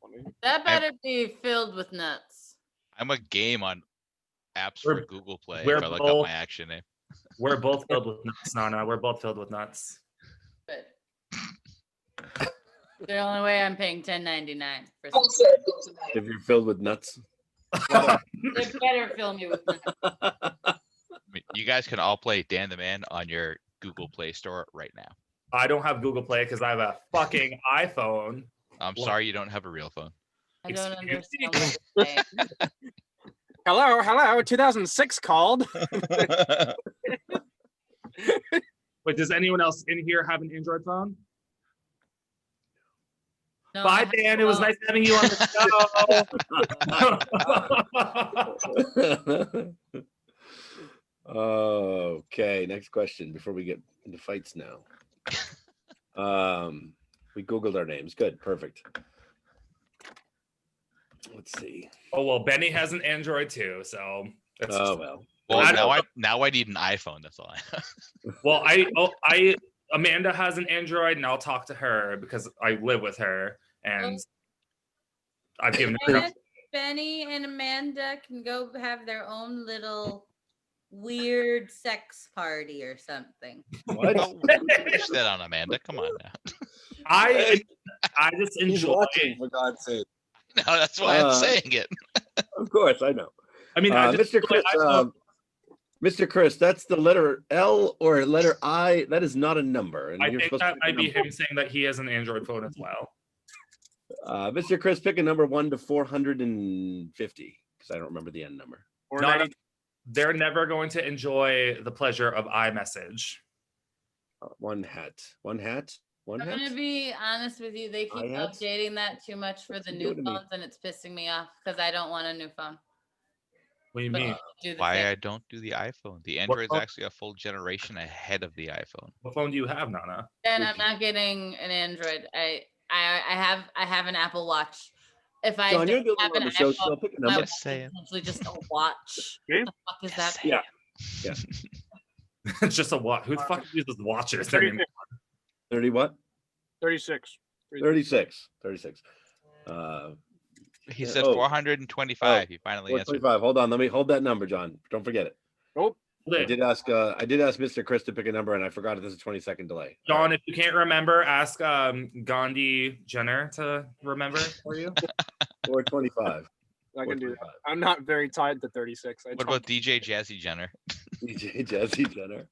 funny. That better be filled with nuts. I'm a game on apps We're- for Google Play. we're If I look up both- my action name. We're both filled with nuts, Nana. We're both filled with nuts. But the only way I'm paying $10.99 for Oh, some. sorry, it was a night. If you're filled with nuts. They better fill me with nuts. I mean, you guys can all play Dan the Man on your Google Play Store right now. I don't have Google Play because I have a fucking iPhone. I'm What? sorry you don't have a real phone. I don't Excuse me? understand what you're saying. Hello, 2006 called. Wait, does anyone else in here have an Android phone? No, I Bye, have Dan. to It was go. nice having you on the show. Okay, next question before we get into fights now. We Googled our names. Good, perfect. Let's see. Oh well, Benny has an Android too, so. That's Oh well. Well, I now I need an iPhone. That's all I have. Well, Amanda has an Android, and I'll talk to her because I live with her, and I've given her. Benny and Amanda can go have their own little weird sex party or something. What? Oh, push that on Amanda. Come on now. I just He's enjoy. watching, for God's sake. No, that's why I'm saying it. Of course, I know. I mean, I just Mr. Chris, Mr. Chris, that's the letter L or letter I. That is not a number. And I you're think supposed to that pick a might be number. him saying that he has an Android phone as well. Mr. Chris, pick a number 1 to 450 because I don't remember the end number. No, they're never going to enjoy the pleasure of iMessage. One hat. One hat. One I'm hat. gonna be honest with you. They keep iHats? updating that too much for What's the it new doing to me? phones, and it's pissing me off because I don't want a new phone. What do you But mean? they do the Why same. I don't do the iPhone. The Android's phone? actually a full generation ahead of the iPhone. What phone do you have, Nana? And I'm not getting an Android. I have an Apple Watch. If I John, you're don't the have one on an the show, iPhone, so pick a my number. watch Just saying. is essentially just a watch. Okay. What the fuck is that? Yeah. It's just a watch. Who the fuck uses watches 36. anymore? 30 what? 36. 36. 36. He said Oh. 425. He finally answered. 425. Hold on. Let me hold that number, John. Don't forget it. Oh, I did ask Mr. Chris to pick a number and I forgot it. There's a 20-second delay. John, if you can't remember, ask Gandhi Jenner to remember for you. 425. I can do that. 425. I'm not very tied to 36. What about DJ Jazzy Jenner? DJ Jazzy Jenner.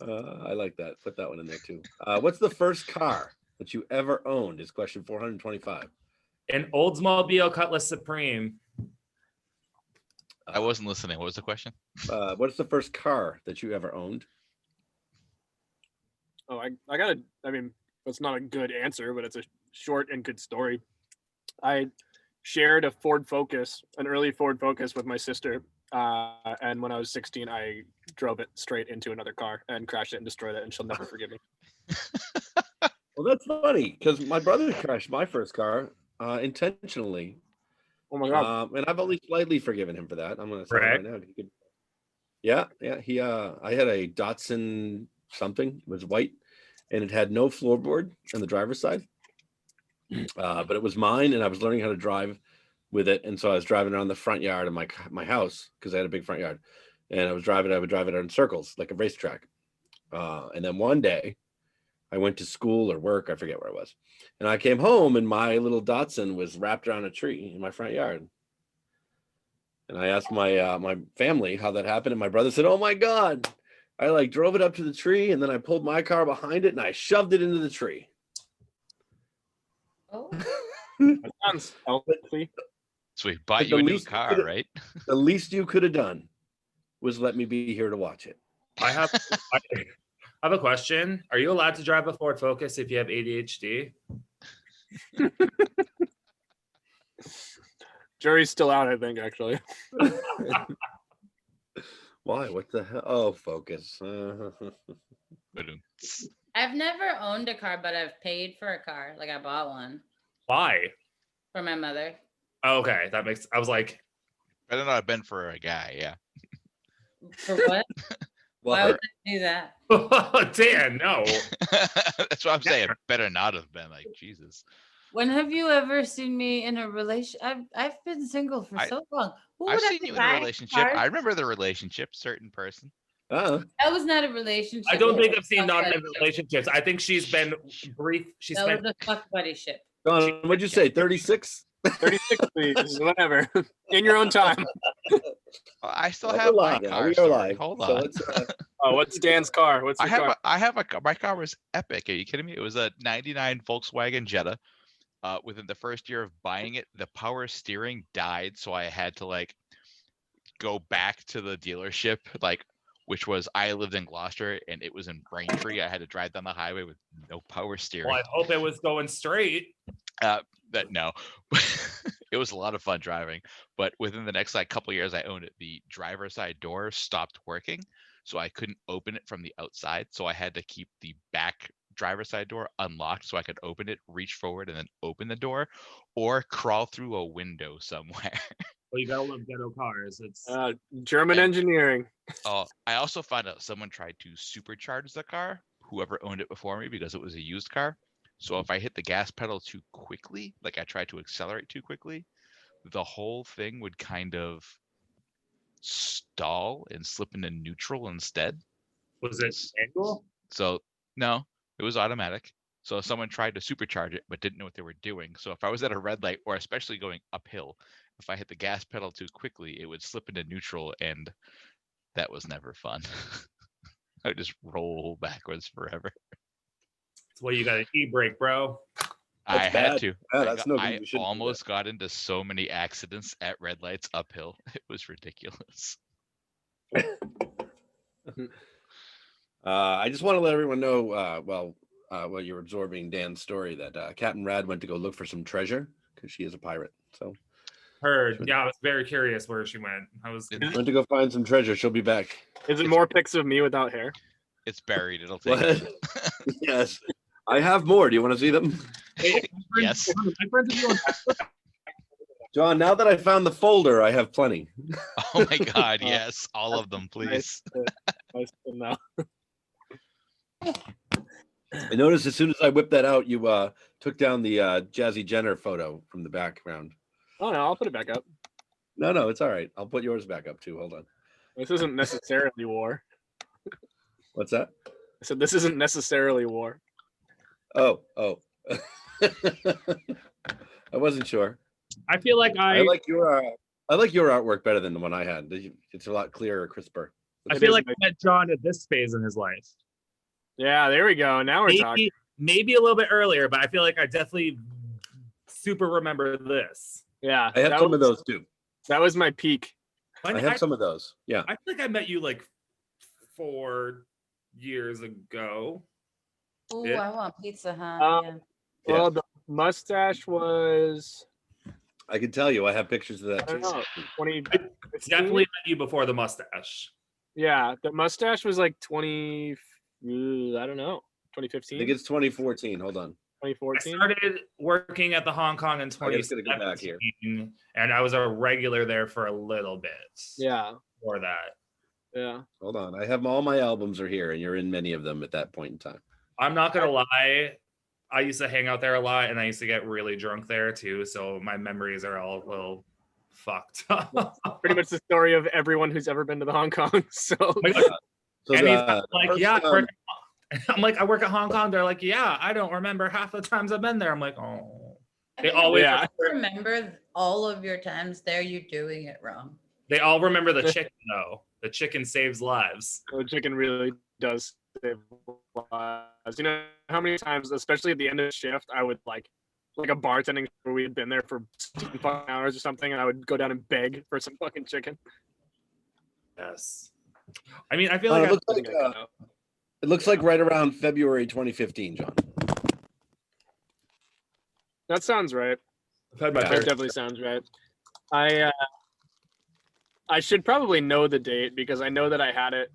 I like that. Put that one in there too. What's the first car that you ever owned? Is question 425. An Oldsmobile Cutlass Supreme. I wasn't listening. What was the question? What's the first car that you ever owned? Oh, I got I mean, it's not a good answer, but it's a short and good story. I shared a Ford Focus, an early Ford Focus with my sister. And when I was 16, I drove it straight into another car and crashed it and destroyed it, and she'll never forgive me. Well, that's funny because my brother crashed my first car intentionally. Oh my God. And I've only slightly forgiven him for that. I'm going to say it Correct. right now. Yeah. He, I had a Datsun something. It was white. and it had no floorboard on the driver's side. But it was mine, and I was learning how to drive with it. And so I was driving around the front yard of my house because I had a big front yard. And I would drive it in circles like a racetrack. And then one day I went to school or work, I forget where I was. And I came home and my little Datsun was wrapped around a tree in my front yard. And I asked my family how that happened. And my brother said, "Oh my God, I like drove it up to the tree and then I pulled my car behind it and I shoved it into the tree." Oh. That sounds healthy. So we bought But you the a new least you car, could've- right? The least you could have done was let me be here to watch it. I have a question. Are you allowed to drive a Ford Focus if you have ADHD? Jury's still out, I think, actually. Why? What the hell? Oh, Focus. Ba-dum. I've never owned a car, but I've paid for a car. Like I bought one Why? for my mother. Oh, okay, that makes. I was like, Better not have been for a guy, yeah. For what? Why would What? I do that? Dan, no. That's what I'm saying. Better not have been, like, Jesus. When have you ever seen me in a relation? I've been single for so long. Who I've would I seen you in a buy relationship. cars? I remember the relationship, certain person. Uh, That was not a relationship. I don't That think was I've seen a fuck non-men buddy relationships. I think she's been brief. She ship. That spent. was a fuck buddy ship. John, what'd you say? 36? 36, please, whatever. In your own time. Oh, I still Well, have we're my live now. car We are story. live. Hold So on. let's, Oh, what's Dan's car? What's your car? My car was epic. Are you kidding me? It was a 99 Volkswagen Jetta. Within the first year of buying it, the power steering died, so I had to like go back to the dealership, which was I lived in Gloucester and it was in Braintree. I had to drive down the highway with no power steering. Well, I hope it was going straight. No, it was a lot of fun driving. But within the next couple years, I owned it. The driver's side door stopped working, so I couldn't open it from the outside. So I had to keep the back driver's side door unlocked so I could open it, reach forward, and then open the door, or crawl through a window somewhere. Well, you gotta love ghetto cars. It's German And- engineering. I also found out someone tried to supercharge the car, whoever owned it before me, because it was a used car. So if I hit the gas pedal too quickly, like I tried to accelerate too quickly, the whole thing would kind of stall and slip into neutral instead. was it manual? So no, it was automatic. So if someone tried to supercharge it but didn't know what they were doing. So if I was at a red light, or especially going uphill, if I hit the gas pedal too quickly, it would slip into neutral, and that was never fun. I would just roll backwards forever. That's why you got an e-brake, bro. I That's had bad. to. Yeah, I that's got- no good. I You shouldn't do that. almost got into so many accidents at red lights uphill. It was ridiculous. I just want to let everyone know, while you're absorbing Dan's story, that Captain Rad went to go look for some treasure because she is a pirate. So Heard. Yeah, I was very curious where she went. I was. It- went to go find some treasure. She'll be back. Is it more pics of me without hair? It's buried. It'll take. What? Yes, I have more. Do you want to see them, Yes. My friends are doing John? Now that I found the folder, I have plenty. Oh my God! Yes, all of them, please. Nice to know. I noticed as soon as I whipped that out, you took down the Jazzy Jenner photo from the background. Oh no, I'll put it back up. No, it's all right. I'll put yours back up too. Hold on. This isn't necessarily war. What's that? I said this isn't necessarily war. Oh. I wasn't sure. I feel like I like your artwork better than the one I had. It's a lot clearer, crisper. I It feel is like I nice. met John at this phase in his life. Yeah, there we go. Now we're talking. Maybe a little bit earlier, but I feel like I definitely super remember this. Yeah, I have that some of was- those too. That was my peak. When I have some of those. Yeah. I feel like I met you like 4 years ago. Ooh, Yeah. I want pizza, huh? Um, Yeah. Yeah. Well, the mustache was I can tell you. I have pictures of that I don't too. know 20. Definitely met you before the mustache. Yeah, the mustache was like 20. I don't know. I 2015. think it's 2014. Hold on. I 2014. started working at the Hong Kong in I just gotta go back 2017, and I was a regular there for a little bit. Yeah, For that. yeah. Hold on. I have all my albums are here, and you're in many of them at that point in time. I'm not gonna lie. I used to hang out there a lot, and I used to get really drunk there too. So my memories are all a little fucked up. Pretty much the story of everyone who's ever been to the Hong Kong. So So And he's the like, first, yeah, I'm like, I work at Hong Kong. They're like, yeah, I don't remember half the times I've been there. I'm like, oh. They always Yeah. remember all of your times there. You're doing it wrong. They all remember the chicken though. The chicken saves lives. the chicken really does save lives. You know how many times, especially at the end of the shift, I would like a bartending where we had been there for 16 fucking hours or something, and I would go down and beg for some fucking chicken. Yes. I mean, I feel it like looks like it looks like right around February 2015, John. That sounds right. I've had my That fair- definitely sounds right. I should probably know the date because I know that I had it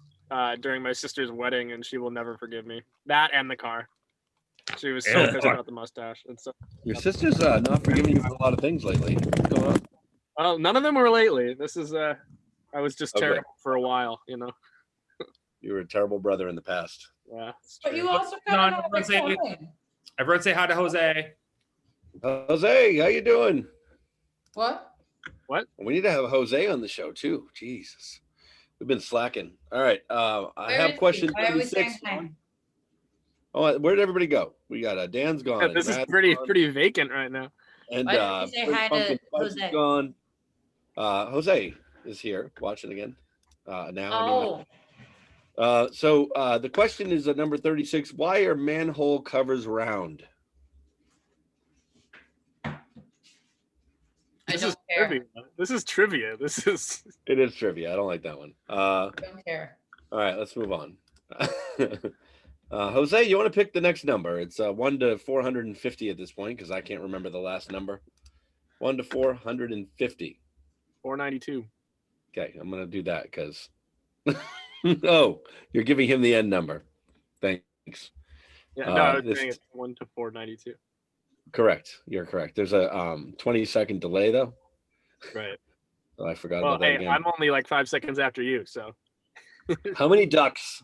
during my sister's wedding, and she will never forgive me. That and the car. She was so Yeah. pissed about the mustache. And so, Your sister's not forgiving you for a lot of things lately. What's going on? well, none of them were lately. This is I was just Okay. terrible for a while, you know. You were a terrible brother in the past. Yeah. it's But true. you also No, kind of everyone say- Everyone say hi to Jose. Jose, how you doing? What? We need to have Jose on the show too. Jesus, we've been slacking. All right, I have question Why are we saying 36. hi? Oh, where did everybody go? We got Dan's gone. Yeah, and this is Matt's pretty gone, vacant right now. And Why don't you say Big hi to Pumpkin Spice is Jose? gone. Jose is here watching again. Now. Oh, So the question is at number 36. Why are manhole covers round? I This don't is care. trivia. This is trivia. This is It is trivia. I don't like that one. Don't care. All right, let's move on. Jose, you want to pick the next number? It's 1 to 450 at this point because I can't remember the last number. 1 to 450. 492. Okay, I'm gonna do that because oh, you're giving him the end number. Thanks. Yeah, no, I was this- saying it's 1 to 492. Correct. You're correct. There's a 20-second delay though. Right. Oh, I forgot Well, about that hey, again. I'm only like 5 seconds after you, so How many ducks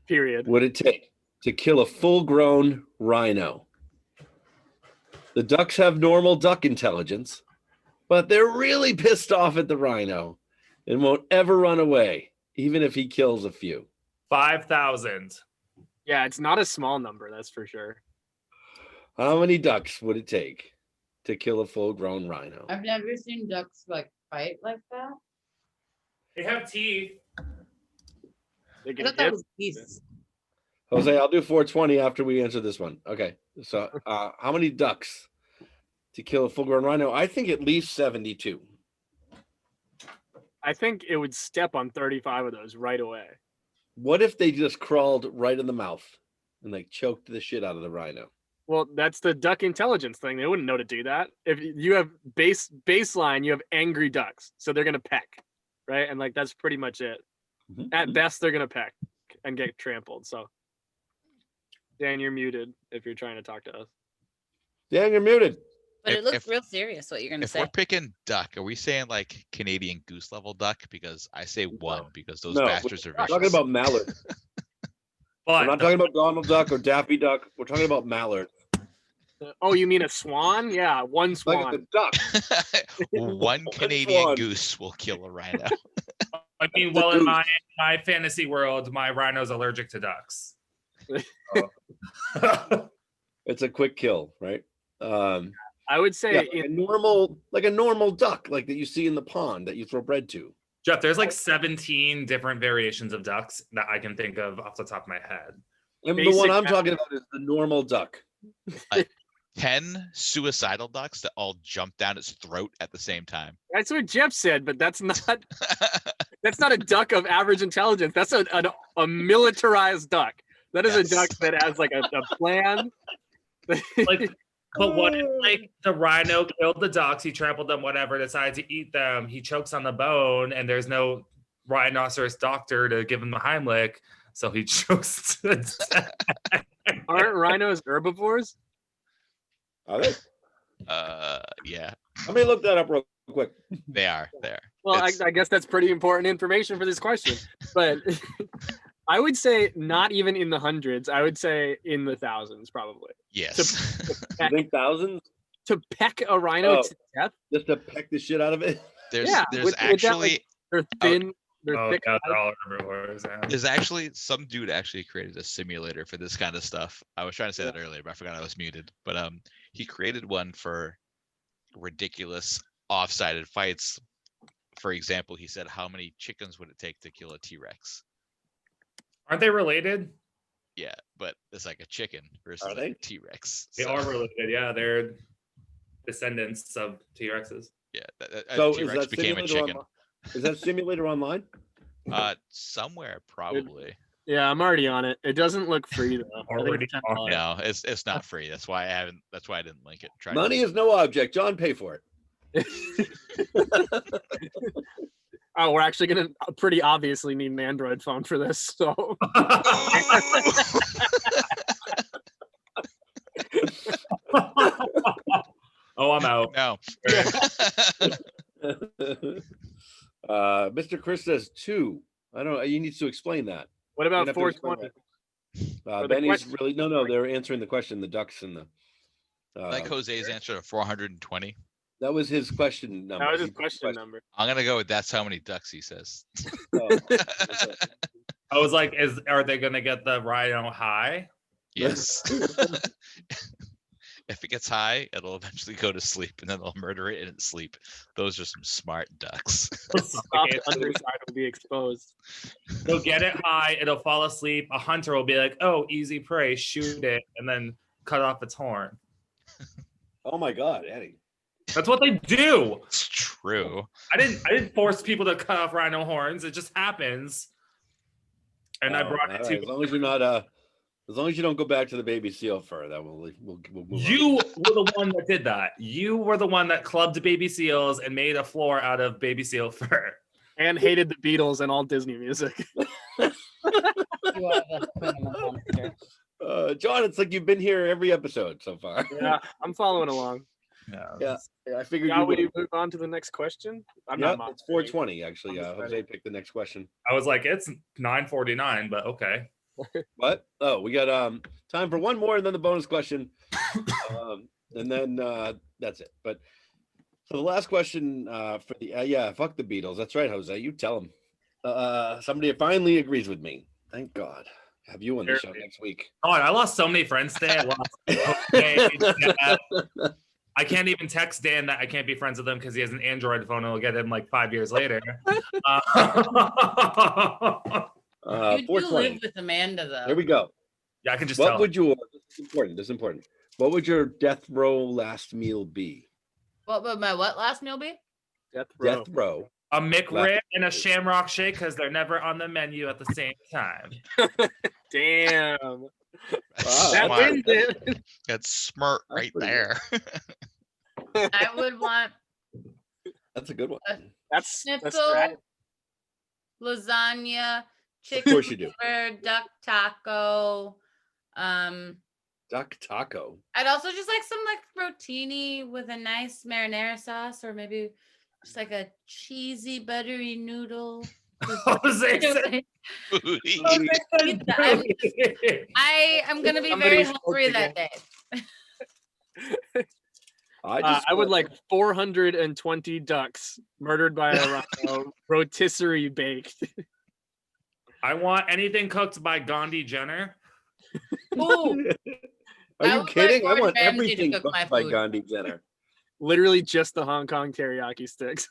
period. would it take to kill a full-grown rhino? The ducks have normal duck intelligence, but they're really pissed off at the rhino and won't ever run away, even if he kills a few. 5,000. Yeah, it's not a small number, that's for sure. How many ducks would it take to kill a full-grown rhino? I've never seen ducks like fight like that. They have teeth. They I can thought that hit. was geese. Jose, I'll do 420 after we answer this one. Okay. So how many ducks to kill a full-grown rhino? I think at least 72. I think it would step on 35 of those right away. What if they just crawled right in the mouth and like choked the shit out of the rhino? Well, that's the duck intelligence thing. They wouldn't know to do that. If you have baseline, you have angry ducks, so they're gonna peck, right? And like that's pretty much it. Mhm. At best, they're gonna peck and get trampled. So, Dan, you're muted if you're trying to talk to us. Dan, you're muted. But If- it looks if- real serious what you're gonna If say. we're picking duck, are we saying like Canadian goose level duck? Because I say one because those No, bastards are We're vicious. talking about mallard. We're But not talking about Donald Duck or Daffy Duck. We're talking about mallard. Oh, you mean a swan? Yeah, one Like swan. a duck. One Canadian swan. goose will kill a rhino. I mean, well, in my fantasy world, my rhino's allergic to ducks. It's a quick kill, right? I would say Yeah, like a normal duck, like that you see in the pond that you throw bread to. Jeff, there's like 17 different variations of ducks that I can think of off the top of my head. And the one Basic I'm talking about is the normal duck. 10 suicidal ducks that all jump down its throat at the same time. that's what Jeff said, but that's not a duck of average intelligence. That's a militarized duck. That is Yes. a duck that has like a plan. Like, but what if like the rhino killed the ducks, he trampled them, whatever, decided to eat them, he chokes on the bone, and there's no rhinoceros doctor to give him the Heimlich, so he chokes to death. Aren't rhinos herbivores? Are they? Yeah, Let me look that up real quick. they are there. Well, It's- I guess that's pretty important information for this question. But I would say not even in the hundreds. I would say in the thousands, probably. Yes. You think thousands? To peck a rhino Oh. to death? Just to peck the shit out of it? There's Yeah, there's with that, actually like, they're thin. They're Oh, thick. yeah, they're all herbivores. Yeah. there's actually some dude actually created a simulator for this kind of stuff. I was trying to say that earlier, but I forgot I was muted. But he created one for ridiculous off-sided fights. For example, he said, how many chickens would it take to kill a T-Rex? Aren't they related? Yeah, but it's like a chicken versus Are like a they? T-Rex. They are related. Yeah, they're descendants of T-Rexes. Yeah, So is T-Rex that became a simulator chicken. Is that simulator online? Somewhere probably. Yeah, I'm already on it. It doesn't look free though. I think Already it's on $10. No, it's not free. That's why I haven't. That's why I didn't link it. Tried Money is no object. John, pay for it. Oh, we're actually gonna pretty obviously need an Android phone for this. So Oh, I'm out. No. Mr. Chris says 2. I don't know. You need to explain that. what You're about gonna have to explain 420? that. Or the Benny's question. really no. They're answering the question. The ducks and the. Like Jose's answer of 420. That was his question number. That was his He- question number. I'm gonna go with that's how many ducks he says. Oh, okay. I was like, are they gonna get the rhino high? Yes. If it gets high, it'll eventually go to sleep, and then they'll murder it in its sleep. Those are some smart ducks. Soft underside will be exposed. They'll get it high, it'll fall asleep. A hunter will be like, "Oh, easy prey, shoot it," and then cut off its horn. Oh my God, Eddie. That's what they do. It's true. I didn't force people to cut off rhino horns. It just happens. And I Oh, brought it all to right. As long as you're not as long as you don't go back to the baby seal fur, that we'll move on. you were the one that did that. You were the one that clubbed baby seals and made a floor out of baby seal fur. And hated the Beatles and all Disney music. You are the criminal monster. John, it's like you've been here every episode so far. Yeah, I'm following along. Yeah, I figured Shall you would. we move on to the next question? I'm Yeah, not it's 420 actually. I'm just Jose picked the next question. I was like, it's 9:49, but okay. What? Oh, we got time for one more and then the bonus question. And then that's it. But so the last question for the yeah, fuck the Beatles. That's right, Jose. You tell them. Somebody finally agrees with me. Thank God. Have you on the show next week? Oh, I lost so many friends today. I lost okay, Dad. I can't even text Dan that I can't be friends with him because he has an Android phone and I'll get him like 5 years later. You do 420. live with Amanda though. Here we go. Yeah, I can just What tell. would your this is important? This is important. What would your death row last meal be? What would my what last meal be? Death row. Death row. A McRib and a Shamrock Shake because they're never on the menu at the same time. Damn. That's That smart. wins it. That's smart That's right pretty there. I would want That's a good one. That's schnitzel, strategy. lasagna, Of course you chicken do. liver, duck taco. Duck taco. I'd also just like some like rotini with a nice marinara sauce, or maybe just like a cheesy buttery noodle. Jose said- I am gonna be Somebody very spoke hungry again. that day. I would like 420 ducks murdered by a rhino, rotisserie baked. I want anything cooked by Gandhi Jenner. Ooh, Are I you would like kidding? I Gordon want Ramsay to everything cook cooked my by food. Gandhi Jenner. Literally just the Hong Kong teriyaki sticks.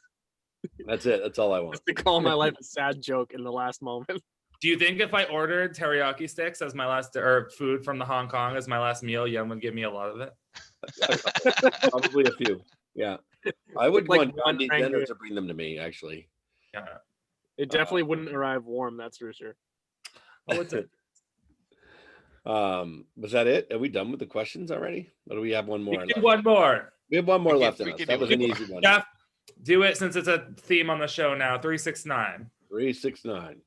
That's it. That's all I want. Just to call my life a sad joke in the last moment. Do you think if I ordered teriyaki sticks as my last or food from the Hong Kong as my last meal, Yum would give me a lot of it? Probably a few. Yeah. I would Like want one Gandhi Jenner Rangoon. to bring them to me, actually. Yeah. It definitely wouldn't arrive warm, that's for sure. Oh, it's it. Was that it? Are we done with the questions already? Or do we have one We more? can do left? one more. We have one more We can- left in we us. can That do was one an more. easy one. Jeff, do it since it's a theme on the show now. 369. 369.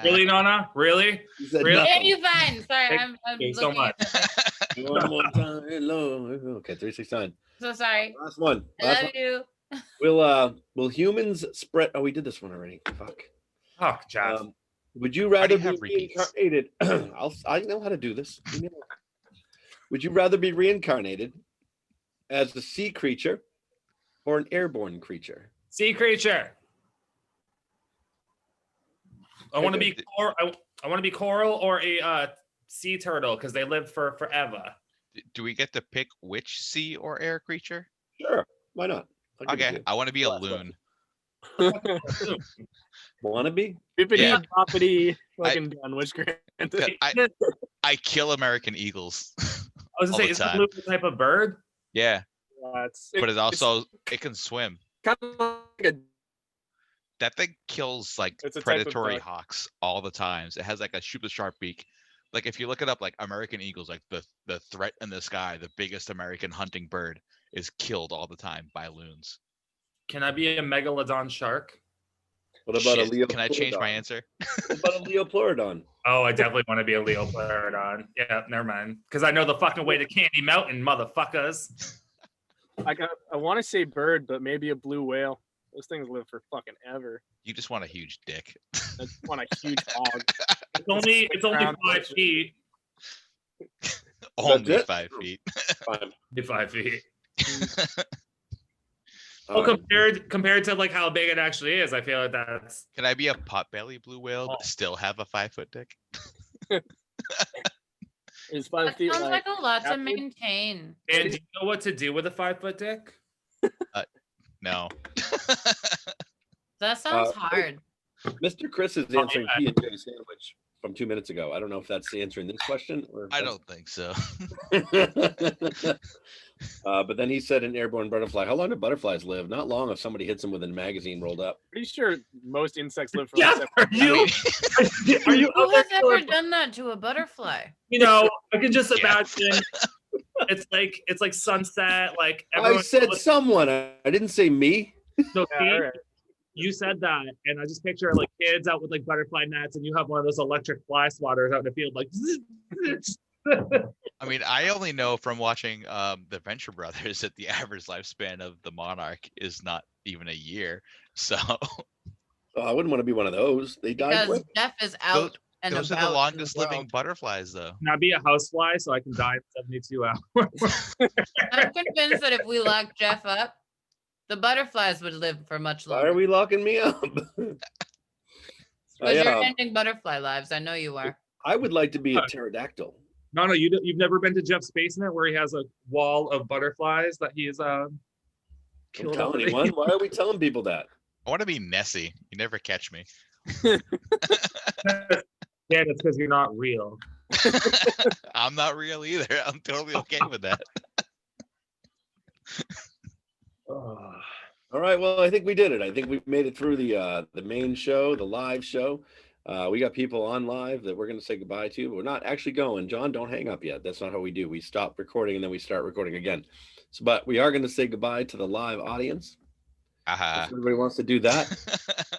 Really, Nana? Really? You said Really? Yeah, nothing. you fine. Sorry, Thank I'm you so looking much. at the- One more time. Hello. Okay, 369. So sorry. Last one. I Last love one. you. Will humans spread? Oh, we did this one already. Fuck. Oh, Jeff. Would you Why do rather you be have repeats? reincarnated? I know how to do this. Leave me alone. Would you rather be reincarnated as a sea creature or an airborne creature? Sea creature. I want to be I want to be coral or a sea turtle because they live for forever. Do we get to pick which sea or air creature? Sure. Why not? I'll give it to Okay, you. I want to be a Last loon. Wanna be? Bippity Yeah. boppity fucking done. Which granted. I kill American eagles. I was all gonna say, the is that time. a type of bird? Yeah, It's, but it can swim. kind of like a That thing kills like It's a type of predatory duck. hawks all the times. It has like a super sharp beak. Like if you look it up, like American eagles, like the threat in the sky, the biggest American hunting bird is killed all the time by loons. Can I be a megalodon shark? What about a Shit, Leo? can I change my answer? What about a Leoplerodon? Oh, I definitely want to be a Leoplerodon. Yeah, never mind. Because I know the fucking way to Candy Mountain, motherfuckers. I want to say bird, but maybe a blue whale. Those things live for fucking ever. You just want a huge dick. I just want a huge hog. It's only Ground 5 version. feet. Only it? 5 feet. Fine. 5 feet. All Well, right. compared to like how big it actually is, I feel like that's Can I be a potbelly blue whale but still have a 5-foot dick? Is 5 That feet sounds like a lot to average? maintain. And do you know what to do with a 5-foot dick? No. That sounds hard. Mr. Chris is Oh, answering yeah. P&J sandwich from 2 minutes ago. I don't know if that's answering this question or. I don't think so. But then he said an airborne butterfly. How long do butterflies live? Not long if somebody hits them with a magazine rolled up. Pretty sure most insects live for Yeah, like are you? Are you Who out there has ever doing- done that to a butterfly? You know, I can just Yeah. imagine. It's like sunset. Like I everyone. said someone. I didn't say me. So Yeah, see, all right. you said that, and I just picture like kids out with like butterfly nets, and you have one of those electric fly swatters out in the field, like. I mean, I only know from watching the Venture Brothers that the average lifespan of the monarch is not even a year. So Oh, I wouldn't want to be one of those. They die Because quick. Jeff is out and those are about the in longest world. living butterflies, though. Can I be a housefly so I can die in 72 hours? I'm convinced that if we lock Jeff up, the butterflies would live for much Why are longer. we locking me up? Because you're Yeah, ending butterfly lives. I know you are. I would like to be a pterodactyl. No, you've never been to Jeff's basement where he has a wall of butterflies that he's Don't killed tell already? anyone. Why are we telling people that? I want to be Nessie. You never catch me. Yeah, it's because you're not real. I'm not real either. I'm totally okay with that. All right. Well, I think we did it. I think we made it through the main show, the live show. We got people on live that we're going to say goodbye to, but we're not actually going. John, don't hang up yet. That's not how we do. We stop recording and then we start recording again. So, but we are going to say goodbye to the live audience. Aha. If everybody wants to do that.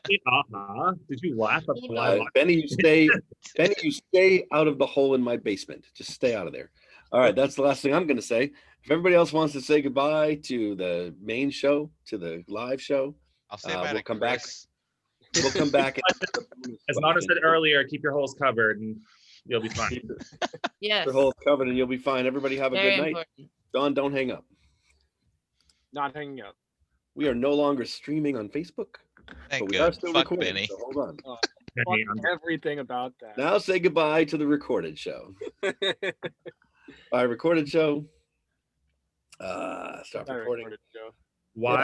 Did you laugh at the Uh, live? Benny, you stay out of the hole in my basement. Just stay out of there. All right, that's the last thing I'm going to say. If everybody else wants to say goodbye to the main show, to the live show, I'll say we'll bye to come back. Chris. We'll come back. As Nana said earlier, keep your holes covered and you'll be fine. Yes. The whole covered and you'll be fine. Everybody have a Very good night. important. Don, don't hang up. Not hanging up. We are no longer streaming on Facebook, Thank but we are God. still Fuck recording. Benny. So hold on. Fuck everything about that. Now say goodbye to the recorded show. All right, recorded show. Stop I recording. recorded, Joe. Why?